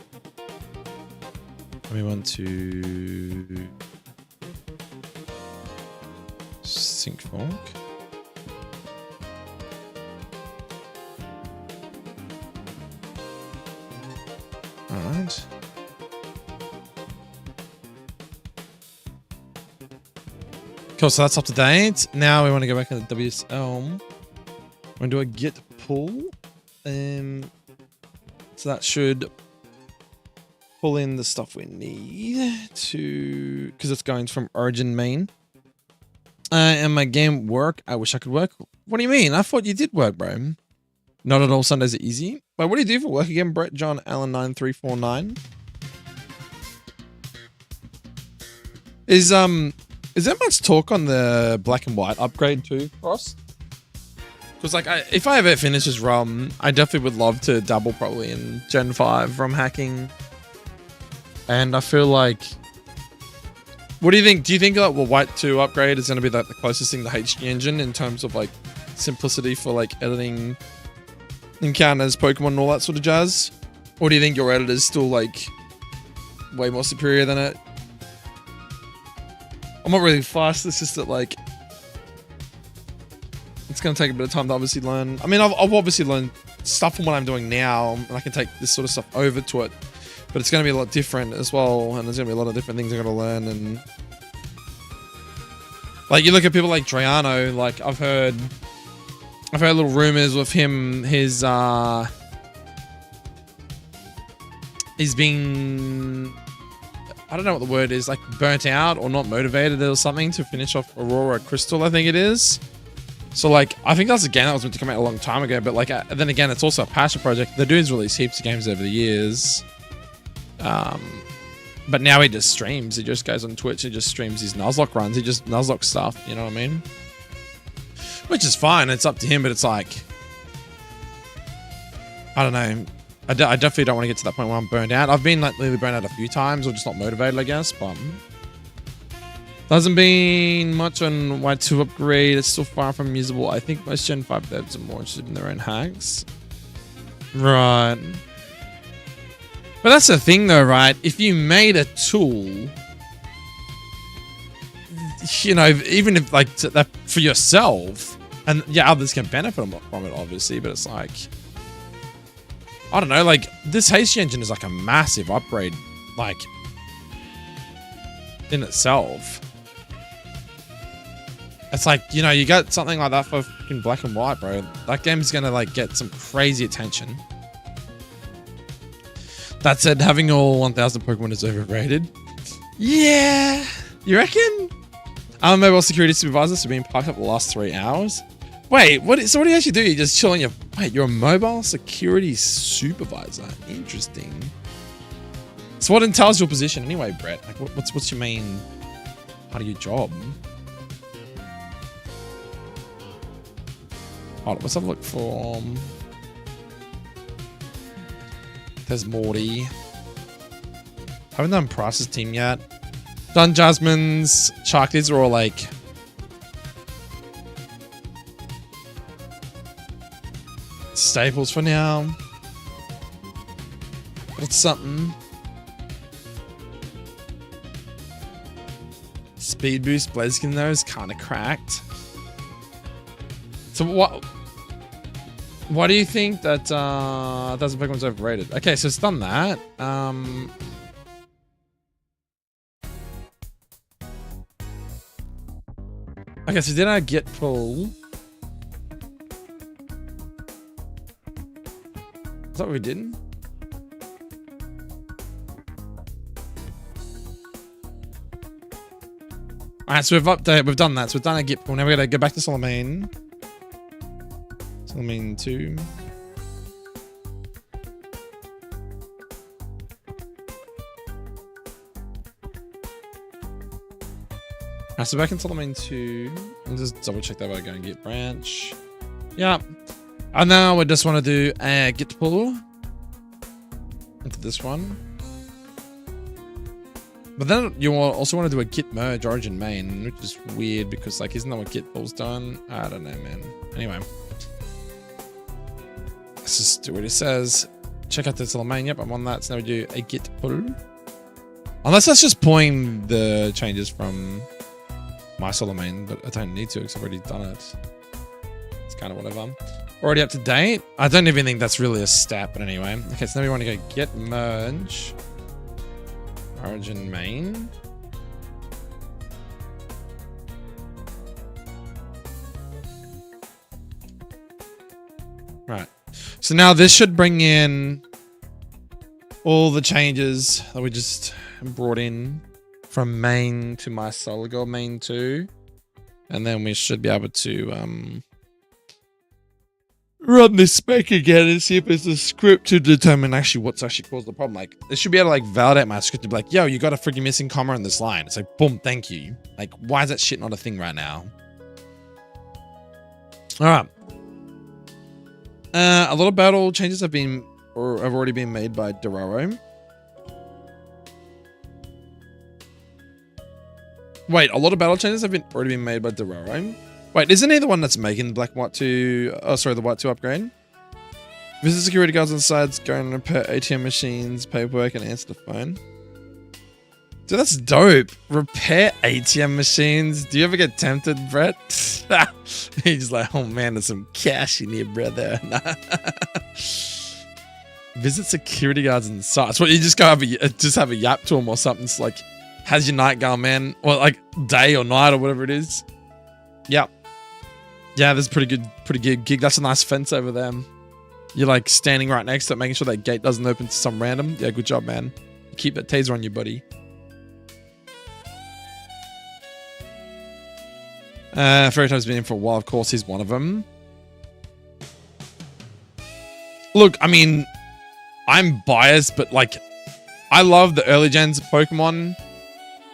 We want to sync fork. All right. Cool, so that's up to date. Now we want to go back to the WSL. We're going to do a git pull. So that should pull in the stuff we need to, because it's going from origin main. And my game work. I wish I could work. What do you mean? I thought you did work, bro. Not at all Sundays are easy. But what do you do for work again, Brett John Allen 9349? Is there much talk on the black and white upgrade too, Ross? Because like, if I ever finish this ROM, I definitely would love to dabble probably in Gen 5 ROM hacking. And I feel like, what do you think? Do you think like the white 2 upgrade is going to be like the closest thing to HD engine in terms of like simplicity for like editing encounters, Pokemon, and all that sort of jazz? Or do you think your editor is still like way more superior than it? I'm not really fast. It's just that like it's going to take a bit of time to obviously learn. I mean, I've obviously learned stuff from what I'm doing now, and I can take this sort of stuff over to it. But it's going to be a lot different as well, and there's going to be a lot of different things I got to learn. And like you look at people like Drayano, like I've heard little rumors with him. He's been, I don't know what the word is, like burnt out or not motivated or something to finish off Aurora Crystal, I think it is. So like, I think that's a game that was meant to come out a long time ago, but like, then again, it's also a passion project. The dude's released heaps of games over the years. But now he just streams. He just goes on Twitch. He just streams his Nuzlocke runs. He just Nuzlocke stuff. You know what I mean? Which is fine. It's up to him, but it's like, I don't know. I definitely don't want to get to that point where I'm burned out. I've been like literally burned out a few times, or just not motivated, I guess. But hasn't been much on White 2 upgrade. It's still far from usable. I think most Gen 5 devs are more interested in their own hacks. Right. But that's the thing though, right? If you made a tool, you know, even if like that for yourself, and yeah, others can benefit from it, obviously, but it's like, I don't know, like this HD engine is like a massive upgrade, like in itself. It's like, you know, you got something like that for fucking black and white, bro. That game's gonna like get some crazy attention. That said, having all 1,000 Pokemon is overrated. Yeah, you reckon? I'm a mobile security supervisor, so being parked up the last 3 hours. Wait, so what do you actually do? You just chill on your... Wait, you're a mobile security supervisor. Interesting. So what entails your position anyway, Brett? Like, what's your main part of your job? Hold on, let's have a look for... There's Morty. Haven't done Price's team yet. Done Jasmine's, Shark. These are all like staples for now. But it's something. Speed boost Blaziken though is kind of cracked. So why do you think that Thousand Pokemon's overrated? Okay, so it's done that. Okay, so did I get pull? Is that what we did? Alright, so we've done that. So we've done a get pull. Now we gotta go back to Salamine. Salamine 2. Alright, so back in Salamine 2. I'll just double check that by going get branch. Yeah. And now we just want to do a get pull into this one. But then you also want to do a git merge origin main, which is weird because, like, isn't that what git pull's done? I don't know, man. Anyway. Let's just do what it says. Check out the Salamine. Yep, I'm on that. So now we do a git pull. Unless that's just pulling the changes from my Salamine, but I don't need to because I've already done it. It's kind of whatever. Already up to date. I don't even think that's really a stat, but anyway. Okay, so now we want to go git merge origin main. Right. So now this should bring in all the changes that we just brought in from main to my Zedakae main 2. And then we should be able to run this spec again and see if there's a script to determine actually what's actually caused the problem. Like, it should be able to, like, validate my script to be like, yo, you got a freaking missing comma in this line. It's like, boom, thank you. Like, why is that shit not a thing right now? All right. A lot of battle changes have already been made by Dororo. Wait, a lot of battle changes have already been made by Dororo. Wait, isn't he the one that's making the Black White 2? Oh, sorry, the White 2 upgrade? Visit security guards on the sides, go and repair ATM machines, paperwork, and answer the phone. Dude, that's dope. Repair ATM machines. Do you ever get tempted, Brett? He's like, oh man, there's some cash in here, brother. Visit security guards on the sides. What, you just go have a yap to them or something? It's like, how's your night going, man? Or like day or night or whatever it is. Yep. Yeah, that's pretty good gig. That's a nice fence over there. You're like standing right next to it, making sure that gate doesn't open to some random. Yeah, good job, man. Keep that taser on you, buddy. Fairy Time's been in for a while. Of course, he's one of them. Look, I mean, I'm biased, but like, I love the early gens of Pokemon.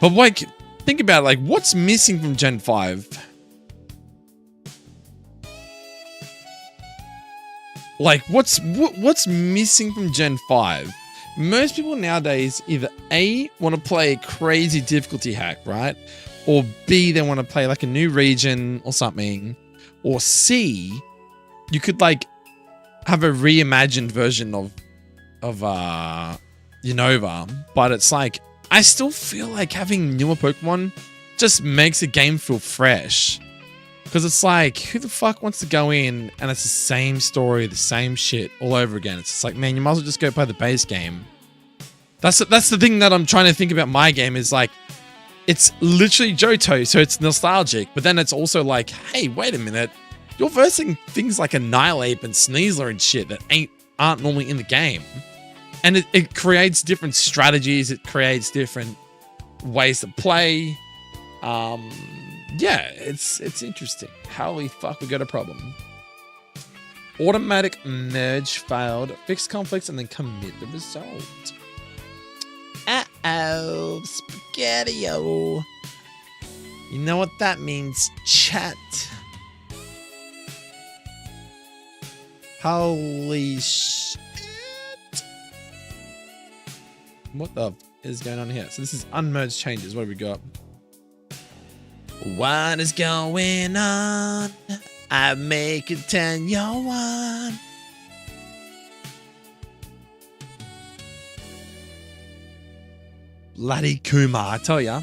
But like, think about it, like, what's missing from Gen 5? Like, what's missing from Gen 5? Most people nowadays either A, want to play a crazy difficulty hack, right? Or B, they want to play like a new region or something. Or C, you could like have a reimagined version of Unova. But it's like, I still feel like having newer Pokemon just makes the game feel fresh. Because it's like, who the fuck wants to go in and it's the same story, the same shit all over again? It's just like, man, you might as well just go play the base game. That's the thing that I'm trying to think about my game is like, it's literally Johto, so it's nostalgic. But then it's also like, hey, wait a minute. You're versing things like Annihilape and Sneasler and shit that aren't normally in the game. And it creates different strategies. It creates different ways to play. Yeah, it's interesting. Holy fuck, we got a problem. Automatic merge failed. Fix conflicts and then commit the result. Uh-oh, Spaghetti-O. You know what that means, chat. Holy shit. What the is going on here? So this is unmerged changes. What have we got? What is going on? I make it 10, you're one. bloody Kumar, I tell ya.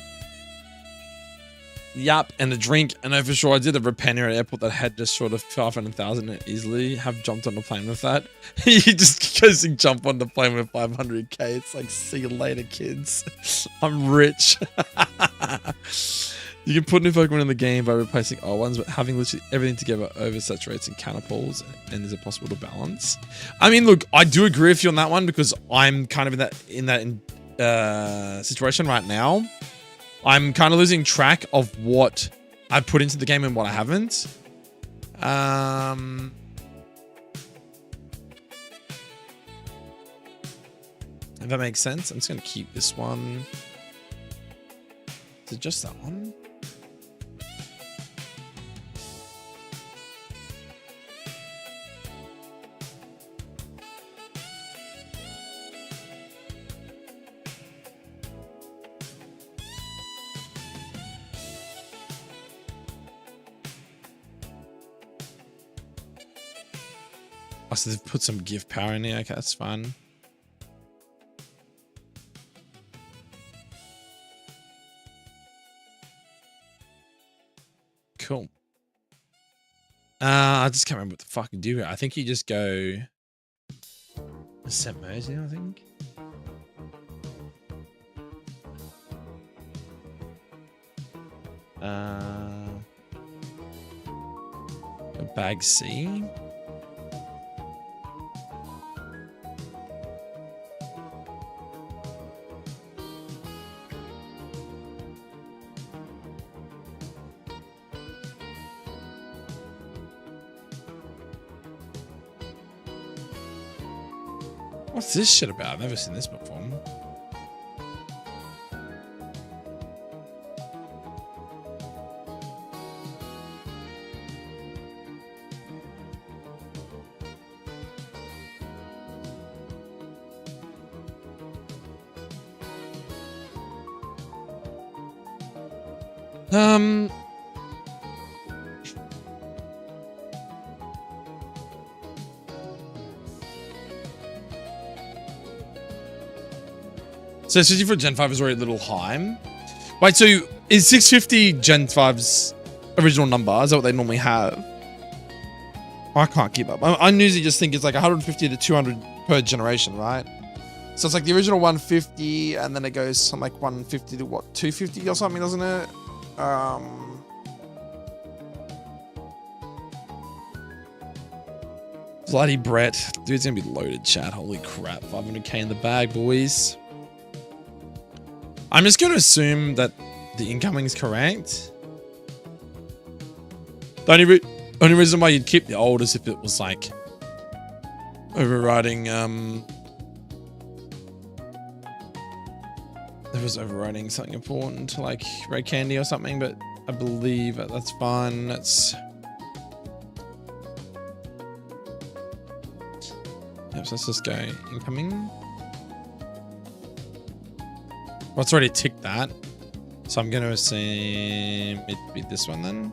Yup, and a drink. And for sure, I did a repair at airport that had just sort of 500,000 and easily have jumped on the plane with that. He just goes and jump on the plane with 500k. It's like, see you later, kids. I'm rich. You can put new Pokemon in the game by replacing old ones, but having literally everything together oversaturates encounter pools, and is it possible to balance? I mean, look, I do agree with you on that one because I'm kind of in that situation right now. I'm kind of losing track of what I put into the game and what I haven't. If that makes sense, I'm just going to keep this one. Is it just that one? Oh, so they've put some gift power in here. Okay, that's fine. Cool. I just can't remember what the fuck you do here. I think you just go set modes here, I think. Bag C. What's this shit about? I've never seen this before. So 60 for Gen 5 is already a little high. Wait, so is 650 Gen 5's original number? Is that what they normally have? I can't keep up. I usually just think it's like 150 to 200 per generation, right? So it's like the original 150, and then it goes from like 150 to what, 250 or something, doesn't it? Bloody Brett. Dude's gonna be loaded, chat. Holy crap. 500k in the bag, boys. I'm just going to assume that the incoming is correct. The only reason why you'd keep the old is if it was like overriding, it was overriding something important like red candy or something, but I believe that's fine. That's... Yep, so let's just go incoming. Well, it's already ticked that. So I'm going to assume it'd be this one then.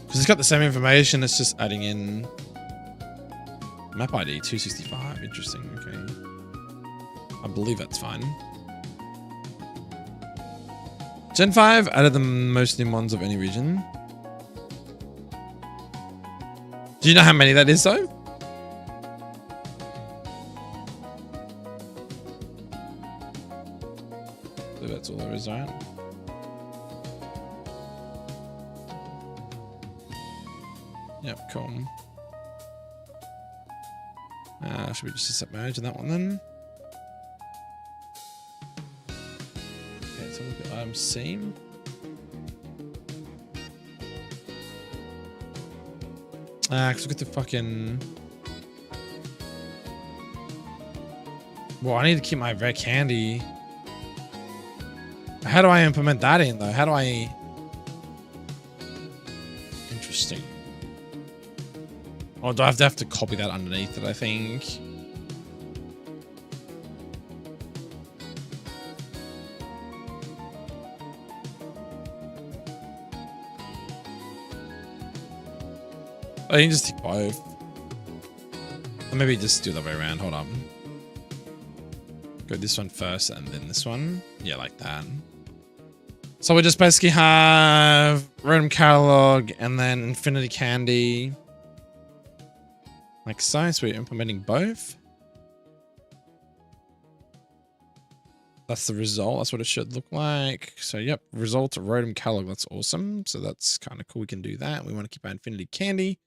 Because it's got the same information, it's just adding in map ID 265. Interesting, okay. I believe that's fine. Gen 5 added the most new ones of any region. Do you know how many that is though? That's all there is, right? Yep, cool. Should we just set marriage in that one then? Okay, so look at item C. Because we got the fucking... Well, I need to keep my red candy. How do I implement that in though? How do I... Interesting. Oh, do I have to copy that underneath it, I think? I can just take both. Or maybe just do the other way around. Hold on. Go this one first and then this one. Yeah, like that. So we just basically have random catalog and then infinity candy. Like so, so we're implementing both. That's the result. That's what it should look like. So yep, result Rotom catalog. That's awesome. So that's kind of cool. We can do that. We want to keep our infinity candy.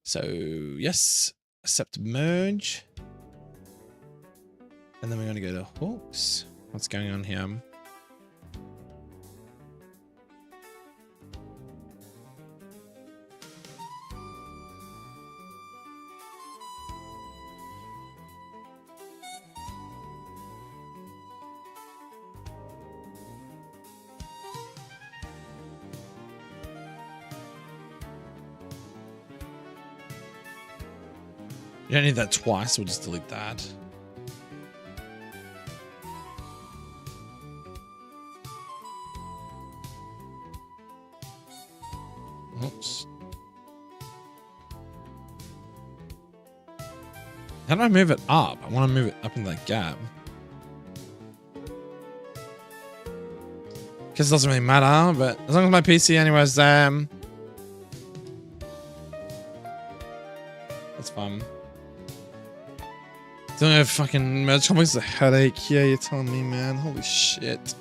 So yes, accept merge. And then we're going to go to hooks. What's going on here? You don't need that twice. We'll just delete that. Oops. How do I move it up? I want to move it up in that gap. Guess it doesn't really matter, but as long as my PC anyways, that's fun. Doing a fucking merge complex is a headache. Yeah, you're telling me, man. Holy shit.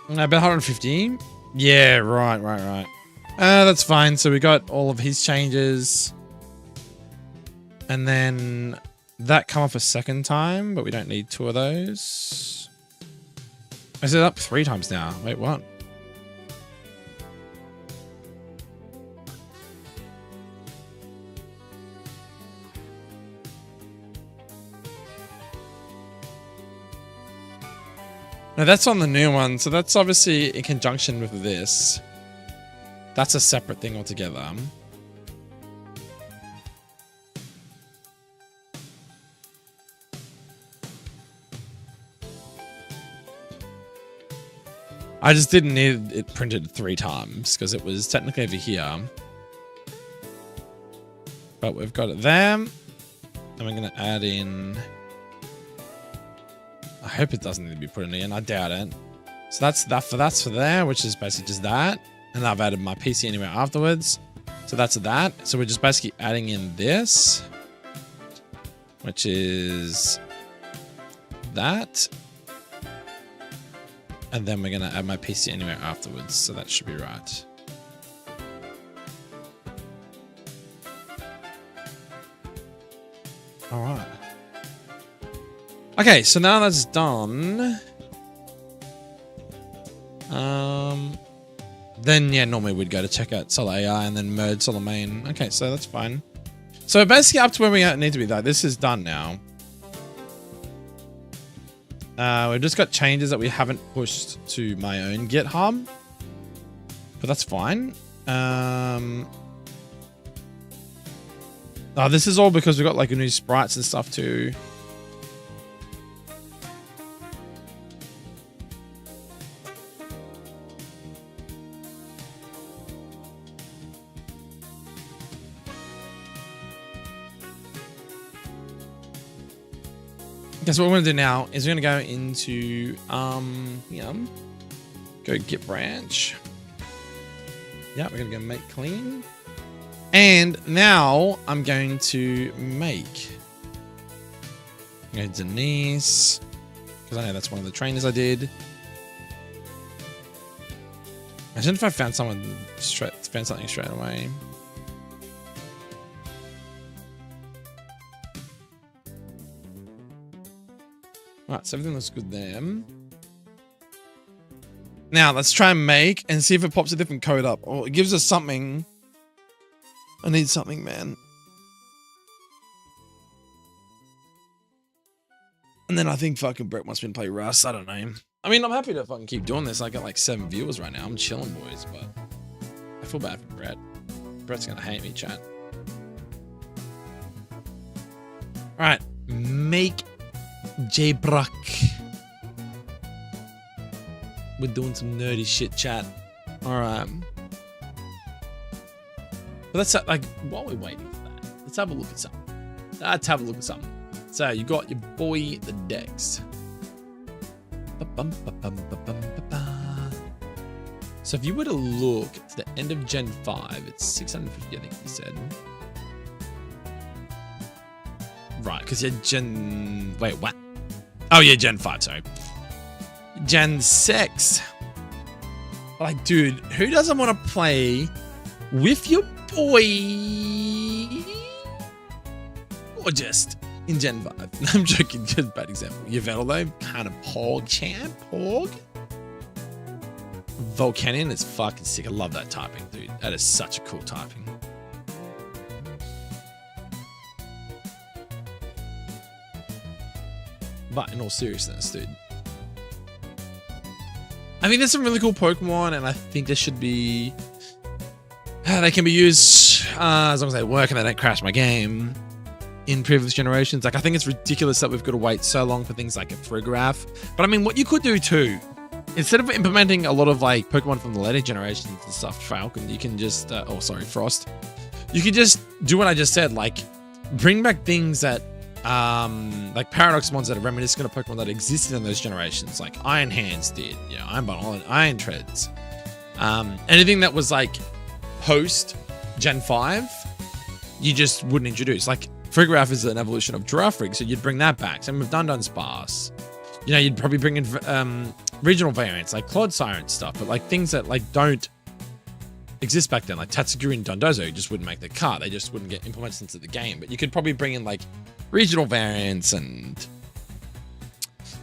About 150? Yeah, right. That's fine. So we got all of his changes. And then that come up a second time, but we don't need 2 of those. Is it up 3 times now? Wait, what? No, that's on the new one. So that's obviously in conjunction with this. That's a separate thing altogether. I just didn't need it printed 3 times because it was technically over here. But we've got it there. And we're going to add in... I hope it doesn't need to be put in again. I doubt it. So that's for there, which is basically just that. And I've added my PC anywhere afterwards. So that's that. So we're just basically adding in this, which is that. And then we're going to add my PC anywhere afterwards. So that should be right. All right. Okay, so now that's done. Then yeah, normally we'd go to check out Solar AI and then merge Solar Main. Okay, so that's fine. So basically up to where we need to be though. This is done now. We've just got changes that we haven't pushed to my own GitHub, but that's fine. Oh, this is all because we got like a new sprites and stuff too. Okay, so what we're going to do now is we're going to go into, go git branch. Yeah, we're going to go make clean. And now I'm going to make. I'm going to Denise, because I know that's one of the trainers I did. Imagine if I found something straight away. Alright, so everything looks good there. Now, let's try and make and see if it pops a different code up. Or it gives us something. I need something, man. And then I think fucking Brett wants me to play Rust. I don't know. I mean, I'm happy to fucking keep doing this. I got like 7 viewers right now. I'm chilling, boys, but I feel bad for Brett. Brett's gonna hate me, chat. Alright, make JBrock. We're doing some nerdy shit, chat. Alright. But let's like while we're waiting for that, let's have a look at something. let's have a look at something. So you got your boy, the Dex. So if you were to look to the end of Gen 5, it's 650, I think you said. Right, because you're Gen... Wait, what? Oh, yeah, Gen 5, sorry. Gen 6. Like, dude, who doesn't want to play with your boy? Or just in Gen 5? I'm joking, just a bad example. Your Vettel, though, kind of Pog champ. Pog? Volcanion is fucking sick. I love that typing, dude. That is such a cool typing. But in all seriousness, dude, I think there's some really cool Pokemon, and I think there should be... they can be used as long as they work and they don't crash my game in previous generations. Like, I think it's ridiculous that we've got to wait so long for things like a Frigoraph. But I mean, what you could do too, instead of implementing a lot of like Pokemon from the later generations and stuff, Falcon, you can just... Frost. You could just do what I just said, like bring back things that like Paradox mons that are reminiscent of Pokemon that existed in those generations, like Iron Hands did, Iron Bundle, Iron Treads. Anything that was like post Gen 5, you just wouldn't introduce. Like Frigoraph is an evolution of Giraffrig, so you'd bring that back. Same with Dundon Sparse. You'd probably bring in regional variants like Clod Siren stuff, but like things that like don't exist back then, like Tatsugiri and Dondozo just wouldn't make the cut. They just wouldn't get implemented into the game. But you could probably bring in like regional variants and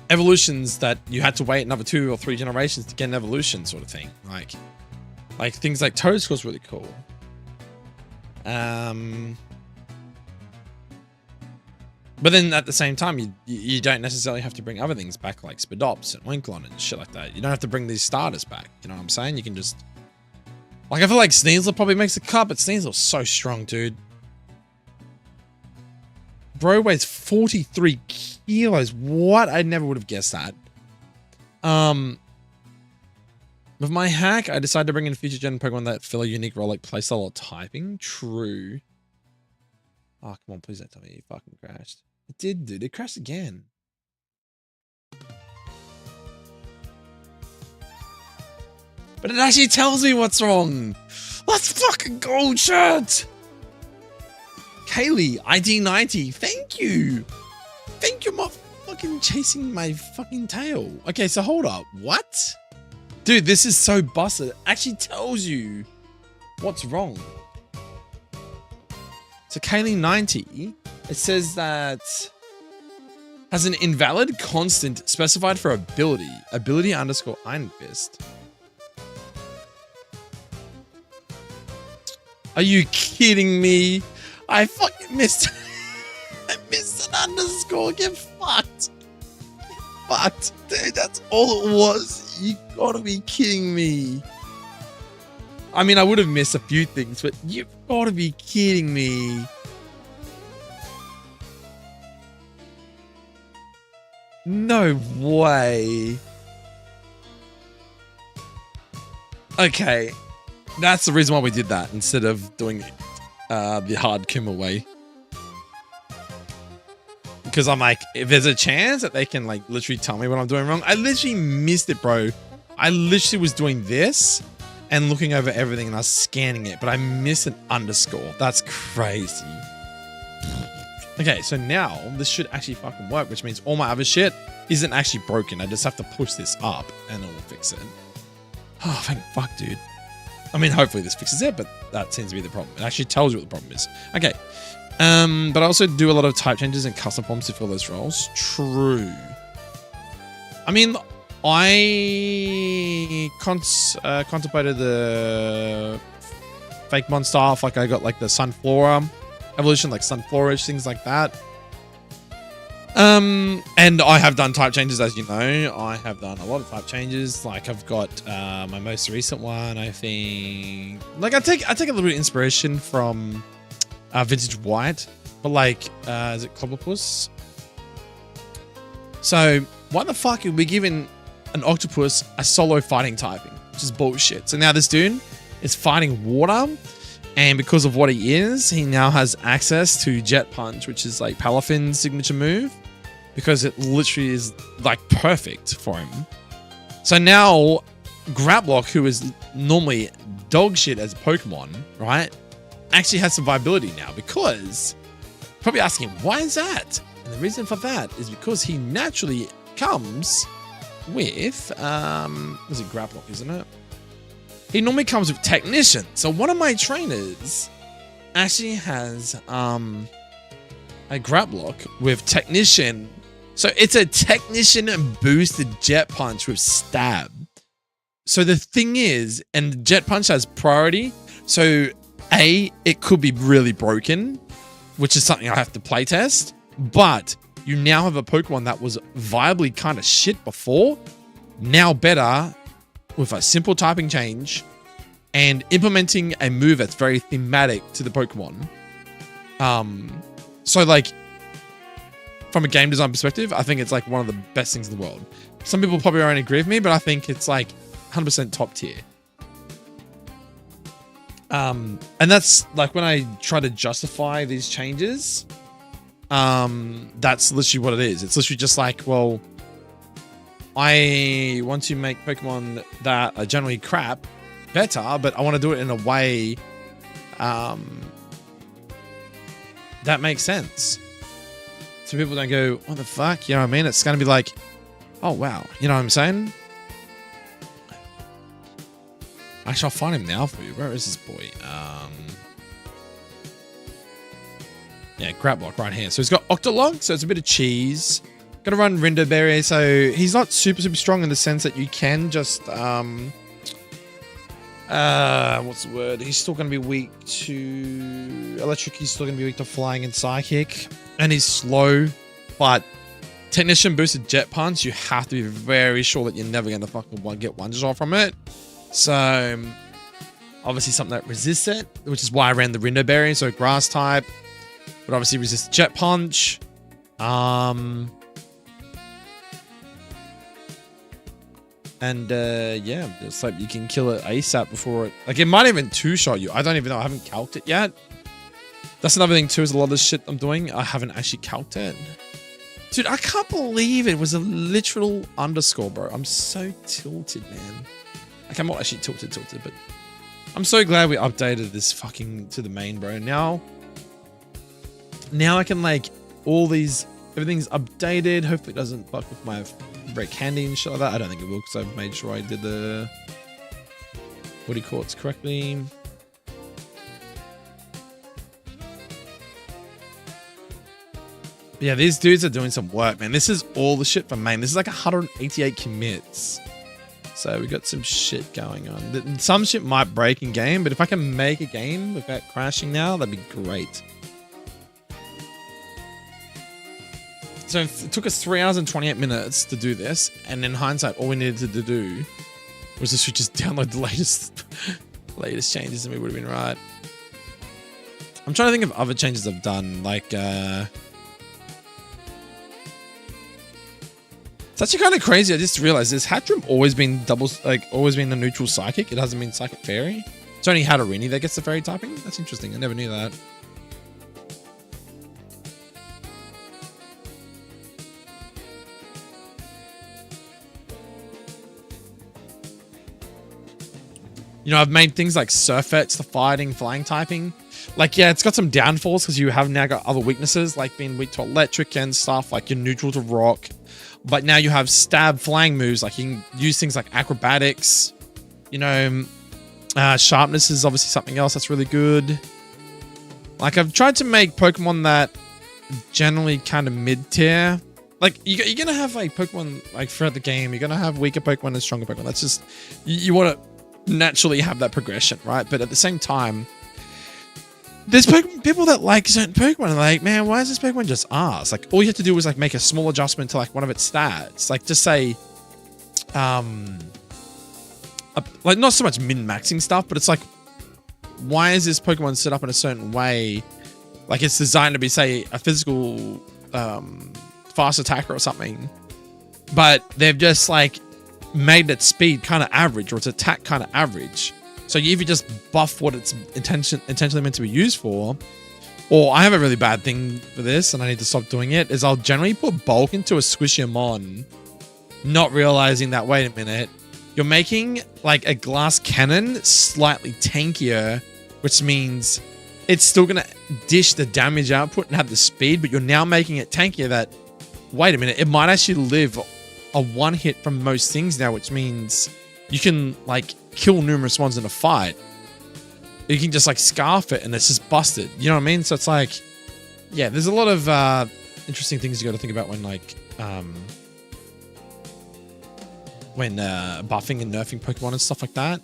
evolutions that you had to wait another 2 or 3 generations to get an evolution, sort of thing. Like things like Toadskull's really cool. But then at the same time, you don't necessarily have to bring other things back, like Spadops and Winklon and shit like that. You don't have to bring these starters back. You know what I'm saying? You can just... Like, I feel like Sneasel probably makes the cut, but Sneasel's so strong, dude. Bro weighs 43 kilos. What? I never would have guessed that. With my hack, I decided to bring in future gen Pokemon that fill a unique role like playstyle or typing. True. Oh, come on, please don't tell me you fucking crashed. It did, dude. It crashed again. But it actually tells me what's wrong. Let's fucking go, chat. Kaylee, ID90, thank you. Thank you for fucking chasing my fucking tail. Okay, so hold up. What? Dude, this is so busted. It actually tells you what's wrong. So Kaylee90, it says that has an invalid constant specified for ability. Ability underscore Iron Fist. Are you kidding me? I fucking missed. I missed an underscore. Get fucked. Get fucked. Dude, that's all it was. You gotta be kidding me. I mean, I would have missed a few things, but you've gotta be kidding me. No way. Okay. That's the reason why we did that instead of doing the hard Kimmer way. Because I'm like, if there's a chance that they can like literally tell me what I'm doing wrong. I literally missed it, bro. I literally was doing this and looking over everything and I was scanning it, but I missed an underscore. That's crazy. Okay, so now this should actually fucking work, which means all my other shit isn't actually broken. I just have to push this up and it will fix it. Oh, thank fuck, dude. I mean, hopefully this fixes it, but that seems to be the problem. It actually tells you what the problem is. Okay. But I also do a lot of type changes and custom forms to fill those roles. True. I mean, I contemplated the fake mon stuff. Like I got like the Sunflora evolution, like Sunflora-ish, things like that. And I have done type changes, as you know. I have done a lot of type changes. Like I've got my most recent one, I think. Like I take a little bit of inspiration from Vintage White, but like is it Clobbopus? So why the fuck are we giving an octopus a solo fighting typing, which is bullshit? So now this dude is fighting water And because of what he is, he now has access to Jet Punch, which is like Palafin's signature move, because it literally is like perfect for him. So now Graplock, who is normally dog shit as a Pokemon, right, actually has survivability now, because probably asking him, why is that? And the reason for that is because he naturally comes with, was it Graplock, isn't it? He normally comes with Technician. So one of my trainers actually has a Graplock with Technician. So it's a Technician and boosted Jet Punch with Stab. So the thing is, and Jet Punch has priority. So A, it could be really broken, which is something I have to play test. But you now have a Pokemon that was viably kind of shit before, now better, with a simple typing change and implementing a move that's very thematic to the Pokemon. So like, from a game design perspective, I think it's like one of the best things in the world. Some people probably won't agree with me, but I think it's like 100% top tier. And that's like when I try to justify these changes, that's literally what it is. It's literally just like, well, I want to make Pokemon that are generally crap better, but I want to do it in a way that makes sense. So people don't go, what the fuck? You know what I mean? It's going to be like, oh, wow. You know what I'm saying? Actually, I'll find him now for you. Where is this boy? Yeah, Graplock right here. So he's got Octolog, so it's a bit of cheese. Gonna run Rinderberry, so he's not super strong in the sense that you can just what's the word? He's still gonna be weak to electric, he's still gonna be weak to flying and psychic, and he's slow, but Technician boosted Jet Punch, you have to be very sure that you're never gonna fucking get one shot from it. So obviously something that resists it, which is why I ran the Rinderberry, so grass type, but obviously resists Jet Punch. And yeah, it's like you can kill it ASAP before it, like it might even two-shot you. I don't even know, I haven't calced it yet. That's another thing too, is a lot of the shit I'm doing, I haven't actually calced it. Dude, I can't believe it was a literal underscore, bro. I'm so tilted, man. Like, I'm not actually tilted, but I'm so glad we updated this fucking to the main, bro. Now I can like all these, everything's updated. Hopefully it doesn't fuck with my break candy and shit like that. I don't think it will, because I've made sure I did the body courts correctly. Yeah, these dudes are doing some work, man. This is all the shit for main. This is like 188 commits. So we got some shit going on. Some shit might break in game, but if I can make a game without crashing now, that'd be great. So it took us 3 hours and 28 minutes to do this, and in hindsight, all we needed to do was just download the latest changes, and we would have been right. I'm trying to think of other changes I've done, like it's actually kind of crazy. I just realized this Hatchrim always been always been the neutral psychic. It hasn't been psychic fairy. It's only Hatterini that gets the fairy typing. That's interesting. I never knew that. You know, I've made things like Surfettes, the fighting, flying typing. Like, yeah, it's got some downfalls because you have now got other weaknesses, like being weak to electric and stuff, like you're neutral to rock. But now you have stab flying moves, like you can use things like acrobatics. You know, sharpness is obviously something else that's really good. Like, I've tried to make Pokemon that generally kind of mid-tier. Like, you're going to have like Pokemon, like throughout the game, you're going to have weaker Pokemon and stronger Pokemon. That's just, you want to naturally have that progression, right? But at the same time, there's people that like certain Pokemon and like, man, why is this Pokemon just ass? Like, all you have to do is like make a small adjustment to like one of its stats. Like, just say, like not so much min-maxing stuff, but it's like, why is this Pokemon set up in a certain way? Like, it's designed to be, say, a physical fast attacker or something, but they've just like made its speed kind of average or its attack kind of average. So you either just buff what it's intentionally meant to be used for, or I have a really bad thing for this and I need to stop doing it, is I'll generally put bulk into a Squishamon, not realizing that, wait a minute, you're making like a glass cannon slightly tankier, which means it's still going to dish the damage output and have the speed, but you're now making it tankier that, wait a minute, it might actually live a one hit from most things now, which means you can like kill numerous ones in a fight. You can just like scarf it and it's just busted. You know what I mean? So it's like, yeah, there's a lot of interesting things you got to think about when like, buffing and nerfing Pokemon and stuff like that.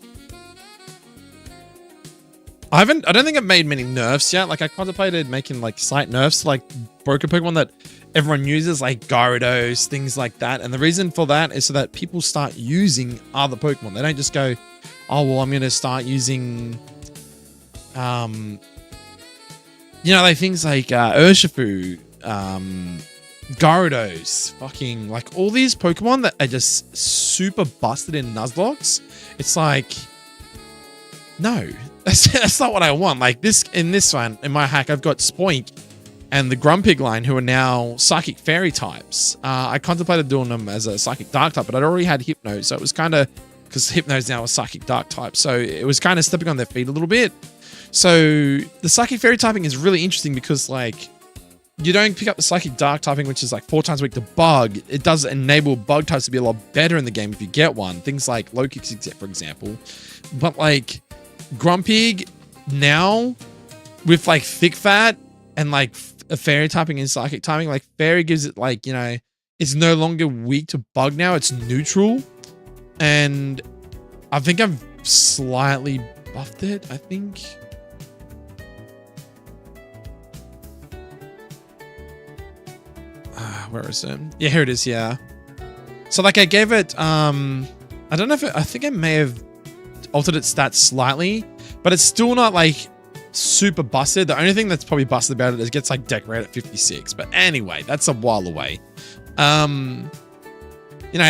I don't think I've made many nerfs yet. Like I contemplated making like slight nerfs to like broken Pokemon that everyone uses, like Gyarados, things like that. And the reason for that is so that people start using other Pokemon. They don't just go, oh, well, I'm going to start using, like things like Urshifu, Gyarados, fucking like all these Pokemon that are just super busted in nuzlocks. It's like, no, that's not what I want. Like in this one, in my hack, I've got Spoink and the Grumpig line, who are now Psychic Fairy types. I contemplated doing them as a Psychic Dark type, but I'd already had Hypno, so it was kind of, because Hypno's now a Psychic Dark type, so it was kind of stepping on their feet a little bit. So the Psychic Fairy typing is really interesting because like, you don't pick up the Psychic Dark typing, which is like 4 times weak to Bug. It does enable Bug types to be a lot better in the game if you get one. Things like Low Kicks, for example. But like Grumpig now with like Thick Fat and like a Fairy typing and Psychic typing, like Fairy gives it like, you know, it's no longer weak to Bug now. It's neutral. And I think I've slightly buffed it, I think. Where is it? Yeah, here it is. Yeah. So like I gave it, I don't know if I think I may have altered its stats slightly, but it's still not like super busted. The only thing that's probably busted about it is it gets like deck rate at 56. But anyway, that's a while away.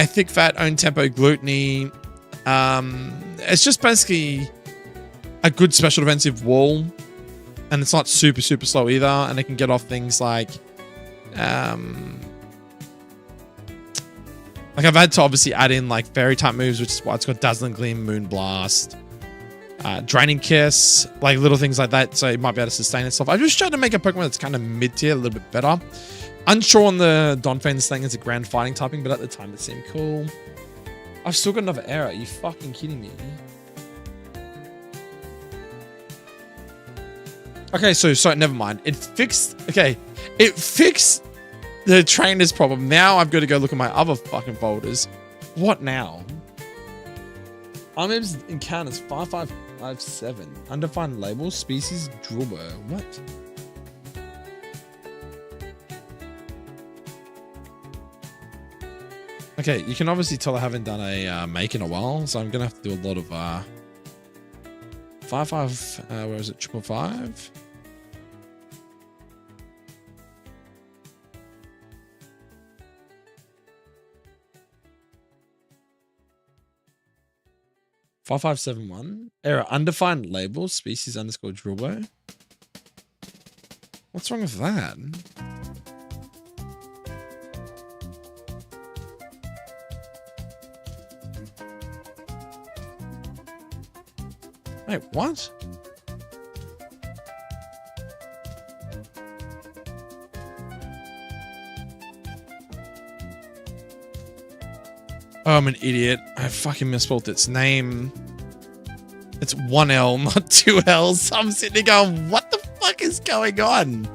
Thick Fat, Own Tempo, Gluttony. It's just basically a good special defensive wall, and it's not super slow either, and it can get off things like I've had to obviously add in like Fairy type moves, which is why it's got Dazzling Gleam, Moon Blast, Draining Kiss, like little things like that, so it might be able to sustain itself. I just tried to make a Pokemon that's kind of mid-tier, a little bit better. Unsure on the Donphan's thing as a grand fighting typing, but at the time it seemed cool. I've still got another error. Are you fucking kidding me? Okay, so never mind. It fixed the trainer's problem. Now I've got to go look at my other fucking folders. What now? Armib's encounters 5557. Undefined label, species, Drillbur. What? Okay, you can obviously tell I haven't done a make in a while, so I'm gonna have to do a lot of 55. Where is it? 555. $5571. Error. Undefined label. Species underscore Drillbow. What's wrong with that? Wait, what? Oh, I'm an idiot. I fucking misspelled its name. It's 1 L, not 2 L's. I'm sitting there going, what the fuck is going on?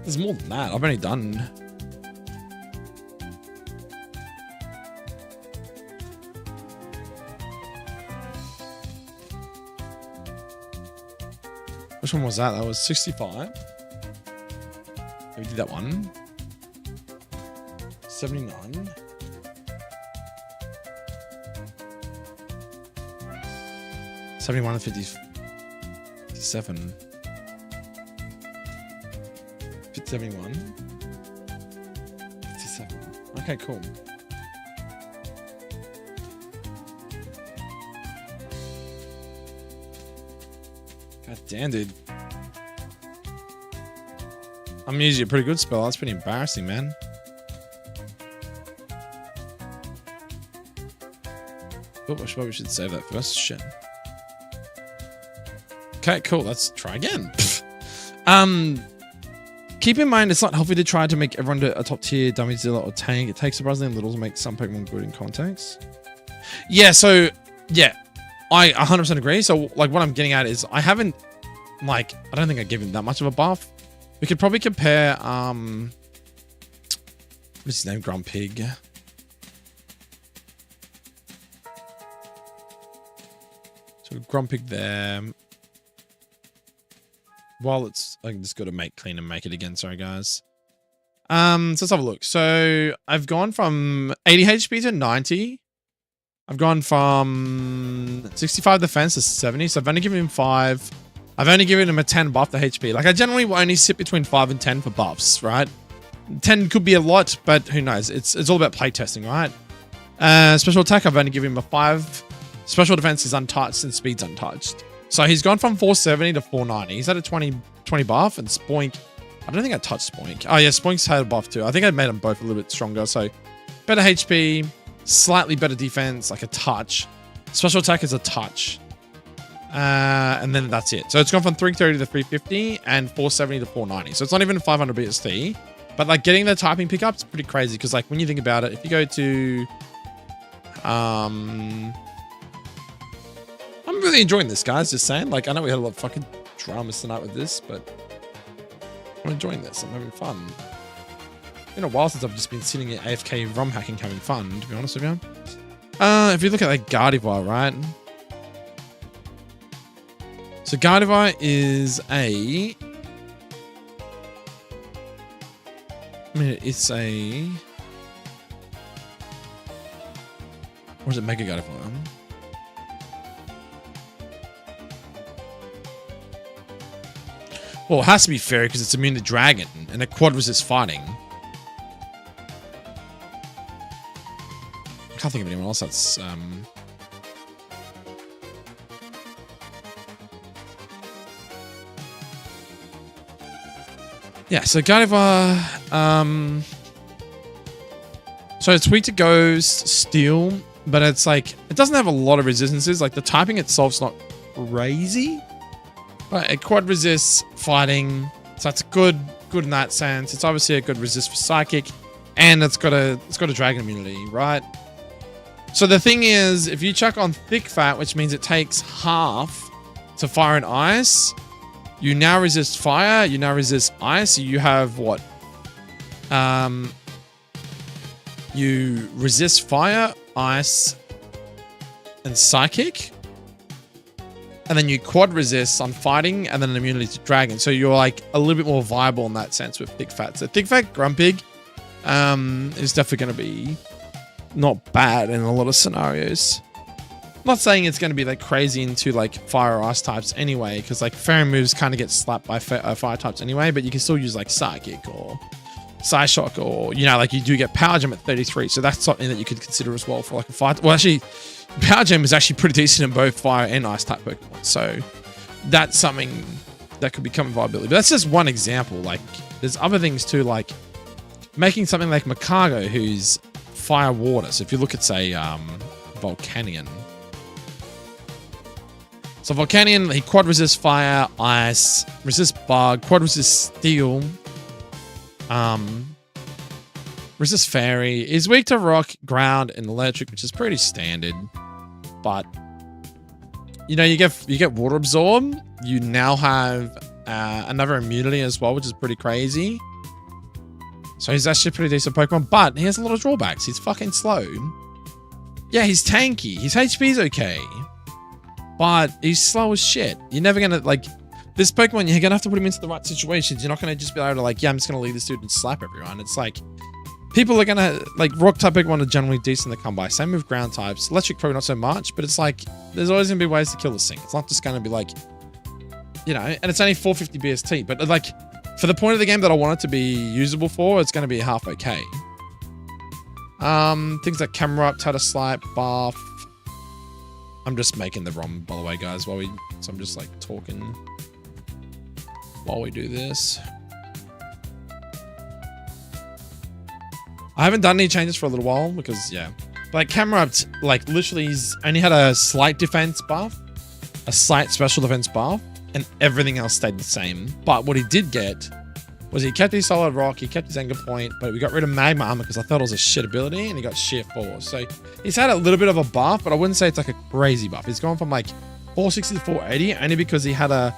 There's more than that. I've only done... Which one was that? That was 65. We did that one. 79. $71 and 57. 71. 57. Okay, cool. God damn, dude. I'm usually a pretty good spell. That's pretty embarrassing, man. Oh, I probably should save that first. Shit. Okay, cool. Let's try again. Keep in mind, it's not healthy to try to make everyone a top tier damage dealer or tank. It takes surprisingly little to make some Pokemon good in context. Yeah, so, yeah. I 100% agree. So, like, what I'm getting at is I haven't, like, I don't think I give him that much of a buff. We could probably compare, what's his name? Grumpig. So, Grumpig there. While it's, I just got to make clean and make it again. Sorry, guys. So let's have a look. So I've gone from 80 HP to 90. I've gone from 65 defense to 70. So I've only given him 5. I've only given him a 10 buff to HP. Like I generally will only sit between 5 and 10 for buffs, right? 10 could be a lot, but who knows? It's all about play testing, right? Special attack, I've only given him a 5. Special defense is untouched and speed's untouched. So he's gone from 470 to 490. He's had a 20 buff, and Spoink, I don't think I touched Spoink. Oh yeah, Spoink's had a buff too. I think I made them both a little bit stronger. So better HP, slightly better defense, like a touch. Special attack is a touch. And then that's it. So it's gone from 330 to 350 and 470 to 490. So it's not even 500 BST. But like getting the typing pickup is pretty crazy because like when you think about it, if you go to I'm really enjoying this, guys. Just saying. Like, I know we had a lot of fucking dramas tonight with this, but I'm enjoying this. I'm having fun. It's been a while since I've just been sitting at AFK ROM hacking having fun, to be honest with you. If you look at like Gardevoir, right? So Gardevoir is a... I mean, it's a... Or is it Mega Gardevoir? Well, it has to be fairy because it's immune to dragon and a quad resist fighting. I can't think of anyone else that's yeah, so Gardevoir, so it's weak to Ghost, Steel, but it's like it doesn't have a lot of resistances. Like the typing itself's not crazy. But it quad resists fighting, so that's good in that sense. It's obviously a good resist for psychic, and it's got a dragon immunity, right? So the thing is, if you chuck on thick fat, which means it takes half to fire and ice, you now resist fire, you now resist ice. You have what? You resist fire, ice, and psychic. And then you quad resist on fighting and then an immunity to dragon. So you're like a little bit more viable in that sense with thick fat. So thick fat Grumpig is definitely going to be not bad in a lot of scenarios. I'm not saying it's going to be like crazy into like fire or ice types anyway, because like fairy moves kind of get slapped by fire types anyway, but you can still use like psychic or Psyshock, or you know, like you do get power gem at 33. So that's something that you could consider as well for like a fight. Well, actually, Power Gem is actually pretty decent in both fire and ice type Pokemon. So that's something that could become a viability. But that's just one example. Like there's other things too, like making something like Makago, who's fire water. So if you look at say Volcanion. So Volcanion, he quad resists fire, ice, resist bug, quad resist steel, resist fairy, is weak to rock, ground, and electric, which is pretty standard. But you know, you get water absorb. You now have another immunity as well, which is pretty crazy. So he's actually a pretty decent Pokemon, but he has a lot of drawbacks. He's fucking slow. Yeah, he's tanky. His HP's okay, but he's slow as shit. You're never gonna like this Pokemon. You're gonna have to put him into the right situations. You're not gonna just be able to like, yeah, I'm just gonna leave this dude and slap everyone. It's like people are gonna like rock type Pokemon are generally decent to come by. Same with ground types. Electric probably not so much, but it's like there's always gonna be ways to kill this thing. It's not just gonna be like, you know, and it's only 450 BST, but like for the point of the game that I want it to be usable for, it's gonna be half okay. Things like camera up, tatter slipe, buff. I'm just making the ROM, by the way, guys, so I'm just like talking while we do this. I haven't done any changes for a little while because, yeah. But like camera up, like literally he's only had a slight defense buff, a slight special defense buff, and everything else stayed the same. But what he did get was he kept his solid rock, he kept his anger point, but we got rid of magma armor because I thought it was a shit ability, and he got sheer force. So he's had a little bit of a buff, but I wouldn't say it's like a crazy buff. He's gone from like 460 to 480 only because he had a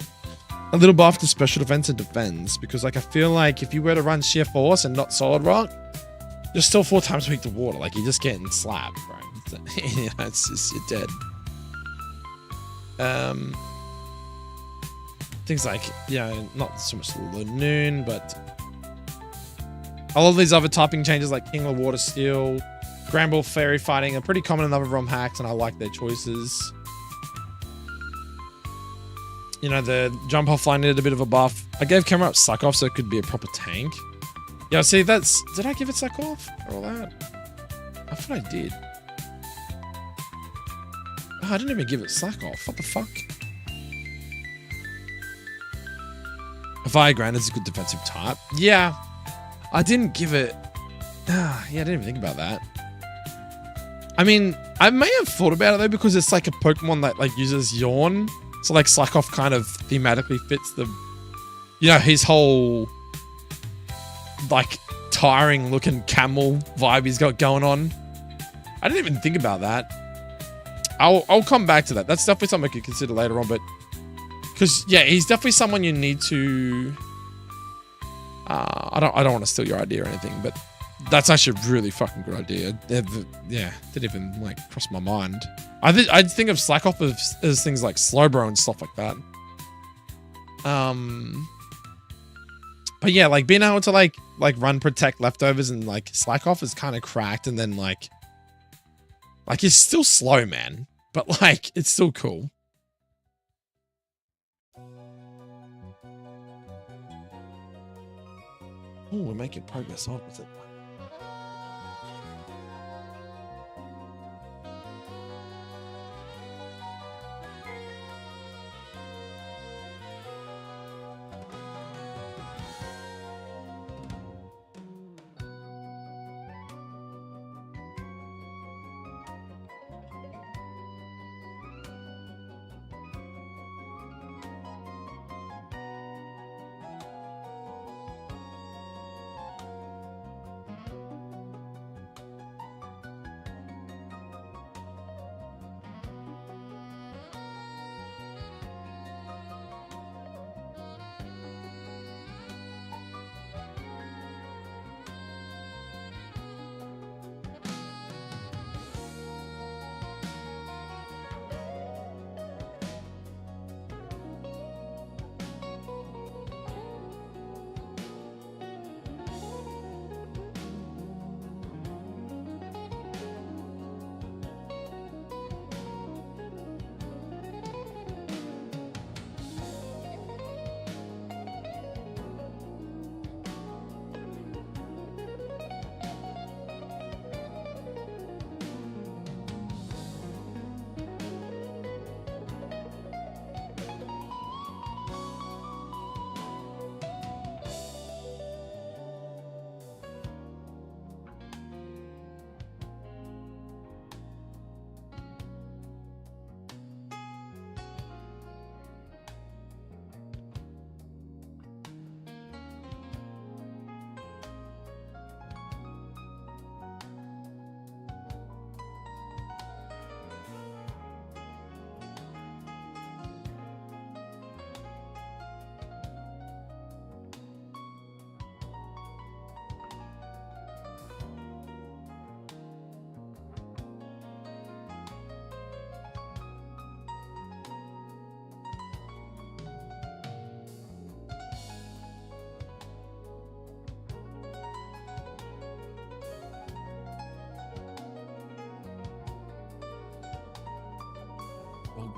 little buff to special defense and defense. Because like I feel like if you were to run sheer force and not solid rock, you're still 4 times weak to water. Like you're just getting slapped, right? You know, it's just, you're dead. Things like, you know, not so much the noon, but a lot of these other typing changes like King of Water Steel, Granbull Fairy Fighting are pretty common in other ROM hacks, and I like their choices. You know, the jump off line needed a bit of a buff. I gave camera up suck off so it could be a proper tank. Yeah, see, that's... Did I give it suck off or all that? I thought I did. Oh, I didn't even give it slack off. What the fuck? Viagrand is a good defensive type. Yeah, I didn't give it... yeah, I didn't even think about that. I mean, I may have thought about it though because it's like a Pokemon that like uses Yawn. So like Slack Off kind of thematically fits the... You know, his whole... like tiring looking camel vibe he's got going on. I didn't even think about that. I'll come back to that. That's definitely something I could consider later on, but because yeah, he's definitely someone you need to I don't want to steal your idea or anything, but that's actually a really fucking good idea. Yeah, didn't even like cross my mind. I'd think of Slack Off as things like Slowbro and stuff like that. But yeah, like being able to like run protect leftovers and like Slack Off is kind of cracked, and then like it's still slow, man, but like it's still cool. Oh, we're making progress on with it.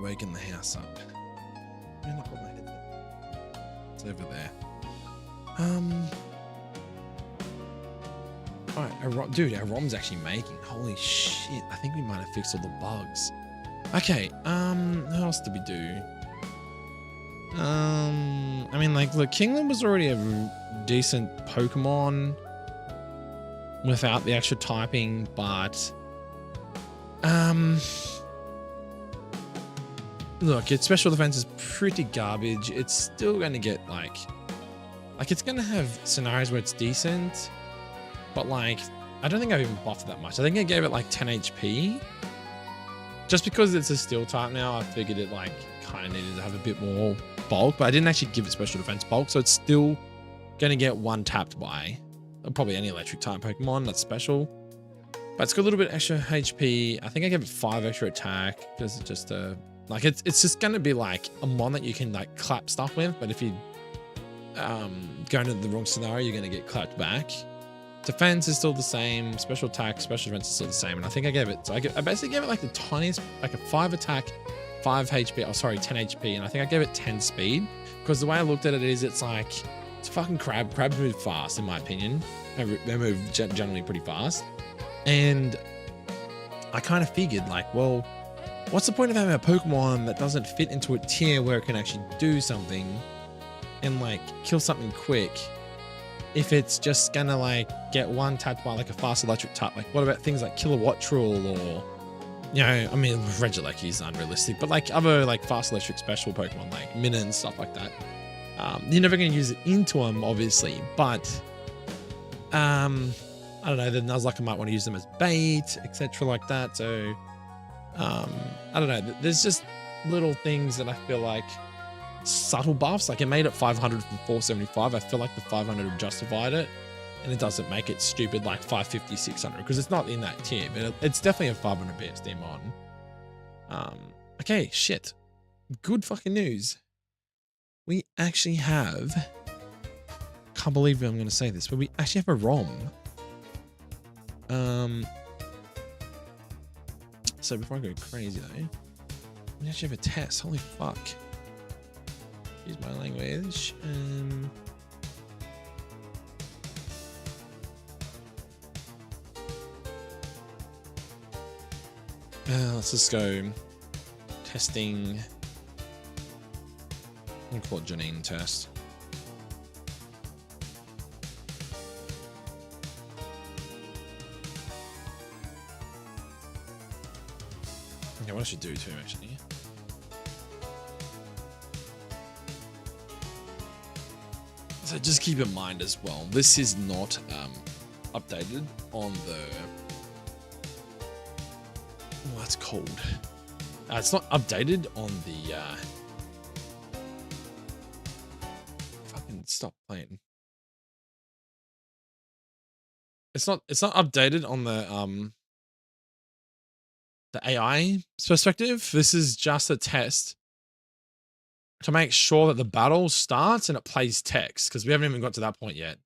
waking the house up. Where did I put my headset? It's over there. Alright, dude, our ROM's actually making. Holy shit. I think we might have fixed all the bugs. Okay, what else did we do? I mean, like, look, Kingdom was already a decent Pokemon without the extra typing, but look, its special defense is pretty garbage. It's still going to get like it's going to have scenarios where it's decent, but like, I don't think I've even buffed it that much. I think I gave it like 10 HP. Just because it's a steel type now, I figured it like kind of needed to have a bit more bulk, but I didn't actually give it special defense bulk, so it's still going to get one tapped by probably any electric type Pokemon that's special. But it's got a little bit extra HP. I think I gave it 5 extra attack because it's just like it's just going to be like a mon that you can like clap stuff with, but if you go into the wrong scenario, you're going to get clapped back. Defense is still the same. Special attack, special defense is still the same. And I think I gave it, so I basically gave it like the tiniest, like a 5 attack, 5 HP, oh sorry, 10 HP. And I think I gave it 10 speed because the way I looked at it is it's like, it's a fucking crab. Crabs move fast in my opinion. They move generally pretty fast. And I kind of figured like, well, what's the point of having a Pokemon that doesn't fit into a tier where it can actually do something and like kill something quick if it's just gonna like get one tapped by like a fast electric type? Like what about things like Kilowattrel or, you know, I mean, Regieleki is unrealistic, but like other like fast electric special Pokemon like Minna and stuff like that. You're never gonna use it into them obviously, but I don't know, the Nuzlocke might want to use them as bait, etc. like that. So I don't know, there's just little things that I feel like subtle buffs, like it made it 500 from 475. I feel like the 500 justified it, and it doesn't make it stupid like 550, 600 because it's not in that tier, but it's definitely a 500 BSD mon. Okay, shit, good fucking news. We actually have, can't believe I'm going to say this, but we actually have a ROM. So before I go crazy though, we actually have a test. Holy fuck. Use my language. Let's just go testing. I'm gonna call it Janine test. Okay, what I should do too, actually. So just keep in mind as well, this is not updated on the, what's it called? It's not updated on the fucking stop playing. It's not updated on the AI perspective. This is just a test to make sure that the battle starts and it plays text, because we haven't even got to that point yet.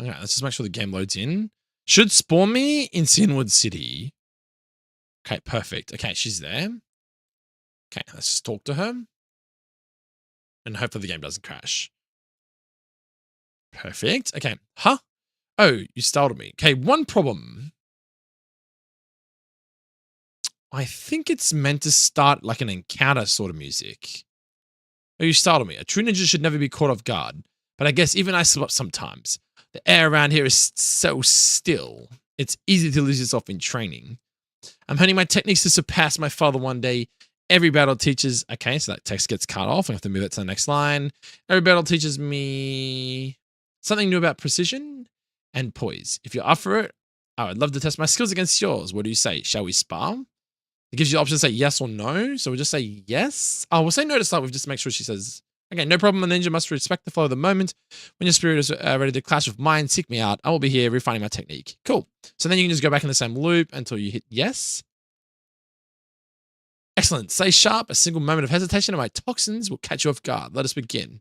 Okay, let's just make sure the game loads in. Should spawn me in Sinwood City. Okay, perfect. Okay, she's there. Okay, let's just talk to her. And hopefully the game doesn't crash. Perfect. Okay, huh? Oh, you startled me. Okay, one problem. I think it's meant to start like an encounter sort of music. Oh, you startled me. A true ninja should never be caught off guard. But I guess even I slip up sometimes. The air around here is so still. It's easy to lose yourself in training. I'm honing my techniques to surpass my father one day. Every battle teaches... Okay, so that text gets cut off. I have to move it to the next line. Every battle teaches me something new about precision and poise. If you're up for it, I would love to test my skills against yours. What do you say? Shall we spar? It gives you the option to say yes or no. So we'll just say yes. Oh, we'll say no to start with just to make sure she says, okay, no problem. A ninja must respect the flow of the moment. When your spirit is ready to clash with mine, seek me out. I will be here refining my technique. Cool. So then you can just go back in the same loop until you hit yes. Excellent. Stay sharp. A single moment of hesitation and my toxins will catch you off guard. Let us begin.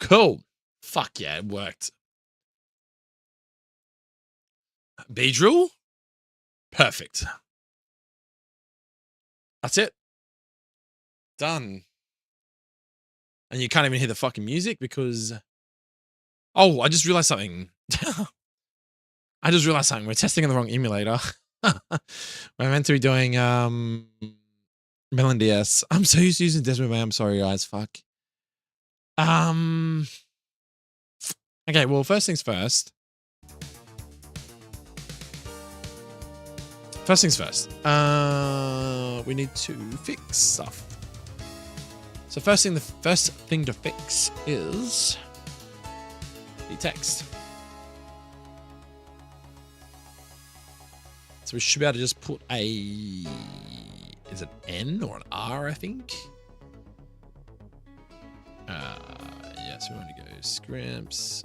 Cool. Fuck yeah, it worked. Beedrill? Perfect. That's it. Done. And you can't even hear the fucking music because... Oh, I just realized something. We're testing on the wrong emulator. We're meant to be doing Melon DS. I'm so used to using Desmond May. I'm sorry, guys. Fuck. Okay, well, first things first. First things first. We need to fix stuff. So the first thing to fix is the text. So we should be able to just put a, is it N or an R, I think? Yeah, so we want to go scripts.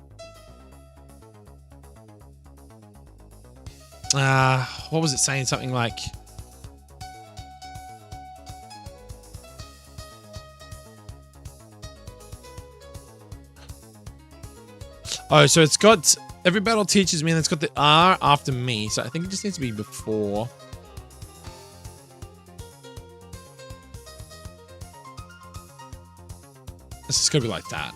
What was it saying? Something like, oh, so it's got, every battle teaches me, and it's got the R after me. So I think it just needs to be before. It's just gonna be like that.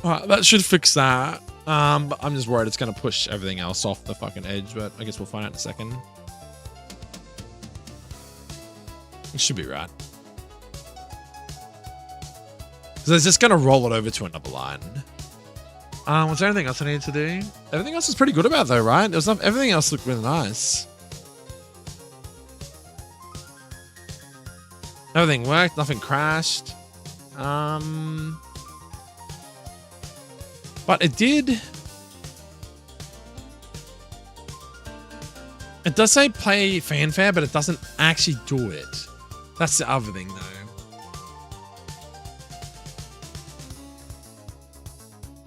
Alright, that should fix that. But I'm just worried it's gonna push everything else off the fucking edge, but I guess we'll find out in a second. It should be right. So it's just gonna roll it over to another line. Was there anything else I needed to do? Everything else is pretty good about it though, right? Everything else looked really nice. Everything worked, nothing crashed. But it did. It does say play fanfare, but it doesn't actually do it. That's the other thing though.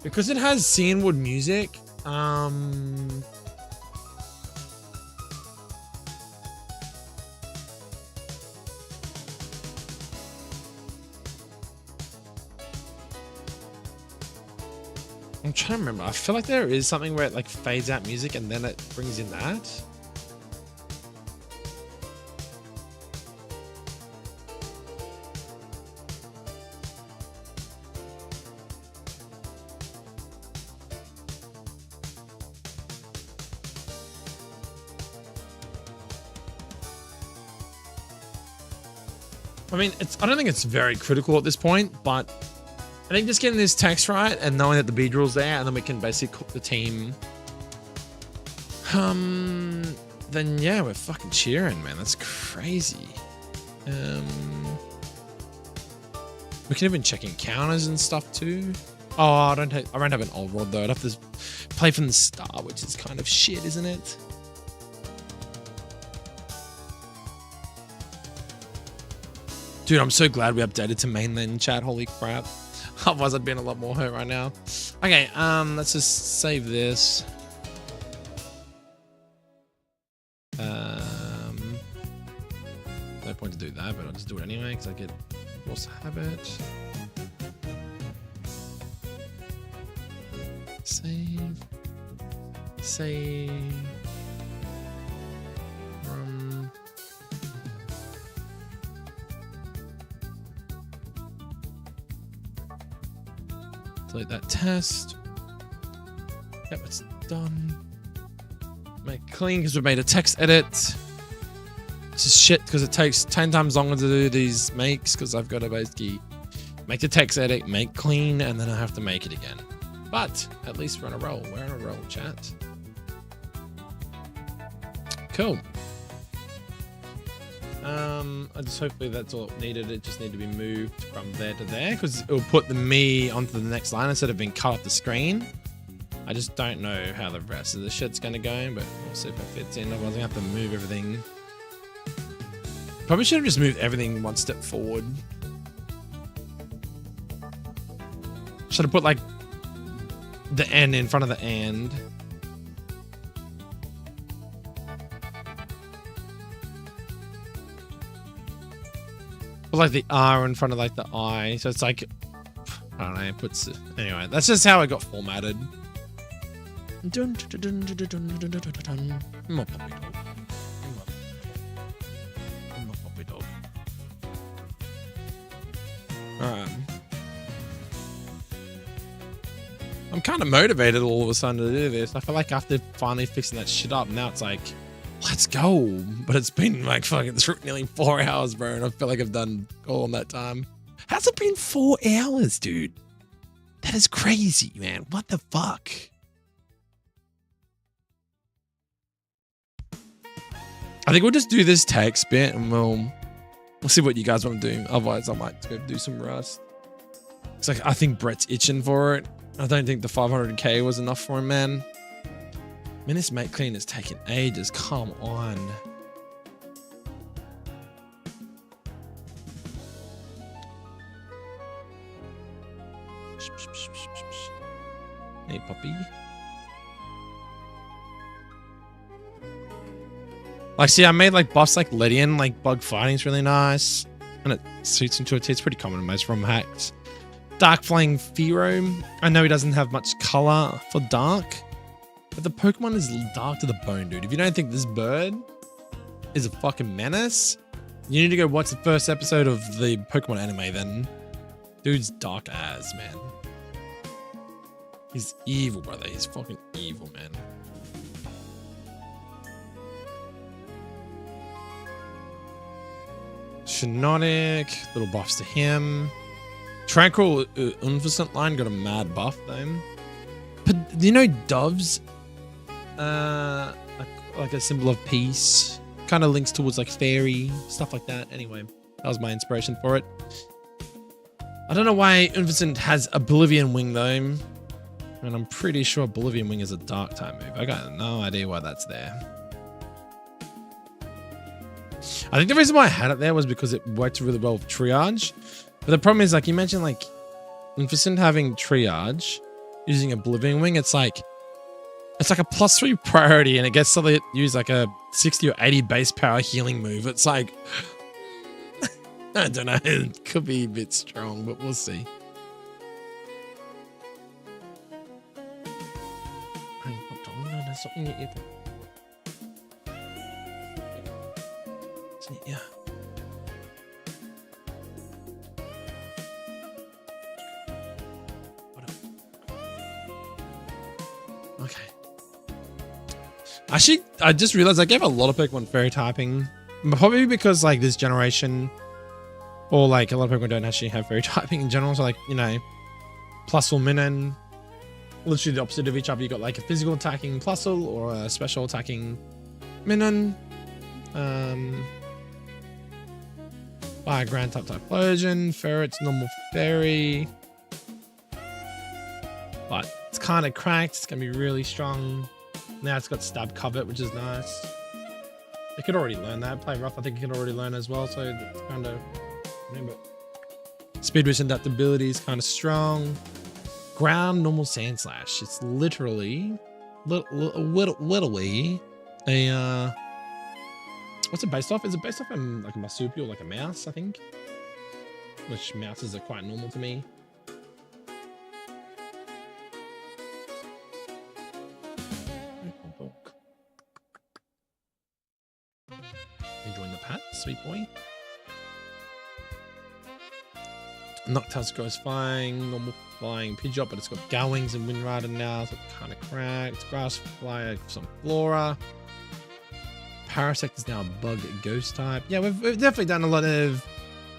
Because it has Sandwood music, I'm trying to remember. I feel like there is something where it like fades out music and then it brings in that. I mean, I don't think it's very critical at this point, but I think just getting this text right and knowing that the B drill's there, and then we can basically cook the team. Then yeah, we're fucking cheering, man. That's crazy. We can even check encounters and stuff too. Oh, I don't have an old rod though. I'd have to play from the start, which is kind of shit, isn't it? Dude, I'm so glad we updated to mainland chat. Holy crap. Otherwise, I'd be in a lot more hurt right now. Okay, let's just save this. No point to do that, but I'll just do it anyway because I get force habit. Save. Save. Delete that test. Yep, it's done. Make clean because we've made a text edit. This is shit because it takes 10 times longer to do these makes because I've got to basically make the text edit, make clean, and then I have to make it again. But at least we're on a roll. We're on a roll, chat. Cool. I just hopefully that's all it needed. It just needed to be moved from there to there because it will put the me onto the next line instead of being cut off the screen. I just don't know how the rest of the shit's gonna go, but we'll see if it fits in. Otherwise, I'm gonna have to move everything. Probably should have just moved everything one step forward. Should have put like the N in front of the and. Like the R in front of like the I, so it's like I don't know. It puts anyway. That's just how it got formatted. More puppy dog. More puppy dog. Alright. I'm kind of motivated all of a sudden to do this. I feel like after finally fixing that shit up, now it's like, let's go. But it's been like fucking nearly 4 hours, bro. And I feel like I've done all in that time. How's it been 4 hours, dude? That is crazy, man. What the fuck? I think we'll just do this text bit and we'll see what you guys want to do. Otherwise, I might go do some Rust. It's like, I think Brett's itching for it. I don't think the 500k was enough for him, man. Man, this mate clean is taking ages. Come on. Hey, puppy. Like, see, I made like buffs like Lydian, like bug fighting's really nice. And it suits into it. It's pretty common in most ROM hacks. Dark Flying Phero. I know he doesn't have much color for dark, but the Pokemon is dark to the bone, dude. If you don't think this bird is a fucking menace, you need to go watch the first episode of the Pokemon anime then. Dude's dark as, man. He's evil, brother. He's fucking evil, man. Shinotic, little buffs to him. Tranquil Unversant line got a mad buff though. But you know doves, like a symbol of peace, kind of links towards like fairy stuff like that. Anyway, that was my inspiration for it. I don't know why Unversant has Oblivion Wing though, and I'm pretty sure Oblivion Wing is a dark type move. I got no idea why that's there. I think the reason why I had it there was because it worked really well with triage. But the problem is, like, you mentioned, like, Inficient having triage using Oblivion Wing, it's like a +3 priority and it gets to use like a 60 or 80 base power healing move. It's like, I don't know, it could be a bit strong, but we'll see. Yeah. Okay. Actually, I just realized I gave a lot of Pokemon fairy typing. Probably because like this generation, or like a lot of Pokemon don't actually have fairy typing in general. So like, you know, Plusle, Minun, literally the opposite of each other. You got like a physical attacking Plusle or a special attacking Minun. Fire Grand type Typhlosion, Ferret's normal fairy. But it's kind of cracked. It's going to be really strong. Now it's got Stab Covet, which is nice. They could already learn that. Play rough, I think you can already learn as well. So it's kind of, remember, Speed Wish adaptability is kind of strong. Ground normal Sand Slash. It's literally, literally a, what's it based off? Is it based off on like a marsupial, like a mouse, I think? Which mouses are quite normal to me. Enjoying the pat, sweet boy. Noctowl goes flying, normal flying Pidgeot, but it's got Gowings and Windrider now, so it's kind of cracked. Grass Flyer, some Flora. Parasect is now a bug ghost type. Yeah, we've definitely done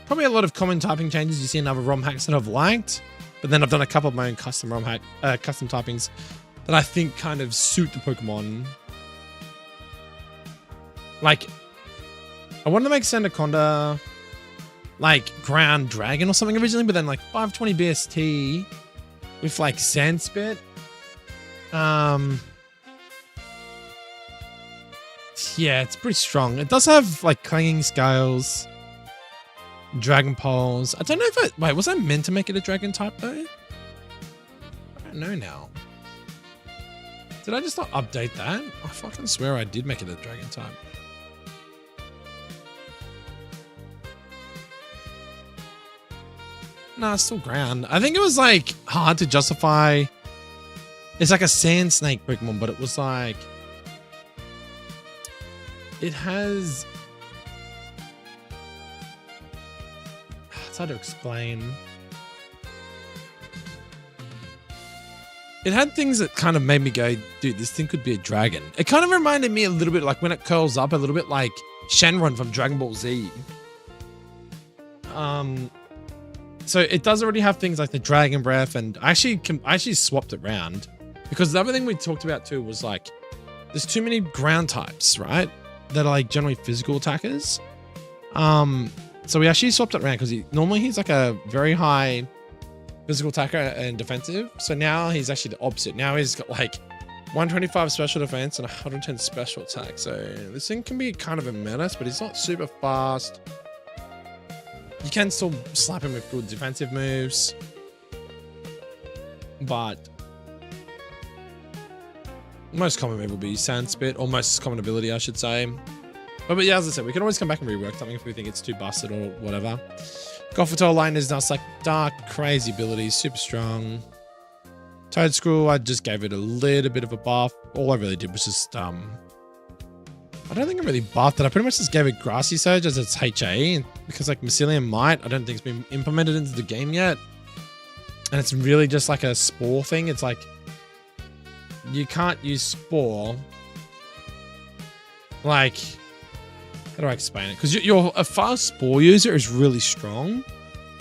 probably a lot of common typing changes you see in other ROM hacks that I've liked, but then I've done a couple of my own custom ROM hack, custom typings that I think kind of suit the Pokemon. Like, I wanted to make Sandaconda like Ground Dragon or something originally, but then like 520 BST with like Sand Spit. Yeah, it's pretty strong. It does have like Clanging Scales, Dragon Poles. I don't know if wait, was I meant to make it a Dragon type though? I don't know now. Did I just not update that? I fucking swear I did make it a Dragon type. Nah, it's still Ground. I think it was like hard to justify It's like a sand snake Pokemon, but it was like, it has, it's hard to explain. It had things that kind of made me go, dude, this thing could be a dragon. It kind of reminded me a little bit like when it curls up, a little bit like Shenron from Dragon Ball Z. So it does already have things like the Dragon Breath, and I actually swapped it around because the other thing we talked about too was like, there's too many ground types, right? That are like generally physical attackers. So we actually swapped it around because normally he's like a very high physical attacker and defensive. So now he's actually the opposite. Now he's got like 125 special defense and 110 special attack. So this thing can be kind of a menace, but he's not super fast. You can still slap him with good defensive moves, but most common move will be Sand Spit, or most common ability, I should say. But yeah, as I said, we can always come back and rework something if we think it's too busted or whatever. Gothitol line is now like dark, crazy abilities, super strong. Toadscrew, I just gave it a little bit of a buff. All I really did was just, I don't think I really buffed it. I pretty much just gave it Grassy Surge as its HA, because like Mycelium Might, I don't think it's been implemented into the game yet. And it's really just like a Spore thing. It's like, you can't use Spore. Like, how do I explain it? Because a fast Spore user is really strong,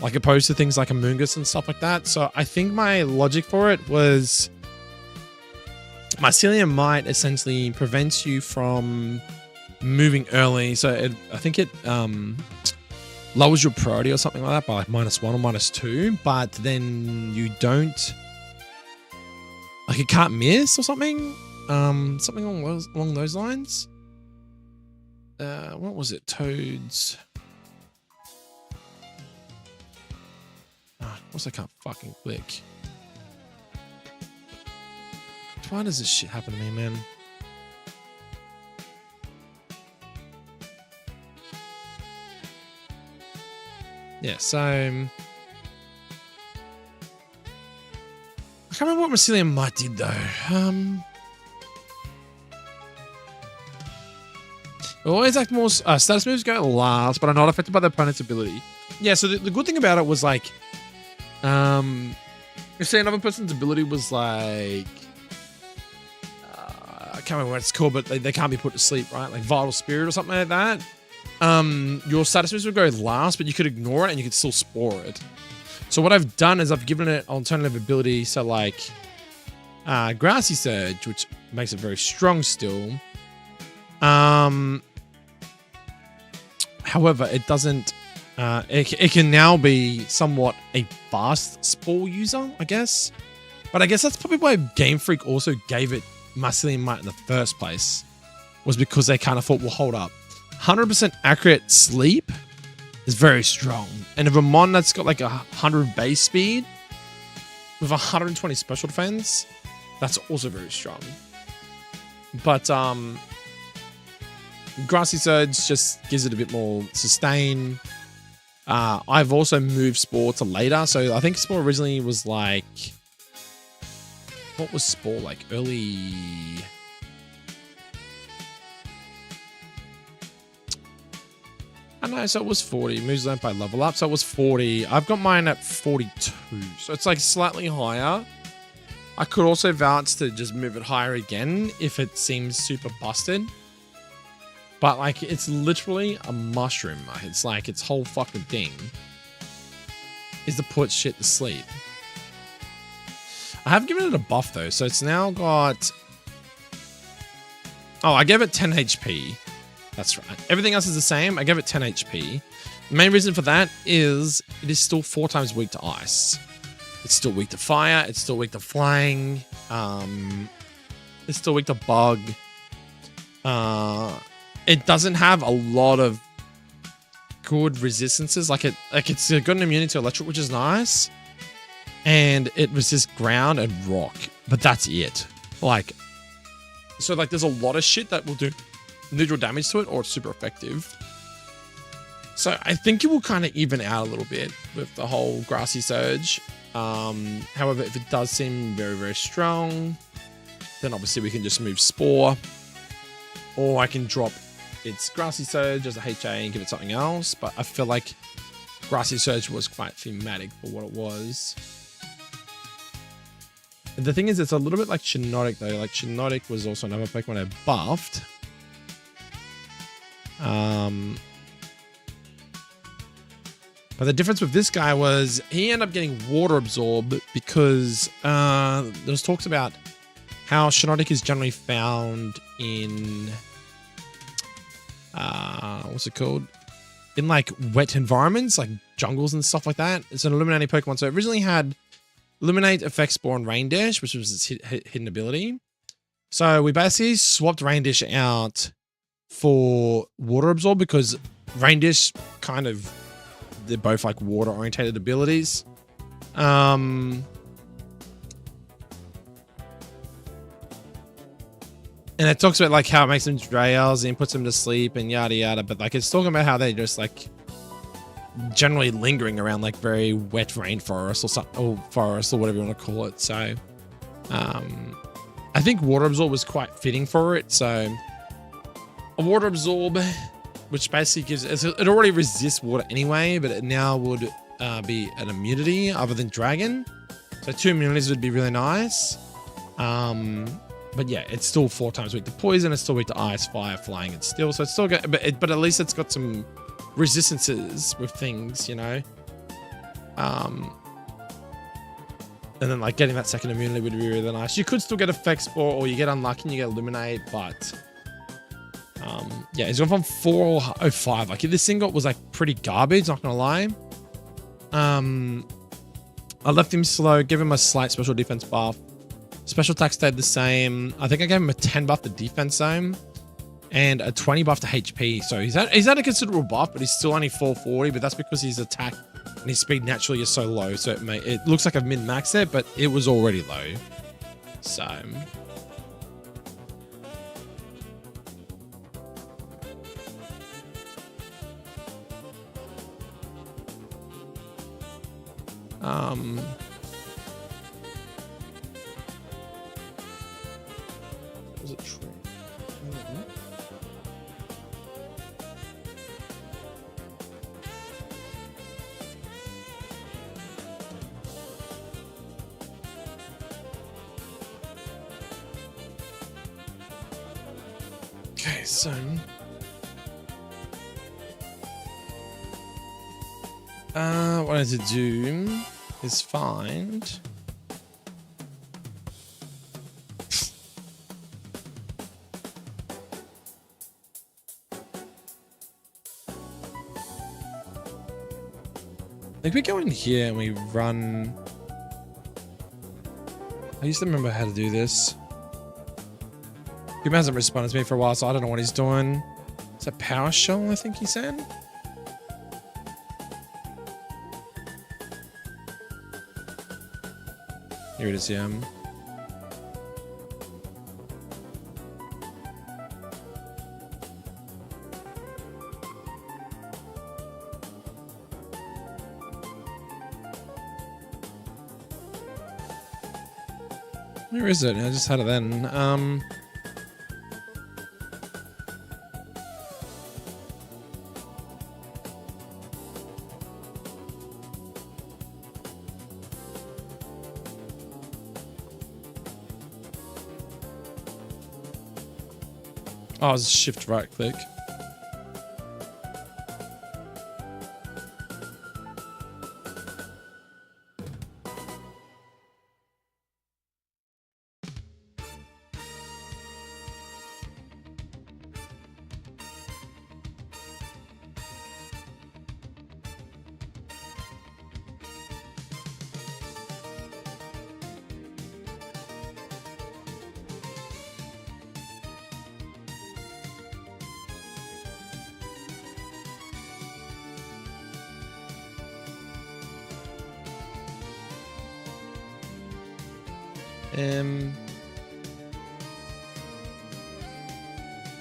like opposed to things like Amoonguss and stuff like that. So I think my logic for it was Mycelium Might essentially prevents you from moving early. So I think it lowers your priority or something like that by like -1 or -2, but then you don't, like, it can't miss or something. Something along those lines. What was it? Toads. Of course I can't fucking click. Why does this shit happen to me, man? Yeah, so I can't remember what Mycelium Might did though. Always act more. Status moves go last, but are not affected by the opponent's ability. Yeah, so the good thing about it was like, if say another person's ability was like, I can't remember what it's called, but they can't be put to sleep, right? Like Vital Spirit or something like that. Your status moves would go last, but you could ignore it and you could still Spore it. So what I've done is I've given it alternative ability. So like, Grassy Surge, which makes it very strong still. However, it doesn't, it can now be somewhat a fast Spore user, I guess. But I guess that's probably why Game Freak also gave it Mycelium Might in the first place, was because they kind of thought, well, hold up. 100% accurate sleep is very strong. And if a mon that's got like 100 base speed with 120 special defense, that's also very strong. But, Grassy Surge just gives it a bit more sustain. I've also moved Spore to later. So I think Spore originally was like, what was Spore like? Early. I don't know. So it was 40. Moves learned by level up. So it was 40. I've got mine at 42. So it's like slightly higher. I could also vouch to just move it higher again if it seems super busted. But like, it's literally a mushroom. It's like its whole fucking thing is to put shit to sleep. I have given it a buff though. So it's now got, oh, I gave it 10 HP. That's right. Everything else is the same. I gave it 10 HP. The main reason for that is it is still 4 times weak to ice. It's still weak to fire. It's still weak to flying. It's still weak to bug. It doesn't have a lot of good resistances. Like it's got an immunity to electric, which is nice. And it resists ground and rock. But that's it. Like, so like there's a lot of shit that will do neutral damage to it, or it's super effective. So I think it will kind of even out a little bit with the whole Grassy Surge. However, if it does seem very, very strong, then obviously we can just move Spore. Or I can drop its Grassy Surge as a HA and give it something else. But I feel like Grassy Surge was quite thematic for what it was. The thing is, it's a little bit like Shiinotic though. Like Shiinotic was also another Pokemon I buffed. But the difference with this guy was he ended up getting Water Absorb because there was talks about how Shiinotic is generally found in what's it called? In like wet environments, like jungles and stuff like that. It's an Illuminating Pokemon. So it originally had Illuminate, Effect Spore, and Rain Dash, which was its hidden ability. So we basically swapped Rain Dash out for Water Absorb because Rain Dash kind of, they're both like water orientated abilities. And it talks about like how it makes them drowsy and puts them to sleep and yada yada, but like it's talking about how they just like generally lingering around like very wet rainforest or something, or forest or whatever you want to call it. So I think Water Absorb was quite fitting for it. So a Water Absorb, which basically gives it already resists water anyway, but it now would be an immunity other than Dragon. So 2 immunities would be really nice. But yeah, it's still 4 times weak to poison. It's still weak to ice, fire, flying, and steel. So it's still good, but at least it's got some resistances with things, you know. And then like getting that second immunity would be really nice. You could still get Effect Spore, or you get Unlucky and you get Illuminate, but yeah, he's gone from 405. Like this thing was like pretty garbage, not gonna lie. I left him slow, give him a slight special defense buff. Special attack stayed the same. I think I gave him a 10 buff to defense zone and a 20 buff to HP. So he's had a considerable buff, but he's still only 440. But that's because his attack and his speed naturally is so low. So it looks like I've min-maxed it, but it was already low. So was it true? Okay, so what I need to do is find like we go in here and we run. I used to remember how to do this. He hasn't responded to me for a while, so I don't know what he's doing. Is that Power Shell, I think he said? Here it is, yeah. Where is it? I just had it then. Oh, it's shift right click.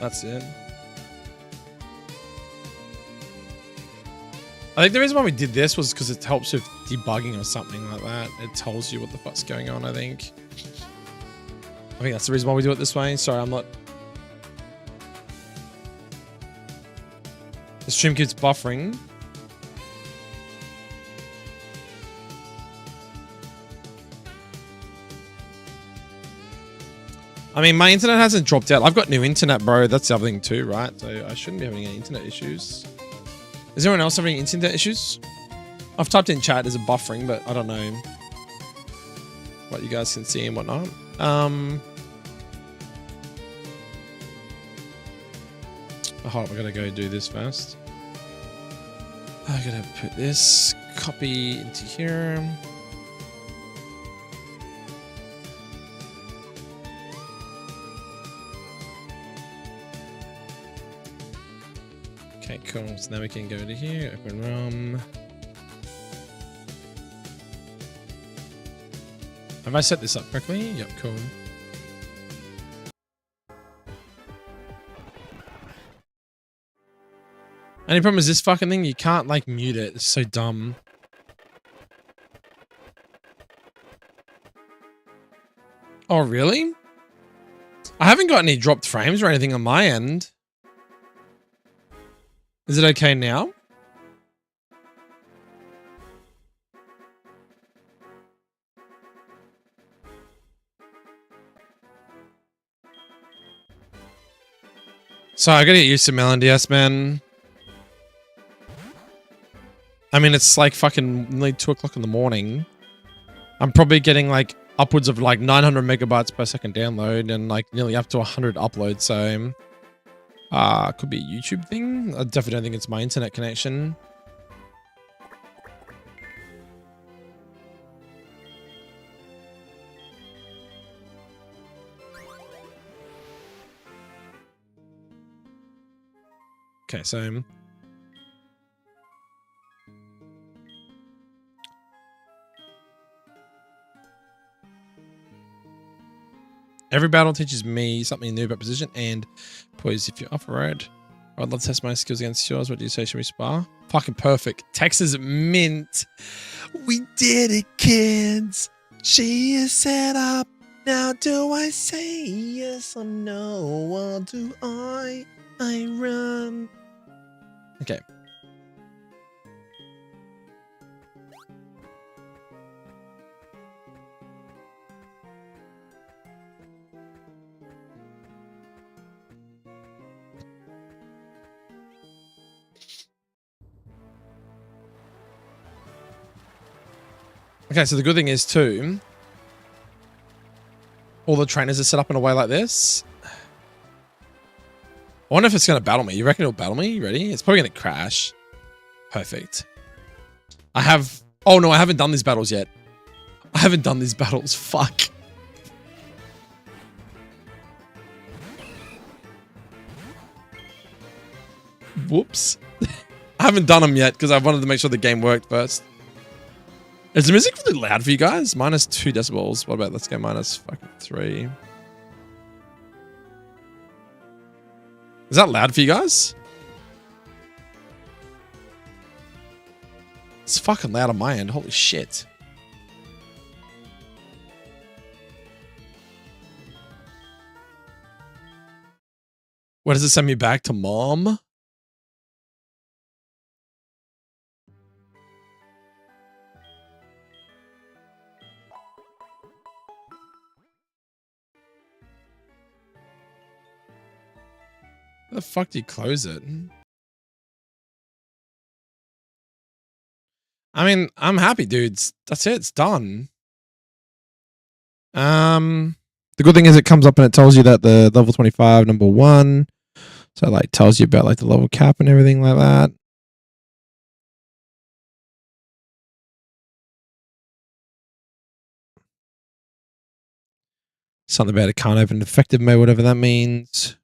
That's it. I think the reason why we did this was because it helps with debugging or something like that. It tells you what the fuck's going on, I think. I think that's the reason why we do it this way. Sorry, I'm not... The stream keeps buffering. I mean, my internet hasn't dropped out. I've got new internet, bro. That's the other thing too, right? So I shouldn't be having any internet issues. Is anyone else having internet issues? I've typed in chat as a buffering, but I don't know what you guys can see and whatnot. Oh, I gotta go do this first. I gotta put this copy into here. Okay, cool. So now we can go to here, open ROM. Have I set this up correctly? Yep, cool. Only problem is this fucking thing, you can't like mute it. It's so dumb. Oh, really? I haven't got any dropped frames or anything on my end. Is it okay now? So I gotta get used to MelanDS, man. I mean, it's like fucking nearly 2 o'clock in the morning. I'm probably getting like upwards of like 900 megabytes per second download and like nearly up to 100 uploads. So, could be a YouTube thing. I definitely don't think it's my internet connection. Okay, so every battle teaches me something new about position and poise. If you're off-road, I'd love to test my skills against yours. What do you say? Should we spar? Fucking perfect. Texas mint. We did it, kids. She is set up. Now do I say yes or no? Or do I run? Okay. Okay, so the good thing is too, all the trainers are set up in a way like this. I wonder if it's going to battle me. You reckon it'll battle me? You ready? It's probably going to crash. Perfect. I have... Oh, no, I haven't done these battles yet. I haven't done these battles. Fuck. Whoops. I haven't done them yet because I wanted to make sure the game worked first. Is the music really loud for you guys? Minus 2 decibels. What about, let's go minus fucking 3. Is that loud for you guys? It's fucking loud on my end. Holy shit. What does it send me back to mom? How the fuck do you close it? I mean, I'm happy, dudes. That's it. It's done. The good thing is it comes up and it tells you that the level 25, number 1. So it like tells you about like the level cap and everything like that. Something about it can't open effective mode, whatever that means.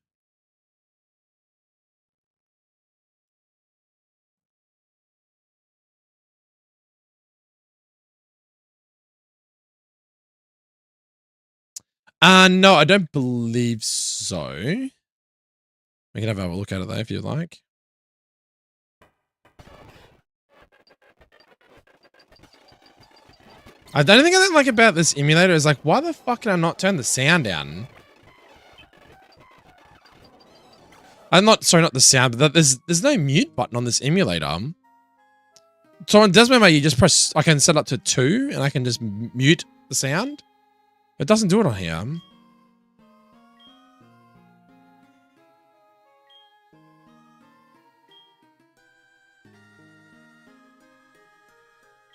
No, I don't believe so. We can have a look at it though if you'd like. I don't think I don't like about this emulator is like, why the fuck can I not turn the sound down? Sorry, not the sound, but there's no mute button on this emulator. So on Desmond Mode, you just press, I can set up to 2 and I can just mute the sound. It doesn't do it on here.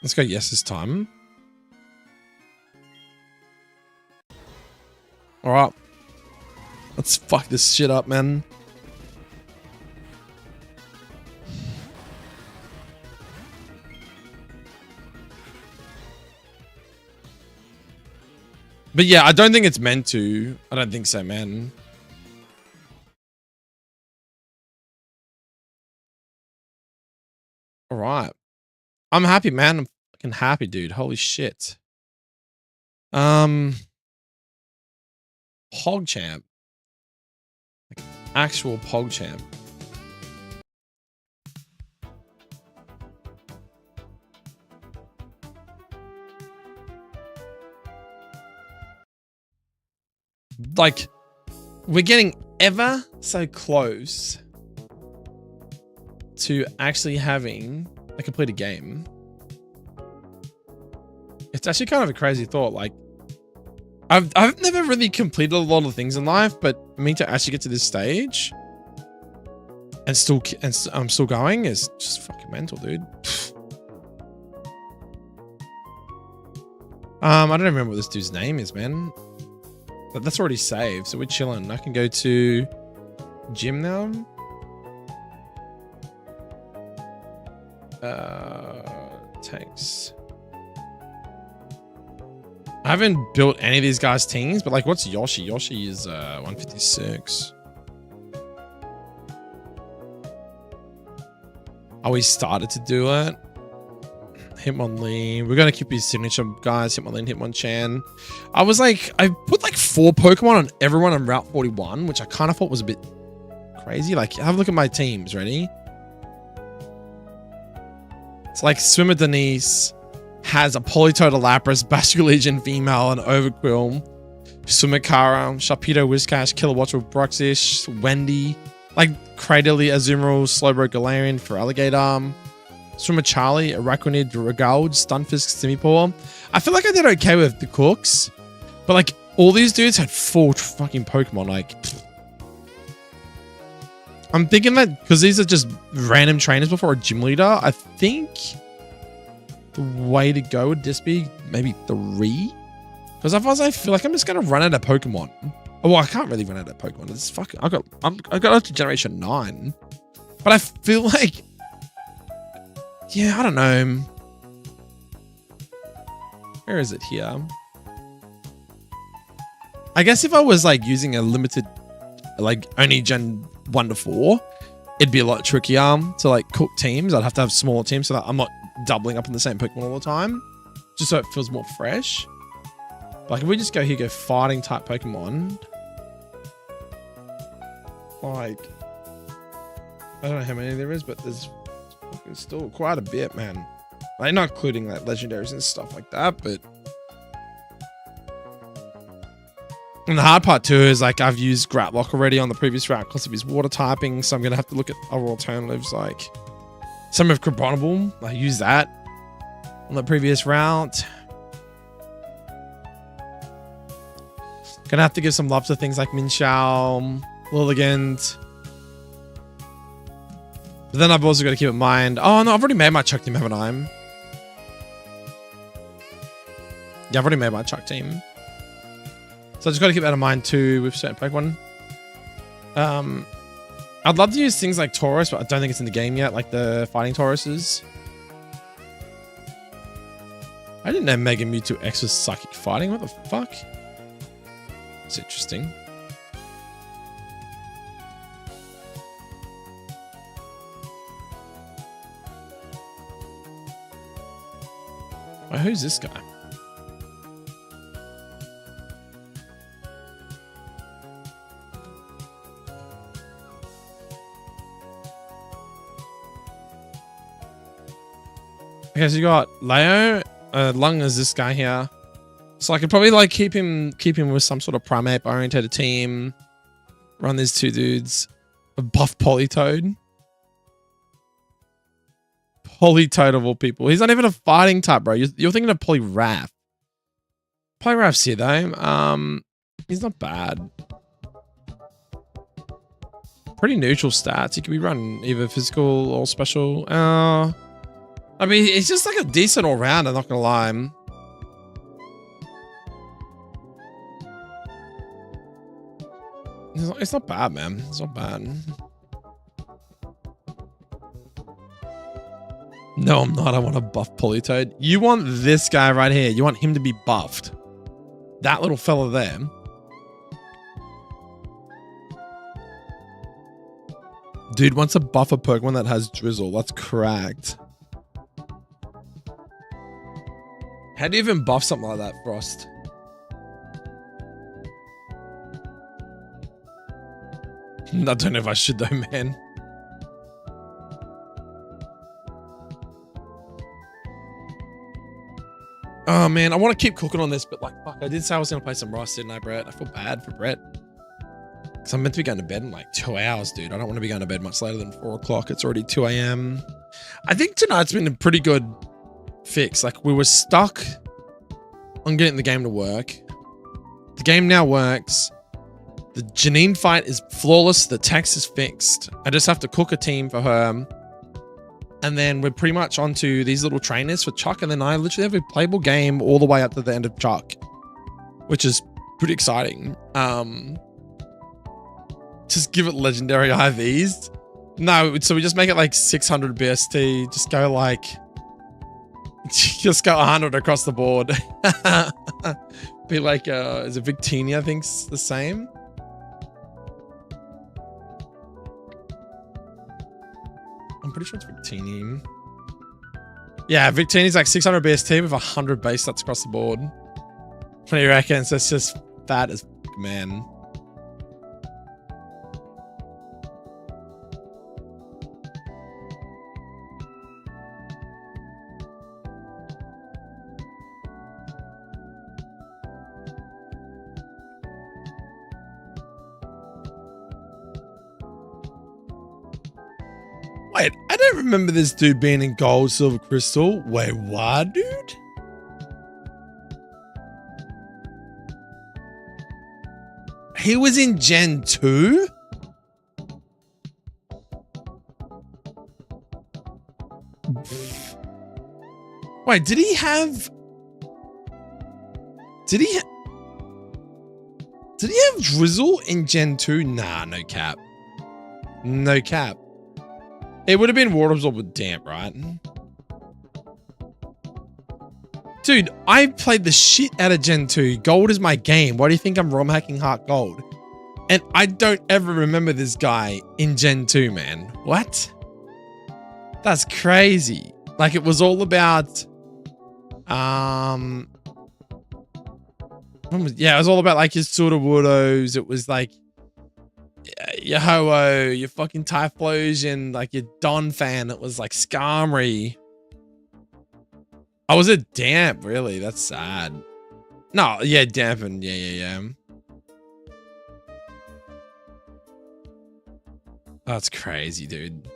Let's go yes this time. All right. Let's fuck this shit up, man. But yeah, I don't think it's meant to. I don't think so, man. All right. I'm happy, man. I'm fucking happy, dude. Holy shit. PogChamp. Like actual PogChamp. Like, we're getting ever so close to actually having a completed game. It's actually kind of a crazy thought. Like, I've never really completed a lot of things in life, but me to actually get to this stage and I'm still going is just fucking mental, dude. I don't remember what this dude's name is, man. But that's already saved, so we're chilling. I can go to gym now. Tanks. I haven't built any of these guys' teams, but like, what's Yoshi? Yoshi is 156. Oh, we started to do it. Hitmonlee. We're gonna keep his signature guys. Hitmonlee and Hitmonchan. I put like 4 Pokemon on everyone on Route 41, which I kind of thought was a bit crazy. Like, have a look at my teams. Ready? It's like Swimmer Denise has a Politoed, Lapras, Basculegion female, and Overquill. Sumakara, Sharpedo, Whiscash, Kilowattrel, Bruxish, Wendy, like Cradily, Azumarill, Slowbro, Galarian for Alligator. Swimmer Charlie, Araquanid, Regauld, Stunfisk, Simipour. I feel like I did okay with the cooks, but like all these dudes had 4 fucking Pokemon. Like, I'm thinking that because these are just random trainers before a gym leader, I think the way to go would just be maybe 3. Because otherwise I feel like I'm just gonna run out of Pokemon. Oh, well, I can't really run out of Pokemon. It's fucking I got up to Generation 9. But I feel like, yeah, I don't know. Where is it here? I guess if I was like using a limited, like only Gen 1 to 4, it'd be a lot trickier to like cook teams. I'd have to have smaller teams so that I'm not doubling up on the same Pokemon all the time, just so it feels more fresh. Like if we just go here, go fighting type Pokemon. Like, I don't know how many there is, but there's still quite a bit, man. Like, not including like legendaries and stuff like that, but. And the hard part too is like I've used Gratlock already on the previous route because of his water typing, so I'm gonna have to look at other alternatives like some of Carbonable. I used that on the previous route. Gonna have to give some love to things like Minshao, Lilligant. But then I've also got to keep in mind, oh no, I've already made my Chuck team, haven't I? Yeah, I've already made my Chuck team. So I just got to keep that in mind too with certain Pokemon. I'd love to use things like Tauros, but I don't think it's in the game yet, like the fighting Tauruses. I didn't know Mega Mewtwo X was psychic fighting. What the fuck? It's interesting. Wait, who's this guy? Okay, so you got Leo, Lung is this guy here. So I could probably like keep him with some sort of primate oriented team. Run these two dudes. A buff Politoed. Politoed of all people. He's not even a fighting type, bro. You're thinking of Poliwrath. Poliwrath's here though. He's not bad. Pretty neutral stats. He could be run either physical or special. I mean, it's just like a decent all round. I'm not gonna lie. It's not bad, man. It's not bad. No, I'm not. I want a buff Politoed. You want this guy right here. You want him to be buffed. That little fella there. Dude wants a buffer Pokemon that has Drizzle. That's cracked. How do you even buff something like that, Frost? I don't know if I should though, man. Oh man, I want to keep cooking on this, but like, fuck, I did say I was going to play some Ross, didn't I, Brett? I feel bad for Brett. Because I'm meant to be going to bed in like 2 hours, dude. I don't want to be going to bed much later than 4 o'clock. It's already 2 a.m. I think tonight's been a pretty good fix. Like, we were stuck on getting the game to work. The game now works. The Janine fight is flawless. The text is fixed. I just have to cook a team for her. And then we're pretty much onto these little trainers for Chuck. And then I literally have a playable game all the way up to the end of Chuck, which is pretty exciting. Just give it legendary IVs. No, so we just make it like 600 BST. Just go like, just go 100 across the board. Be like, is it Victini? I think's the same. I'm pretty sure it's Victini. Yeah, Victini's like 600 BST with 100 base stats across the board. What do you reckon? So it's just fat as man. Wait, I don't remember this dude being in Gold, Silver, Crystal. Wait, what, dude? He was in Gen 2? Wait, did he have Drizzle in Gen 2? Nah, no cap. No cap. It would have been Water Absorb with Damp, right? Dude, I played the shit out of Gen 2. Gold is my game. Why do you think I'm ROM hacking HeartGold? And I don't ever remember this guy in Gen 2, man. What? That's crazy. Like, it was all about... yeah, it was all about, like, his Sudowoodos. It was, like... your Ho-Oh, your fucking Typhlosion, like your Don fan. It was like Skarmory. Oh, was it Damp? Really? That's sad. No, yeah, Dampen. Yeah. That's crazy, dude.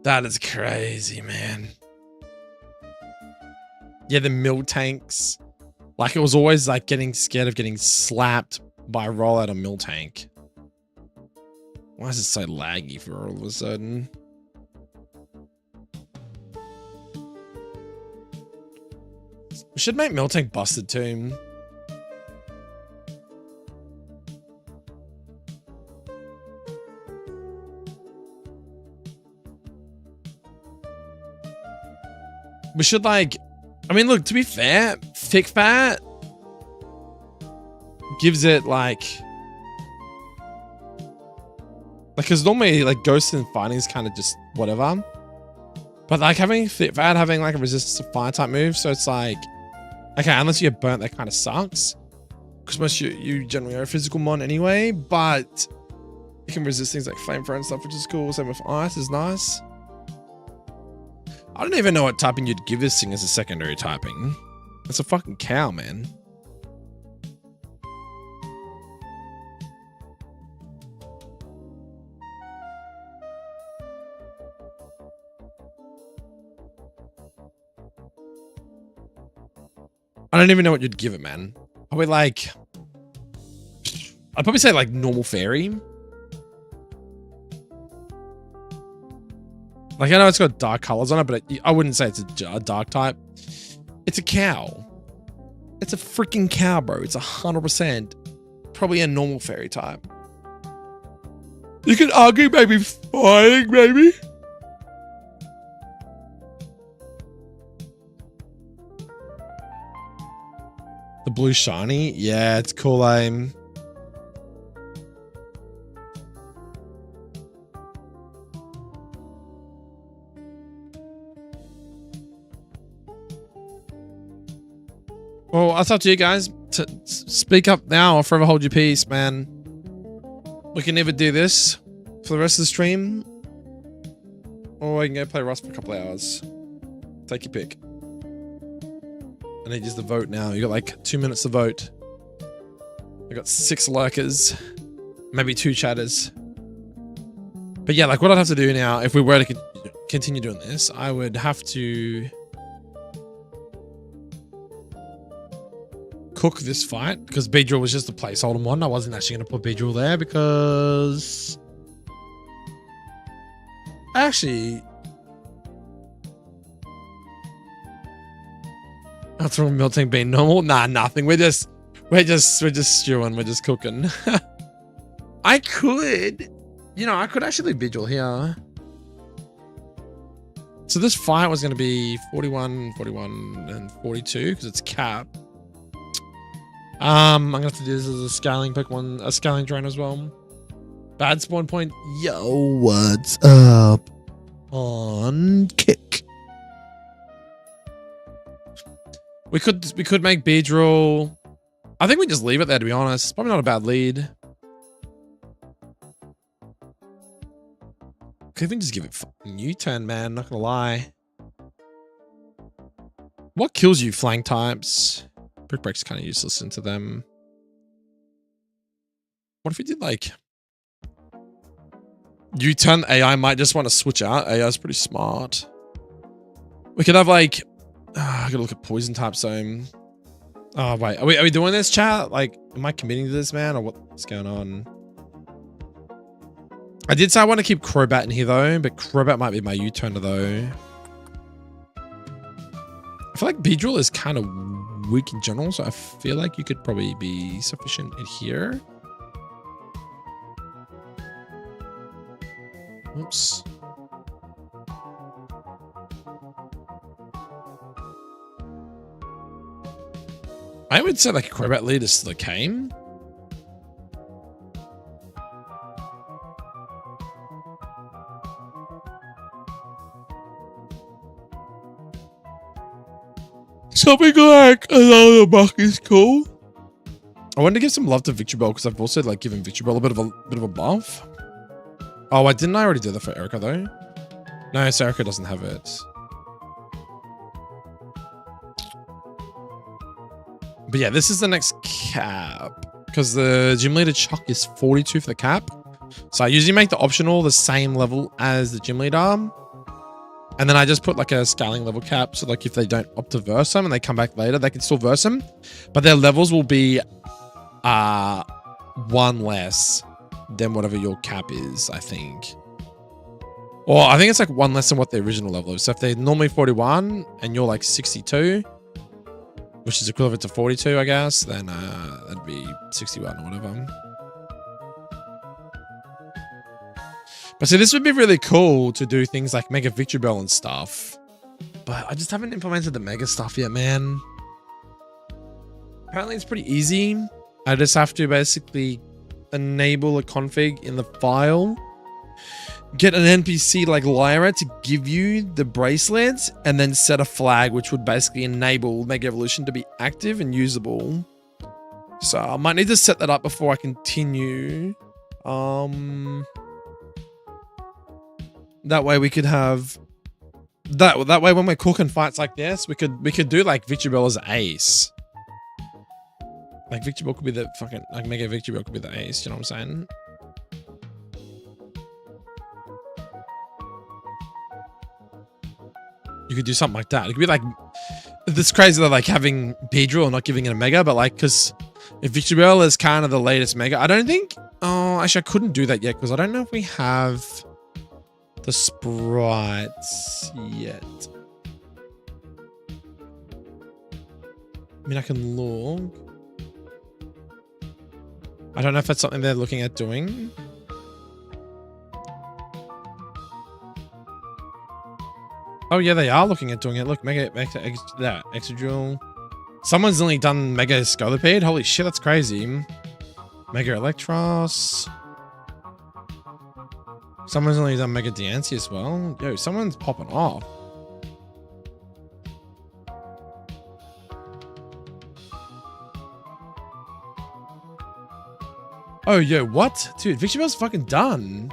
That is crazy, man. Yeah, the Miltanks. Like, it was always like getting scared of getting slapped by roll out a Miltank. Why is it so laggy for all of a sudden? We should make Miltank busted too. We should like, I mean, look, to be fair, Thick Fat gives it like, because normally like Ghost and Fighting is kind of just whatever, but like having Thick Fat having like a resistance to fire type move, so it's like, okay, unless you get burnt, that kind of sucks, because most you generally are a physical mon anyway, but you can resist things like Flamethrower and stuff, which is cool. Same with Ice is nice. I don't even know what typing you'd give this thing as a secondary typing. It's a fucking cow, man. I don't even know what you'd give it, man. Probably like... I'd probably say like normal fairy. Like, I know it's got dark colors on it, but I wouldn't say it's a dark type. It's a cow. It's a freaking cow, bro. It's 100% probably a normal fairy type. You could argue maybe fighting, maybe. The blue shiny? Yeah, it's cool aim. Well, that's up to you guys. Speak up now or forever hold your peace, man. We can either do this for the rest of the stream, or we can go play Rust for a couple of hours. Take your pick. I need just the vote now. You got like 2 minutes to vote. I got 6 lurkers, maybe 2 chatters. But yeah, like what I'd have to do now, if we were to continue doing this, I would have to cook this fight, because Beedrill was just a placeholder one. I wasn't actually going to put Beedrill there because actually that's from melting being normal. Nah, nothing. We're just stewing. We're just cooking. I could, you know, I could actually Beedrill here. So this fight was going to be 41, 41, and 42 because it's cap. I'm gonna have to do this as a scaling Pokemon, a scaling trainer as well. Bad spawn point. Yo, what's up? On kick. We could make Beedrill. I think we just leave it there, to be honest. It's probably not a bad lead. Could even just give it fucking U-turn, man. Not gonna lie. What kills you, flying types? Brick Break's kind of useless into them. What if we did like U-turn? AI might just want to switch out. AI's pretty smart. We could have like I gotta look at poison type zone. Oh wait, are we doing this, chat? Like, am I committing to this, man, or what's going on? I did say I want to keep Crobat in here though, but Crobat might be my U-turner though. I feel like Beedrill is kind of weak in general, so I feel like you could probably be sufficient in here. Oops. I would say like a Crobat lead is Zedakae. Something like another buck is cool. I wanted to give some love to Victreebel because I've also like given Victreebel a bit of a buff. Oh, wait, didn't I already do that for Erica though? No, so Erica doesn't have it. But yeah, this is the next cap because the gym leader chuck is 42 for the cap. So I usually make the optional the same level as the gym leader. And then I just put like a scaling level cap. So like if they don't opt to verse them and they come back later, they can still verse them. But their levels will be 1 less than whatever your cap is, I think. Or I think it's like 1 less than what the original level is. So if they're normally 41 and you're like 62, which is equivalent to 42, I guess, then that'd be 61 or whatever. But see, this would be really cool to do things like Mega Victreebel and stuff. But I just haven't implemented the Mega stuff yet, man. Apparently it's pretty easy. I just have to basically enable a config in the file. Get an NPC like Lyra to give you the bracelets and then set a flag which would basically enable Mega Evolution to be active and usable. So I might need to set that up before I continue. That way we could have That way when we're cooking fights like this, we could do like Victory Bell as ace. Like Victory Bell could be the fucking like Mega Victory Bell could be the ace, you know what I'm saying? You could do something like that. It could be like this crazy that like having Beedrill and not giving it a mega, but like because if Victory Bell is kind of the latest mega, I don't think actually I couldn't do that yet because I don't know if we have the sprites yet. I mean I can look. I don't know if that's something they're looking at doing. Oh yeah, they are looking at doing it. Look, Mega Extra. Someone's only done Mega Scolipede. Holy shit, that's crazy. Mega Electros. Someone's only done Mega Diancie as well. Yo, someone's popping off. Oh, yo, what? Dude, Victory Bell's fucking done.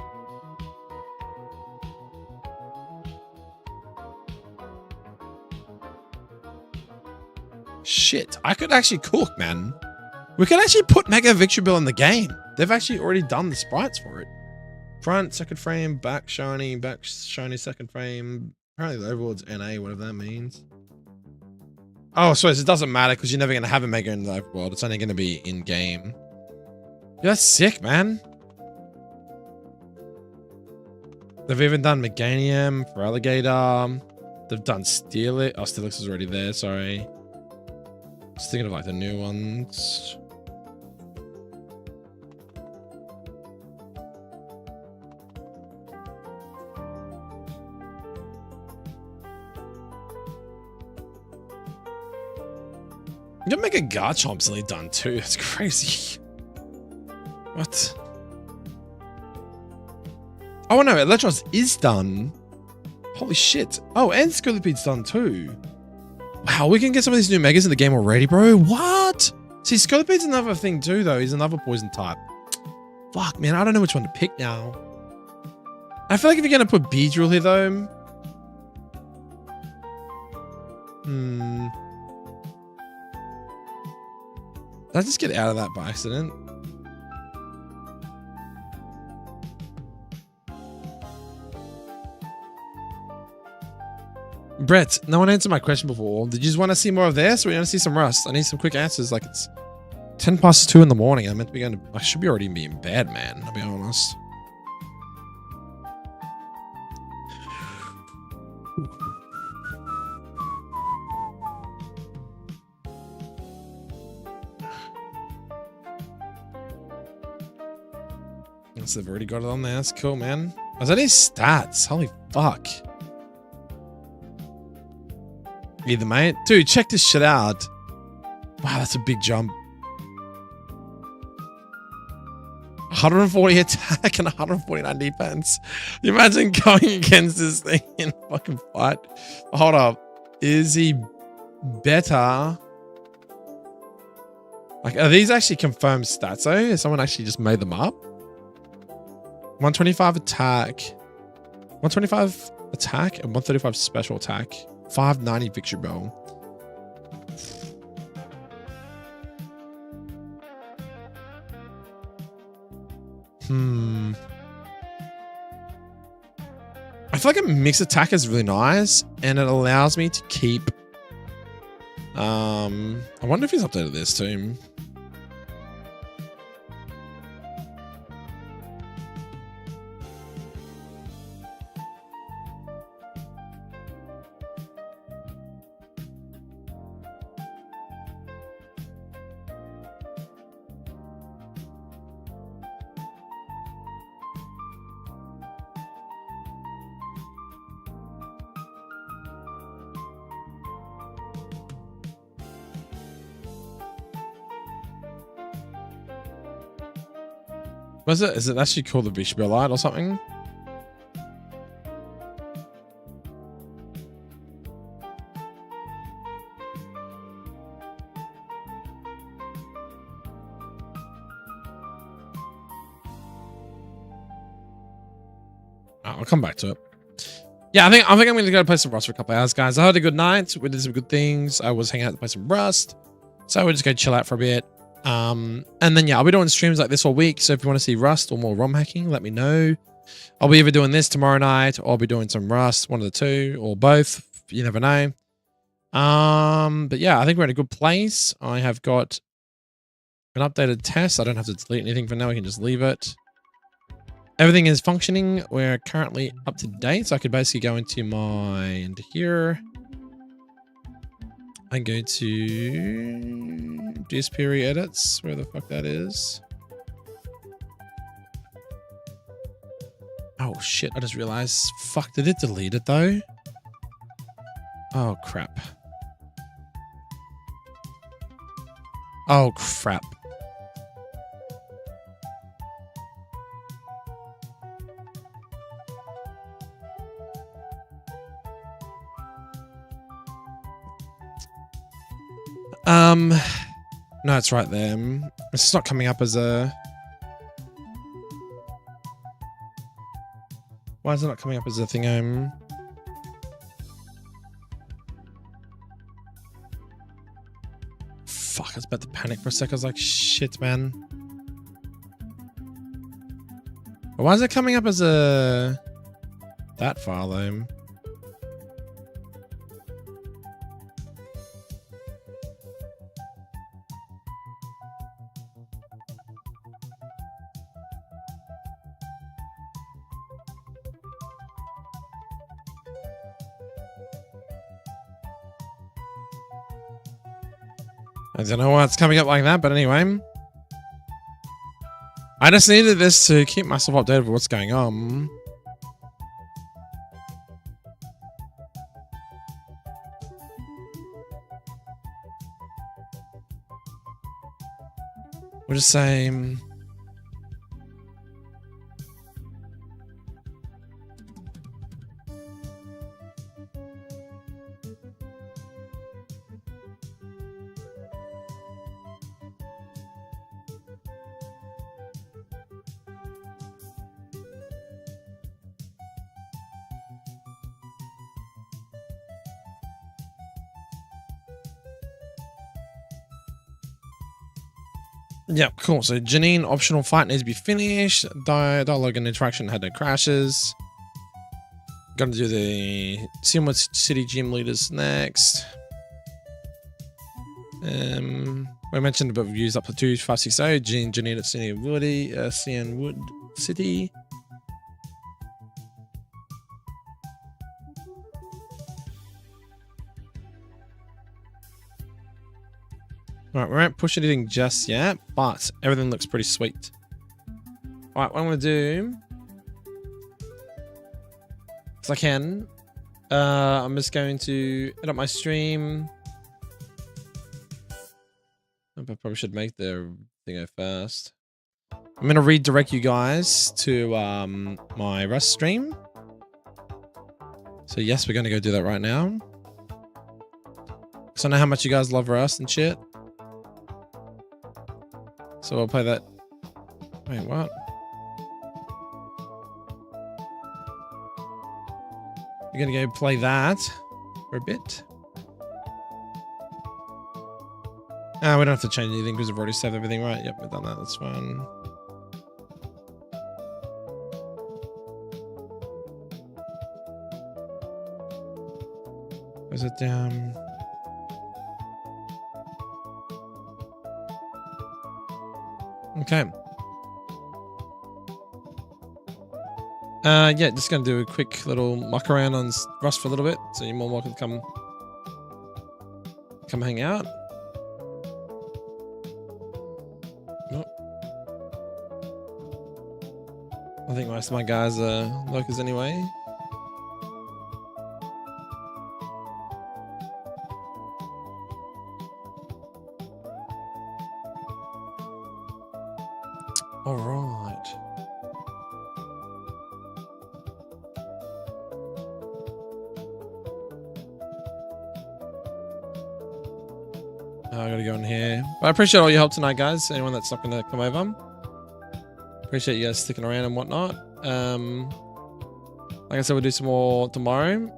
Shit, I could actually cook, man. We could actually put Mega Victory Bell in the game. They've actually already done the sprites for it. Front, second frame, back shiny, second frame. Apparently the overworld's NA, whatever that means. Oh, so it doesn't matter because you're never going to have a Mega in the overworld. It's only going to be in-game. Yeah, that's sick, man. They've even done Meganium for Alligator. They've done Steelix. Oh, Steelix is already there, sorry. Just thinking of like the new ones. You can make a Garchomp's only done too. That's crazy. What? Oh no, Electros is done. Holy shit. Oh, and Scoliped's done too. Wow, we can get some of these new megas in the game already, bro. What? See, Scolipede's another thing too, though. He's another poison type. Fuck, man. I don't know which one to pick now. I feel like if you're going to put Beedrill here, though. Did I just get out of that by accident? Brett, no one answered my question before. Did you just want to see more of this or you want to see some Rust? I need some quick answers. Like it's 10 past 2 in the morning. I'm meant to be going to... I should be already be in bed, man. I'll be honest. So they've already got it on there. That's cool, man. Was that his stats? Holy fuck. Either, mate. Dude, check this shit out. Wow, that's a big jump. 140 attack and 149 defense. You imagine going against this thing in a fucking fight. Hold up. Is he better? Like, are these actually confirmed stats though? Has someone actually just made them up? 125 attack. 125 attack and 135 special attack. 590 Victory Bell. I feel like a mixed attack is really nice and it allows me to keep I wonder if he's updated this too. Was it? Is it actually called the Victory Bell Light or something? I'll come back to it. Yeah, I think I'm going to go play some Rust for a couple hours, guys. I had a good night. We did some good things. I was hanging out to play some Rust. So we'll just go chill out for a bit. And then, yeah, I'll be doing streams like this all week. So if you want to see Rust or more ROM hacking, let me know. I'll be either doing this tomorrow night or I'll be doing some Rust, one of the two, or both. You never know. But yeah, I think we're in a good place. I have got an updated test. I don't have to delete anything for now. I can just leave it. Everything is functioning. We're currently up to date. So I could basically go into here. I go to DSP edits, where the fuck that is. Oh shit, I just realized. Fuck, did it delete it though? Oh crap. Oh crap. No, it's right there. It's not coming up as a... Why is it not coming up as a thing? Fuck, I was about to panic for a sec. I was like, shit, man. Why is it coming up as a... that file, though? I don't know why it's coming up like that, but anyway. I just needed this to keep myself updated with what's going on. We'll just say... Yep, cool. So Janine optional fight needs to be finished. Dialogue and interaction had no crashes. Gonna do the Seymour City gym leaders next. We mentioned about reviews up to 2560. Janine at CN Wood City. Alright, we won't push anything just yet, but everything looks pretty sweet. Alright, what I'm going to do... If I can, I'm just going to edit my stream. I probably should make the thing go first. I'm going to redirect you guys to my Rust stream. So yes, we're going to go do that right now. Because I know how much you guys love Rust and shit. So I'll play that. Wait, what? We're gonna go play that for a bit. We don't have to change anything because we've already saved everything, right? Yep, we've done that. That's fine. Where's it down? Okay. Yeah, just gonna do a quick little muck around on Rust for a little bit, so you're more welcome to come hang out. Nope. I think most of my guys are lurkers anyway. All right. I gotta go in here. But I appreciate all your help tonight, guys. Anyone that's not gonna come over. Appreciate you guys sticking around and whatnot. Like Like I said, we'll do some more tomorrow.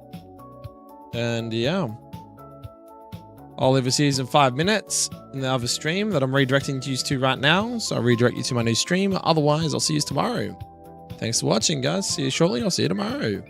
And yeah. I'll leave us here in 5 minutes in the other stream that I'm redirecting you to right now. So I'll redirect you to my new stream. Otherwise, I'll see you tomorrow. Thanks for watching, guys. See you shortly. I'll see you tomorrow.